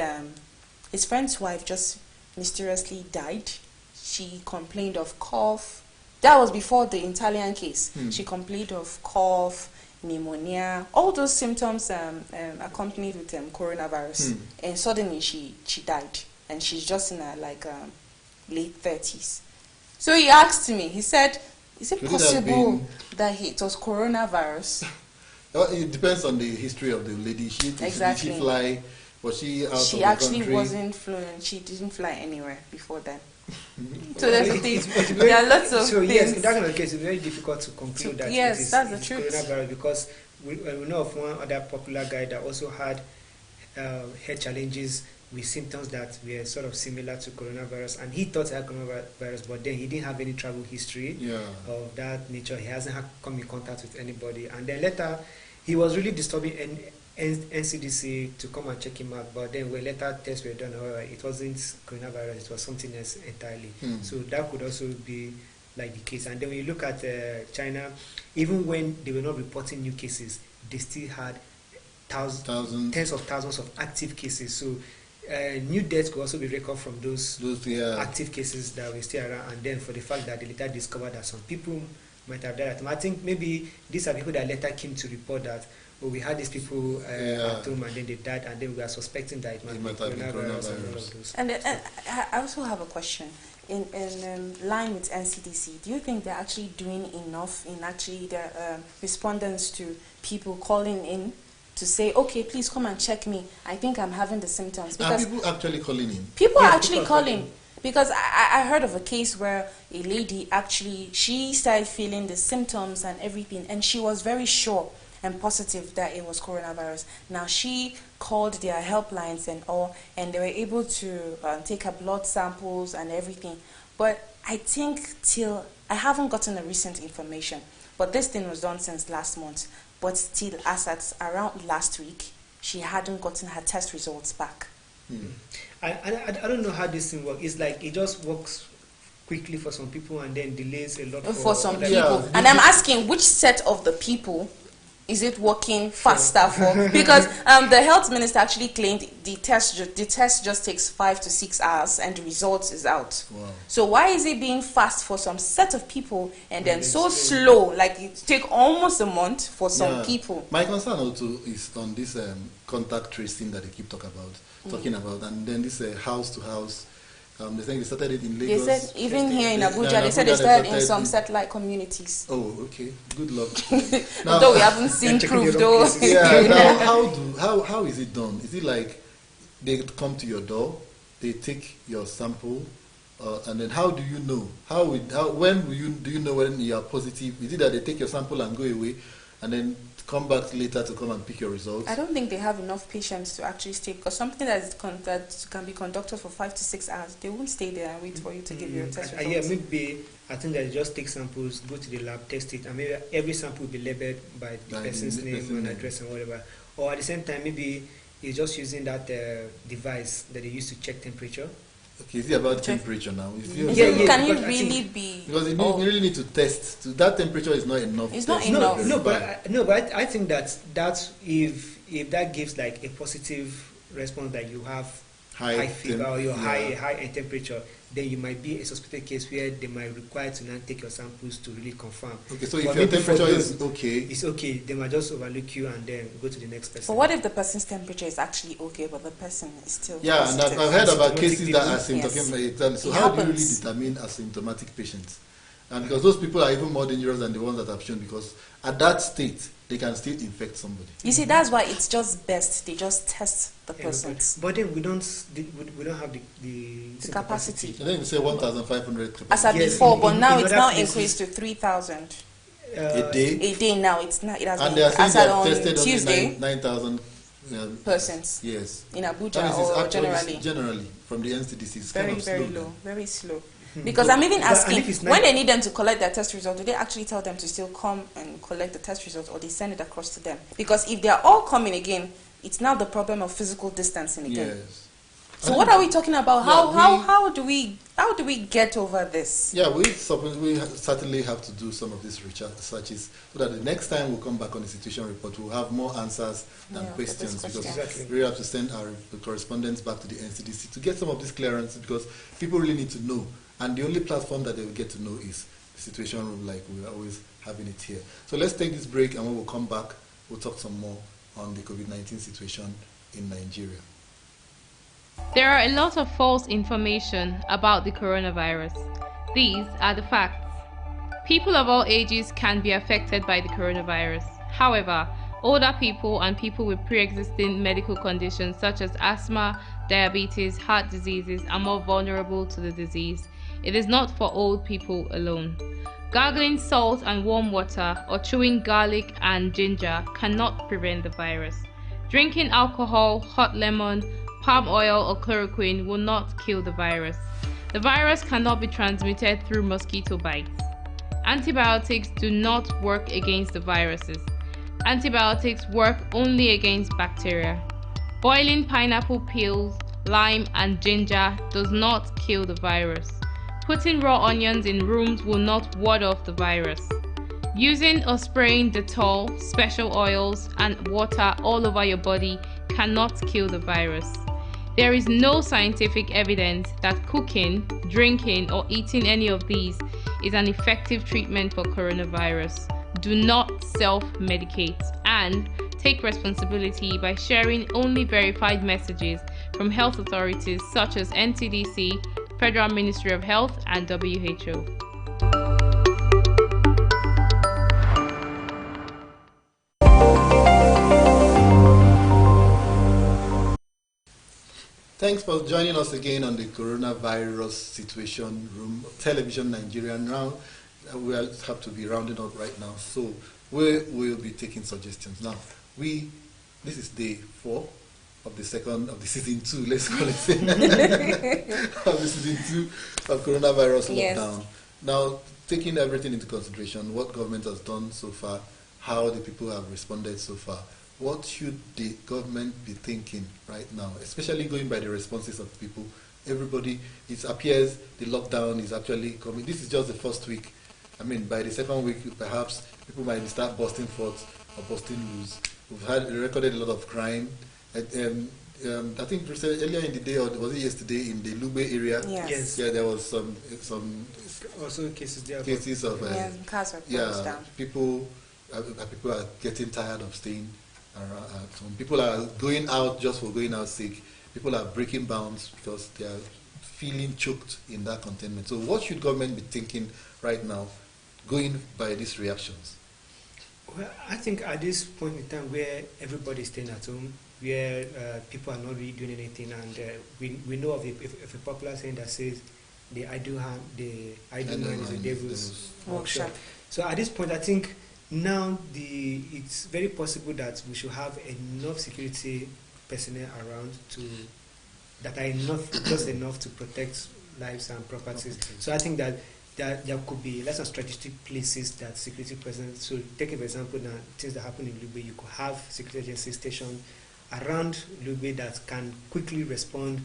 wife just mysteriously died. She complained of cough. That was before the Italian case. She complained of cough, pneumonia, all those symptoms accompanied with coronavirus, and suddenly she died, and she's just in her late 30s. So he asked me, he said, is it possible that it was coronavirus? It depends on the history of the lady. Exactly. Did she fly? Was she out of the country? She actually wasn't fluent. She didn't fly anywhere before then. So there's there are lots of things. Yes, in that kind of case, it's very difficult to conclude that that's the truth. Coronavirus, because we know of one other popular guy that also had health challenges with symptoms that were sort of similar to coronavirus, and he thought he had coronavirus, but then he didn't have any travel history of that nature. He hasn't come in contact with anybody, and then later he was really disturbing NCDC to come and check him out, but then when later tests were done, however, it wasn't coronavirus, it was something else entirely. So that could also be like the case. And then when you look at China, even when they were not reporting new cases, they still had tens of thousands of active cases. So new deaths could also be recorded from those active cases that were still around. And then for the fact that they later discovered that some people might have died at home. I think maybe these are people that later came to report that, we had these people at home and then they died, and then we are suspecting that it might be coronavirus and all of those. And I also have a question. In line with NCDC, do you think they're actually doing enough in actually their respondents to people calling in to say, okay, please come and check me, I think I'm having the symptoms? Because are people actually calling in? People are actually calling. Because I heard of a case where a lady she started feeling the symptoms and everything, and she was very sure and positive that it was coronavirus. Now she called their helplines and all, and they were able to take her blood samples and everything. But I think I haven't gotten a recent information, but this thing was done since last month. But still, as at around last week, she hadn't gotten her test results back. I don't know how this thing works. It's like it just works quickly for some people and then delays a lot for some people. And I'm asking, which set of the people is it working faster for? Because the health minister actually claimed the test just takes 5 to 6 hours and the result is out. Wow. So why is it being fast for some set of people and then so slow, like it take almost a month for some people? My concern also is on this contact tracing that they keep talking about, and then this house to house. They think they started it in Lagos. They said even here in Abuja, they said they started in some satellite communities. Oh, okay. Good luck. Now, although we haven't seen proof, though. Yeah. Now, how is it done? Is it like they come to your door, they take your sample, and then how do you know? Do you know when you are positive? Is it that they take your sample and go away, and then come back later to come and pick your results? I don't think they have enough patients to actually stay, because something that can be conducted for 5 to 6 hours, they won't stay there and wait for you to give your test results. Yeah, maybe I think that they just take samples, go to the lab, test it, and maybe every sample will be labeled by the person's name and address and whatever. Or at the same time, maybe it's just using that device that they use to check temperature. Okay, is it about temperature now? Can you really be? Because you really need to test. So that temperature is not enough. It's not enough. No, but I think that if that gives like a positive response, that you have high fever or your high temperature, then you might be a suspected case where they might require to now take your samples to really confirm. Okay, so if your temperature is okay, it's okay. They might just overlook you and then go to the next person. But what if the person's temperature is actually okay, but the person is still positive? And I've heard about cases that are asymptomatic. So how do you really determine asymptomatic patients? And because those people are even more dangerous than the ones that have shown, because at that state, they can still infect somebody. You see, that's why it's just best they just test the persons. But then we don't have the capacity. And then you say 1,500 capacity. As at before, but now it's now increased to 3,000. A day? A day now. It's not. It has And been, they are saying as they at have on tested Tuesday, only 9,000 persons. Yes. In Abuja That means it's or actually generally. Generally, from the NCDC, it's Very, kind of very slow. low. Very slow. Because I'm even asking, when they need them to collect their test results, do they actually tell them to still come and collect the test results, or they send it across to them? Because if they are all coming again, it's now the problem of physical distancing again. Yes. So what are we talking about? Yeah, How do we get over this? Yeah, we certainly have to do some of this researches so that the next time we come back on the situation report, we'll have more answers than questions. Because we have to send our correspondents back to the NCDC to get some of this clearance, because people really need to know. And the only platform that they will get to know is the situation room, like we're always having it here. So let's take this break, and when we come back, we'll talk some more on the COVID-19 situation in Nigeria. There are a lot of false information about the coronavirus. These are the facts. People of all ages can be affected by the coronavirus. However, older people and people with pre-existing medical conditions such as asthma, diabetes, heart diseases are more vulnerable to the disease. It is not for old people alone. Gargling salt and warm water or chewing garlic and ginger cannot prevent the virus. Drinking alcohol, hot lemon, palm oil or chloroquine will not kill the virus. The virus cannot be transmitted through mosquito bites. Antibiotics do not work against the viruses. Antibiotics work only against bacteria. Boiling pineapple peels, lime and ginger does not kill the virus. Putting raw onions in rooms will not ward off the virus. Using or spraying Dettol, special oils and water all over your body cannot kill the virus. There is no scientific evidence that cooking, drinking, or eating any of these is an effective treatment for coronavirus. Do not self-medicate and take responsibility by sharing only verified messages from health authorities such as NCDC, Federal Ministry of Health, and WHO. Thanks for joining us again on the coronavirus situation room, Television Nigeria. Now, we have to be rounding up right now, so we will be taking suggestions. Now, this is day 4 of the season 2, let's call it, of the season 2 of coronavirus lockdown. Now, taking everything into consideration, what government has done so far, how the people have responded so far, what should the government be thinking right now, especially going by the responses of people? Everybody, it appears the lockdown is actually coming. This is just the first week. I mean, by the second week, perhaps people might start busting forth or busting loose. We've recorded a lot of crime. I think earlier in the day, or was it yesterday, in the Lube area? Yes. Yeah, there was some also cases there. Cases of cars are closed down. People are getting tired of staying around. Some people are going out just for going out sake. People are breaking bounds because they are feeling choked in that containment. So what should government be thinking right now, going by these reactions? Well, I think at this point in time where everybody is staying at home, where people are not really doing anything, and we know of a popular saying that says, the idle man is the devil's workshop. So at this point, I think now it's very possible that we should have enough security personnel around that are just enough to protect lives and properties. So I think that there could be lots of strategic places that security personnel. So taking for example now things that happen in Lube, you could have security agency station around Lube that can quickly respond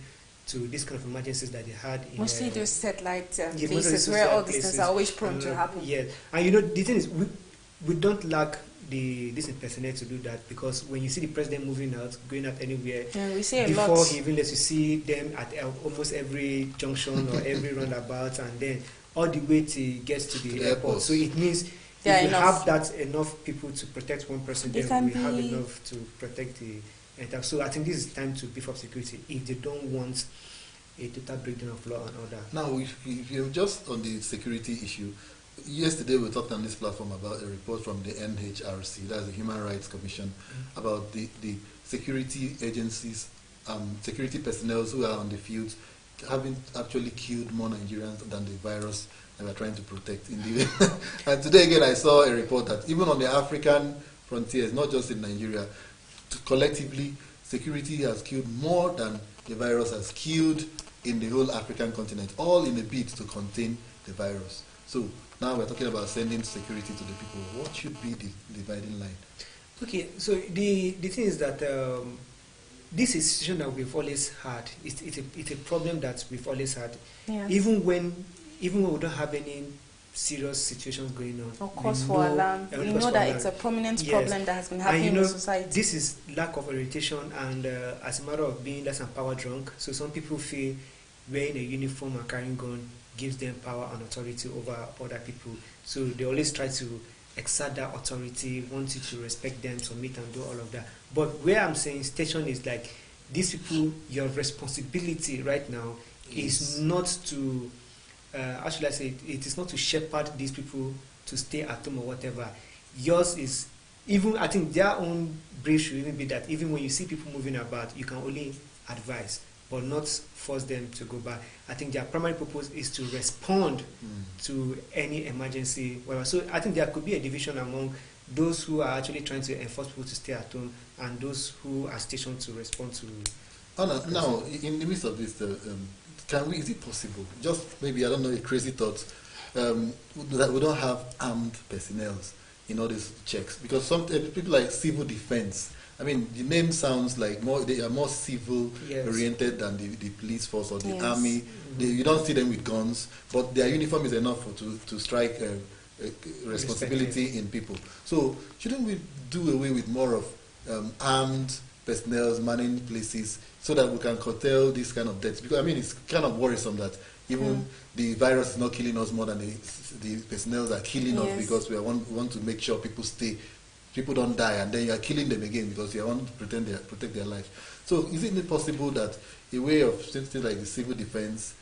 to this kind of emergencies that they had. Mostly those satellite places where all these things are always prone to happen. Yeah, and the thing is, we don't lack this personnel to do that, because when you see the president moving out, going out anywhere, we see a before lot. He even lets you see them at almost every junction or every roundabout, and then all the way to get to the airport. So it means if you have enough people to protect one person, then we have enough to protect the entire. So I think this is time to beef up security if they don't want a total breakdown of law and order. Now, if you're just on the security issue, yesterday we talked on this platform about a report from the NHRC, that's the Human Rights Commission, about the security agencies, security personnel who are on the field having actually killed more Nigerians than the virus that we're trying to protect. And today again I saw a report that even on the African frontiers, not just in Nigeria, collectively security has killed more than the virus has killed in the whole African continent, all in a bid to contain the virus. So now we're talking about sending security to the people. What should be the dividing line? Okay, so the thing is that this is a situation that we've always had. It's a problem that we've always had. Yes. Even when we don't have any serious situations going on. Of course, for alarm. We know that it's a prominent problem that has been happening in society. This is lack of orientation and as a matter of being less than power drunk. So some people feel wearing a uniform and carrying gun gives them power and authority over other people. So they always try to exert that authority, want you to respect them, submit and do all of that. But where I'm saying station is like, these people, your responsibility right now is not to, how should I say, it is not to shepherd these people to stay at home or whatever. Yours is, even, I think their own brief should even be that even when you see people moving about, you can only advise, but not force them to go back. I think their primary purpose is to respond to any emergency. So I think there could be a division among those who are actually trying to enforce people to stay at home and those who are stationed to respond to. Now, in the midst of this, is it possible, just maybe, I don't know, a crazy thought, that we don't have armed personnel in all these checks? Because some people like civil defense, I mean, the name sounds like they are more civil oriented than the police force or the army. You don't see them with guns, but their uniform is enough to strike responsibility in people. So shouldn't we do away with more of armed personnel manning places so that we can curtail this kind of deaths? Because I mean, it's kind of worrisome that even the virus is not killing us more than the personnel are killing us, because we want to make sure people stay. People don't die, and then you are killing them again because you want to protect their lives. So, isn't it possible that a way of something like the civil defense,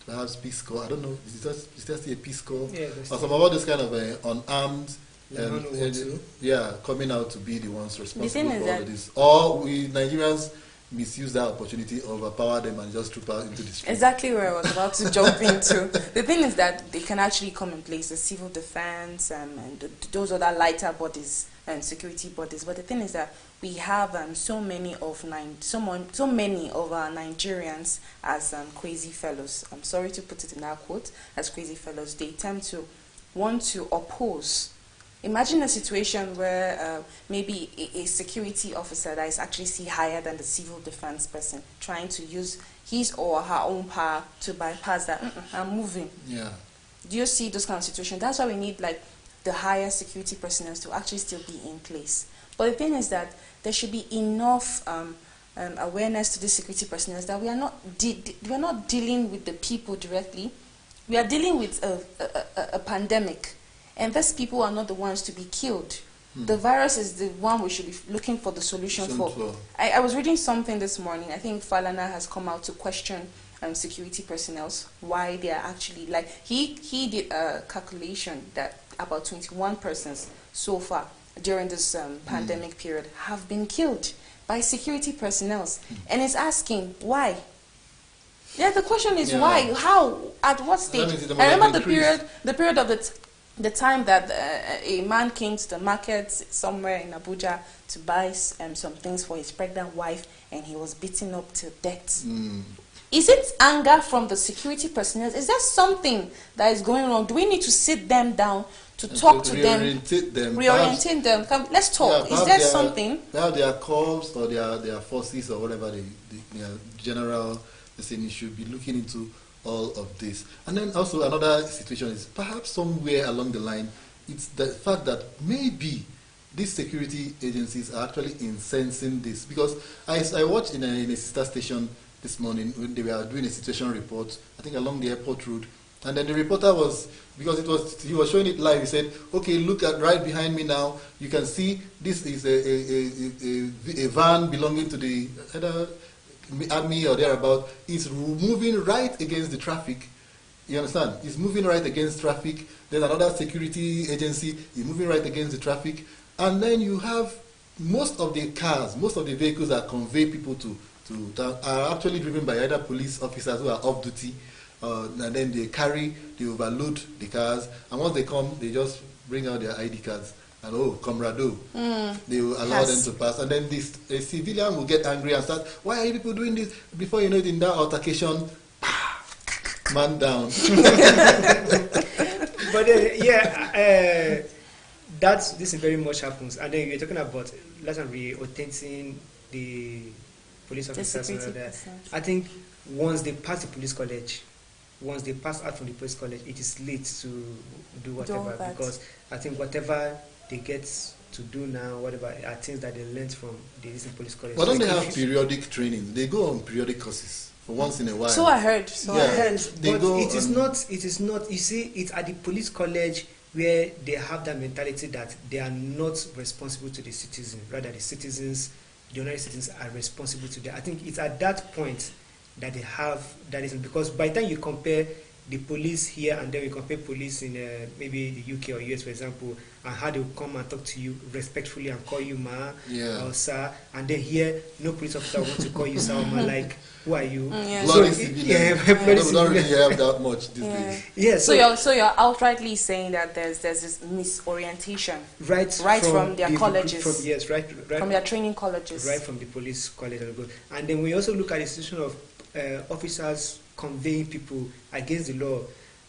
perhaps Peace Corps, I don't know, is there still a Peace Corps? Or some of all this kind of unarmed, coming out to be the ones responsible for all of this? Or we Nigerians misuse that opportunity, overpower them, and just troop out into the street? Exactly where I was about to jump into. The thing is that they can actually come in place, the civil defense and those other lighter bodies and security bodies. But the thing is that we have so many of our Nigerians as crazy fellows. I'm sorry to put it in that quote, as crazy fellows. They tend to want to oppose. Imagine a situation where maybe a security officer that is actually higher than the civil defense person trying to use his or her own power to bypass that. I'm moving. Yeah. Do you see those kind of situations? That's why we need like the higher security personnel to actually still be in place. But the thing is that there should be enough awareness to the security personnel that we are not dealing with the people directly. We are dealing with a pandemic. And these people are not the ones to be killed. The virus is the one we should be looking for the solution for. I was reading something this morning. I think Falana has come out to question security personnel, why they are actually, like, he did a calculation that about 21 persons so far during this pandemic period have been killed by security personnel. And it's asking, why? Yeah, the question is why? How? At what stage? I remember the period of the time that a man came to the market somewhere in Abuja to buy some things for his pregnant wife, and he was beaten up to death. Is it anger from the security personnel? Is there something that is going wrong? Do we need to sit them down to talk to them? Reorientate them. Let's talk. Is there something? Their corps or their forces or whatever, their general, they should be looking into all of this. And then also another situation is perhaps somewhere along the line, it's the fact that maybe these security agencies are actually incensing this. Because I watched in a sister station this morning when they were doing a situation report, I think along the airport road, and then the reporter was, because he was showing it live, he said, okay, look at right behind me now, you can see this is a van belonging to the army or thereabout. It's moving right against the traffic, You understand? He's moving right against traffic. There's another security agency. He's moving right against the traffic. And then you have most of the cars, most of the vehicles that convey people to are actually driven by either police officers who are off duty, and then they overload the cars. And once they come, they just bring out their ID cards. And comrado, they will allow them to pass. And then a civilian will get angry and start, why are you people doing this? Before you know it, in that altercation, man down. But this very much happens. And then you're talking about reauthenticating the police officers. I think once they pass the police college, once they pass out from the police college, it is late to do whatever, because I think whatever they get to do now, whatever, are things that they learned from the police college. But don't they have periodic training? They go on periodic courses for once in a while. So I heard. It is not. You see, it's at the police college where they have that mentality that they are not responsible to the citizens. Rather, the ordinary citizens are responsible to them. I think it's at that point that they have that is, because by the time you compare the police here and then we compare police in maybe the UK or US, for example, and how they will come and talk to you respectfully and call you ma or sir, and then here no police officer wants to call you sir or ma, like, who are you? Bloody civilian. We don't really have that much these days. Yeah. So you're outrightly saying that there's this misorientation right from their colleges, from their training colleges, right from the police college, and then we also look at the situation of officers conveying people against the law.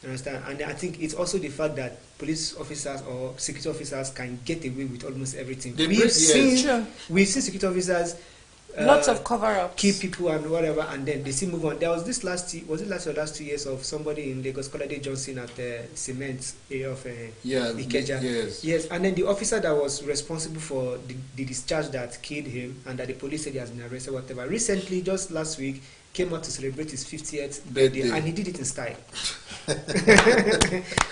You understand? And I think it's also the fact that police officers or security officers can get away with almost everything. We've seen security officers lots of cover up, keep people and whatever, and then they still move on. There was this last 2 years of somebody in Lagos, Colade Johnson, at the cement area of Ikeja. Yes, and then the officer that was responsible for the discharge that killed him, and that the police said he has been arrested, whatever. Recently, just last week, came out to celebrate his 50th birthday, and he did it in style.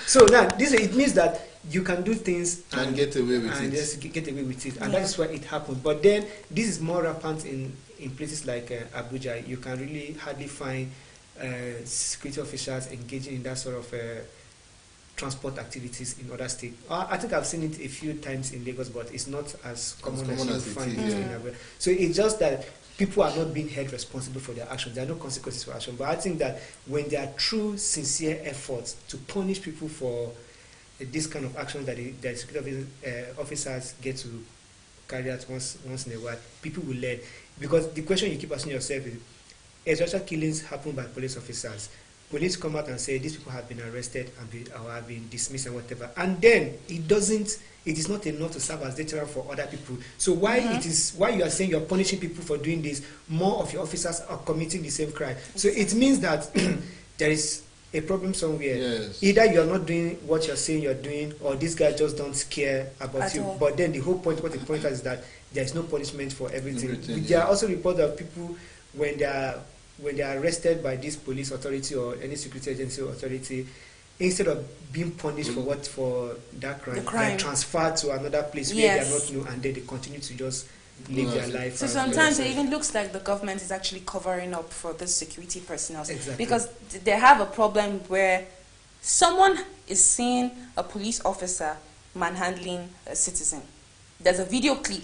So now, it means that you can do things and get away with it. Just get away with it, and that's why it happens. But then this is more rampant in places like Abuja. You can really hardly find security officers engaging in that sort of transport activities in other states. I think I've seen it a few times in Lagos, but it's not as common as you find it in Abuja. So it's just that people are not being held responsible for their actions. There are no consequences for action. But I think that when there are true, sincere efforts to punish people for this kind of actions that the security officers get to carry out once in a while, people will learn. Because the question you keep asking yourself is, extrajudicial killings happen by police officers. Police come out and say these people have been arrested or have been dismissed and whatever, and then it is not enough to serve as deterrent for other people. So why you are saying you're punishing people for doing this, more of your officers are committing the same crime. So it means that there is a problem somewhere. Yes. Either you're not doing what you're saying you're doing, or these guys just don't care about you. But then the whole point, what the point is that there is no punishment for everything. There are also reports of people when they are arrested by this police authority or any security agency or authority, instead of being punished for that crime, they are transferred to another place where they are not known, and then they continue to just live their life. So sometimes it even looks like the government is actually covering up for the security personnel. Exactly. Because they have a problem where someone is seeing a police officer manhandling a citizen. There's a video clip,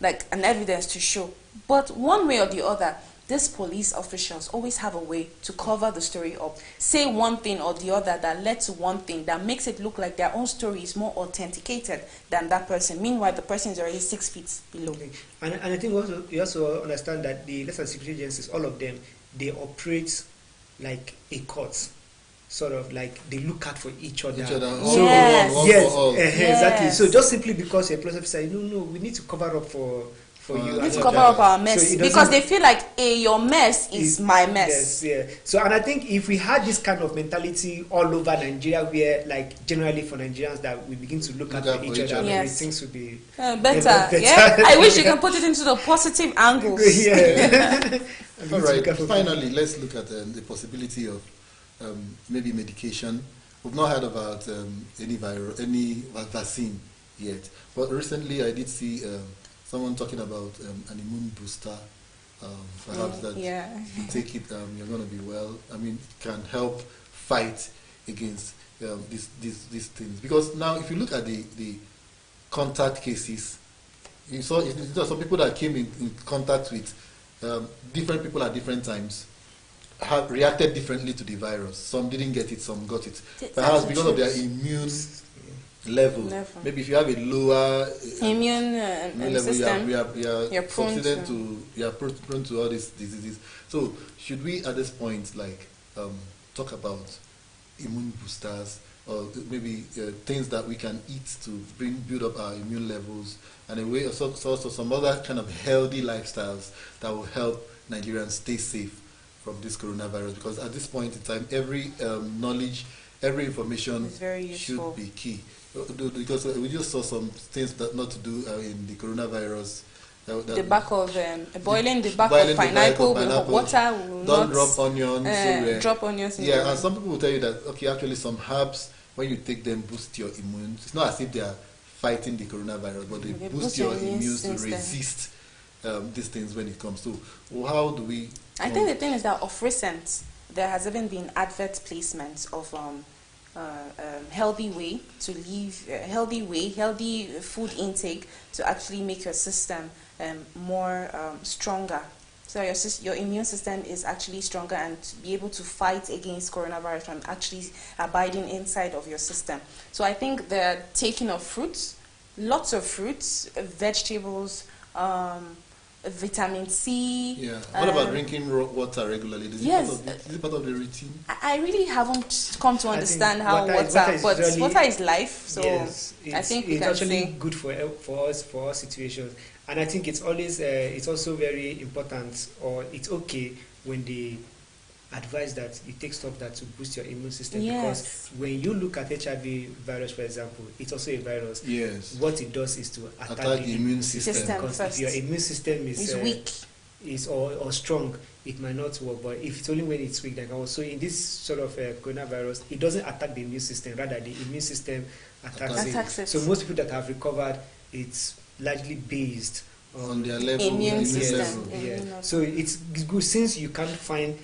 like an evidence to show. But one way or the other, these police officials always have a way to cover the story up, say one thing or the other that led to one thing that makes it look like their own story is more authenticated than that person. Meanwhile, the person is already 6 feet below. And I think you also understand that the lesser security agencies, all of them, they operate like a court. Sort of like they look out for each other. Exactly. So just simply because a police officer, no, we need to cover up for you. We need to cover up our mess, because they feel like your mess is my mess. So, and I think if we had this kind of mentality all over Nigeria, where like generally for Nigerians that we begin to look at each other, things would be better. Yeah, I wish you can put it into the positive angles. All right. Finally, let's look at the possibility of maybe medication. We've not heard about any vaccine yet, but recently I did see someone talking about an immune booster, perhaps that you take it, you're going to be well. I mean, can help fight against these things. Because now, if you look at the contact cases, you saw some people that came in contact with different people at different times have reacted differently to the virus. Some didn't get it, some got it. Perhaps because of their immune level. Maybe if you have a lower immune level, system, you're prone to all these diseases. So should we at this point talk about immune boosters, or maybe things that we can eat to build up our immune levels, and a way also some other kind of healthy lifestyles that will help Nigerians stay safe from this coronavirus? Because at this point in time, every knowledge, every information should be key. Because we just saw some things that not to do in the coronavirus. The back of boiling the back of pineapple with water will don't not drop onions. drop onions. Yeah, and some people will tell you that actually some herbs, when you take them, boost your immune. It's not as if they are fighting the coronavirus, but they boost your immune to resist these things when it comes to. Well, how do we? I think the thing is that of recent there has even been advert placements of healthy way to live, healthy food intake to actually make your system more stronger. So your immune system is actually stronger and be able to fight against coronavirus from actually abiding inside of your system. So I think the taking of fruits, lots of fruits, vegetables, vitamin C. Yeah. What about drinking water regularly? Is it part of the routine? I really haven't come to understand how water is life. So yes, I think it's actually good for our situations, and I think it's always it's also very important, or it's okay when they advise that you take stuff that to boost your immune system. Yes. Because when you look at HIV virus, for example, it's also a virus. Yes. What it does is to attack the immune system. Because first. if your immune system is weak, or strong, it might not work. But if it's only when it's weak, then also in this sort of coronavirus, it doesn't attack the immune system. Rather, the immune system attacks it. So most people that have recovered, it's largely based on their level, immune system. Yeah. So it's good, since you can't find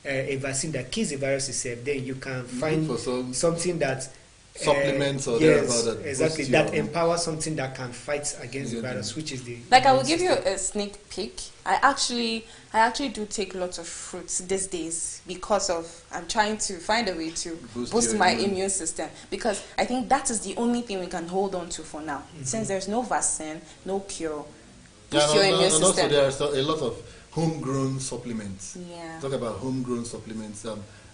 a vaccine that kills the virus itself, then you can find something that supplements or that empowers something that can fight against the virus, which is the I will give you a sneak peek. I actually do take lots of fruits these days because I'm trying to find a way to boost my immune system, because I think that is the only thing we can hold on to for now. Since there's no vaccine, no cure, boost your immune system. And also there are a lot of homegrown supplements. Yeah. Talk about homegrown supplements.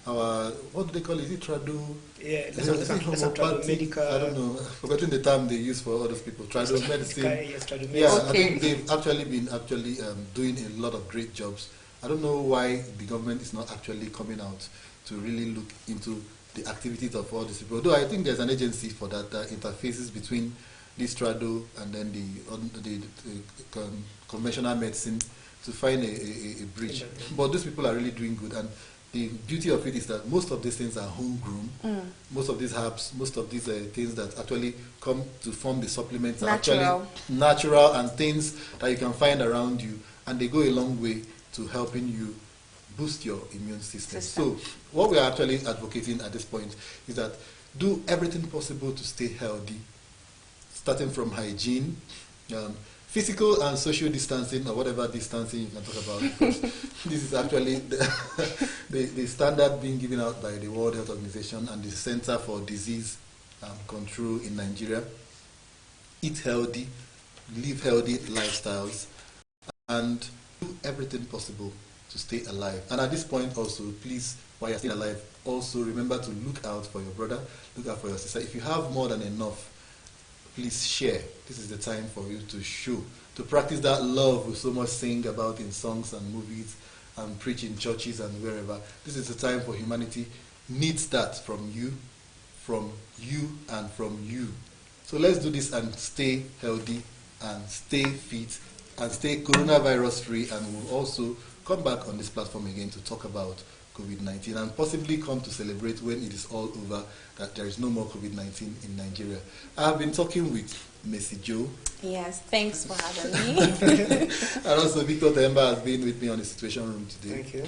What do they call it? Is it Trado? Yeah, Trado Medical. I don't know. I've forgotten the term they use for all those people. Trado medicine. Yes, Trado medicine. Yeah, I think they've actually been doing a lot of great jobs. I don't know why the government is not actually coming out to really look into the activities of all these people. Though I think there's an agency for that interfaces between this Trado and then the conventional medicine to find a bridge. But these people are really doing good, and the beauty of it is that most of these things are homegrown. Most of these herbs, most of these things that actually come to form the supplements are actually natural and things that you can find around you, and they go a long way to helping you boost your immune system. So what we are actually advocating at this point is that do everything possible to stay healthy, starting from hygiene, physical and social distancing, or whatever distancing you can talk about. This is actually the standard being given out by the World Health Organization and the Center for Disease Control in Nigeria. Eat healthy, live healthy lifestyles, and do everything possible to stay alive. And at this point also, please, while you're still alive, also remember to look out for your brother, look out for your sister. If you have more than enough, please share. This is the time for you to show, to practice that love we so much sing about in songs and movies and preach in churches and wherever. This is the time for humanity needs that from you, and from you. So let's do this and stay healthy and stay fit and stay coronavirus free, and we'll also come back on this platform again to talk about COVID-19 and possibly come to celebrate when it is all over that there is no more COVID-19 in Nigeria. I have been talking with Mercy Joe. Yes, thanks for having me. And also Victor Temba has been with me on the Situation Room today. Thank you.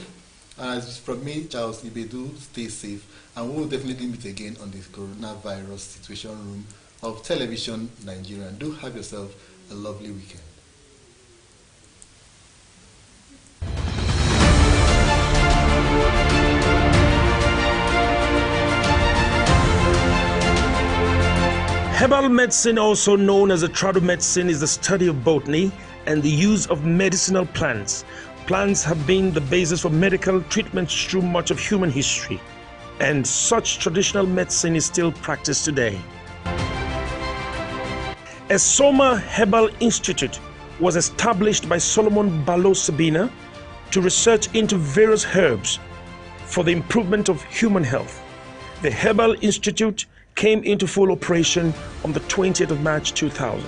And as from me, Charles Ibedu, stay safe. And we will definitely meet again on the coronavirus situation room of Television Nigerian. Do have yourself a lovely weekend. Herbal medicine, also known as a tradomedicine, is the study of botany and the use of medicinal plants. Plants have been the basis for medical treatments through much of human history, and such traditional medicine is still practiced today. A Soma Herbal Institute was established by Solomon Balo Sabina to research into various herbs for the improvement of human health. The Herbal Institute came into full operation on the 20th of March 2000.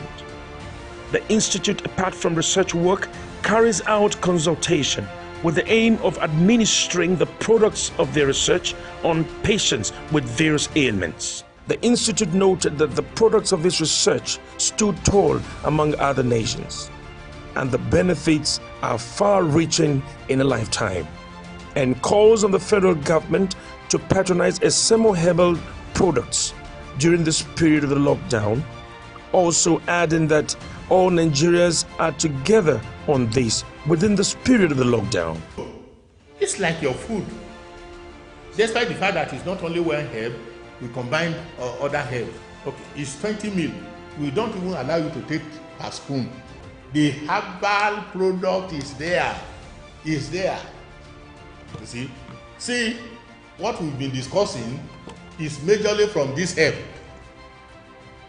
The Institute, apart from research work, carries out consultation with the aim of administering the products of their research on patients with various ailments. The Institute noted that the products of this research stood tall among other nations, and the benefits are far-reaching in a lifetime, and calls on the federal government to patronize Esemo Herbal products during this period of the lockdown, also adding that all Nigerians are together on this within this period of the lockdown. It's like your food. Despite the fact that it's not only one herb, we combine other herbs. Okay, it's 20 ml. We don't even allow you to take a spoon. The herbal product is there. It's there. You see? See, what we've been discussing is majorly from this herb.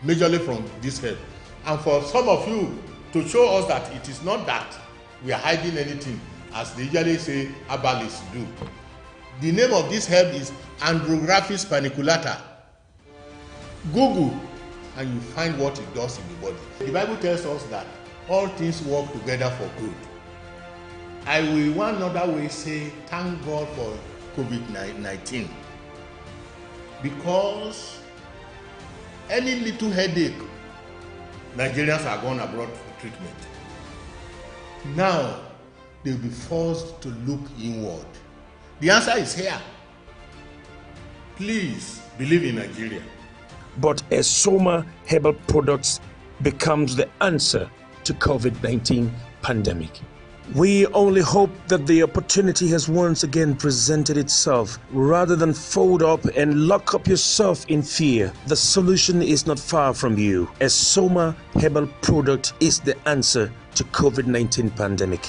Majorly from this herb. And for some of you to show us that it is not that we are hiding anything, as they usually say herbalists do. The name of this herb is Andrographis paniculata. Google and you find what it does in the body. The Bible tells us that all things work together for good. I will one other way say thank God for COVID-19, because any little headache, Nigerians are gone abroad for treatment. Now they'll be forced to look inward. The answer is here. Please believe in Nigeria. But Soma Herbal Products becomes the answer to COVID-19 pandemic. We only hope that the opportunity has once again presented itself. Rather than fold up and lock up yourself in fear, the solution is not far from you. A Soma Herbal Product is the answer to COVID-19 pandemic.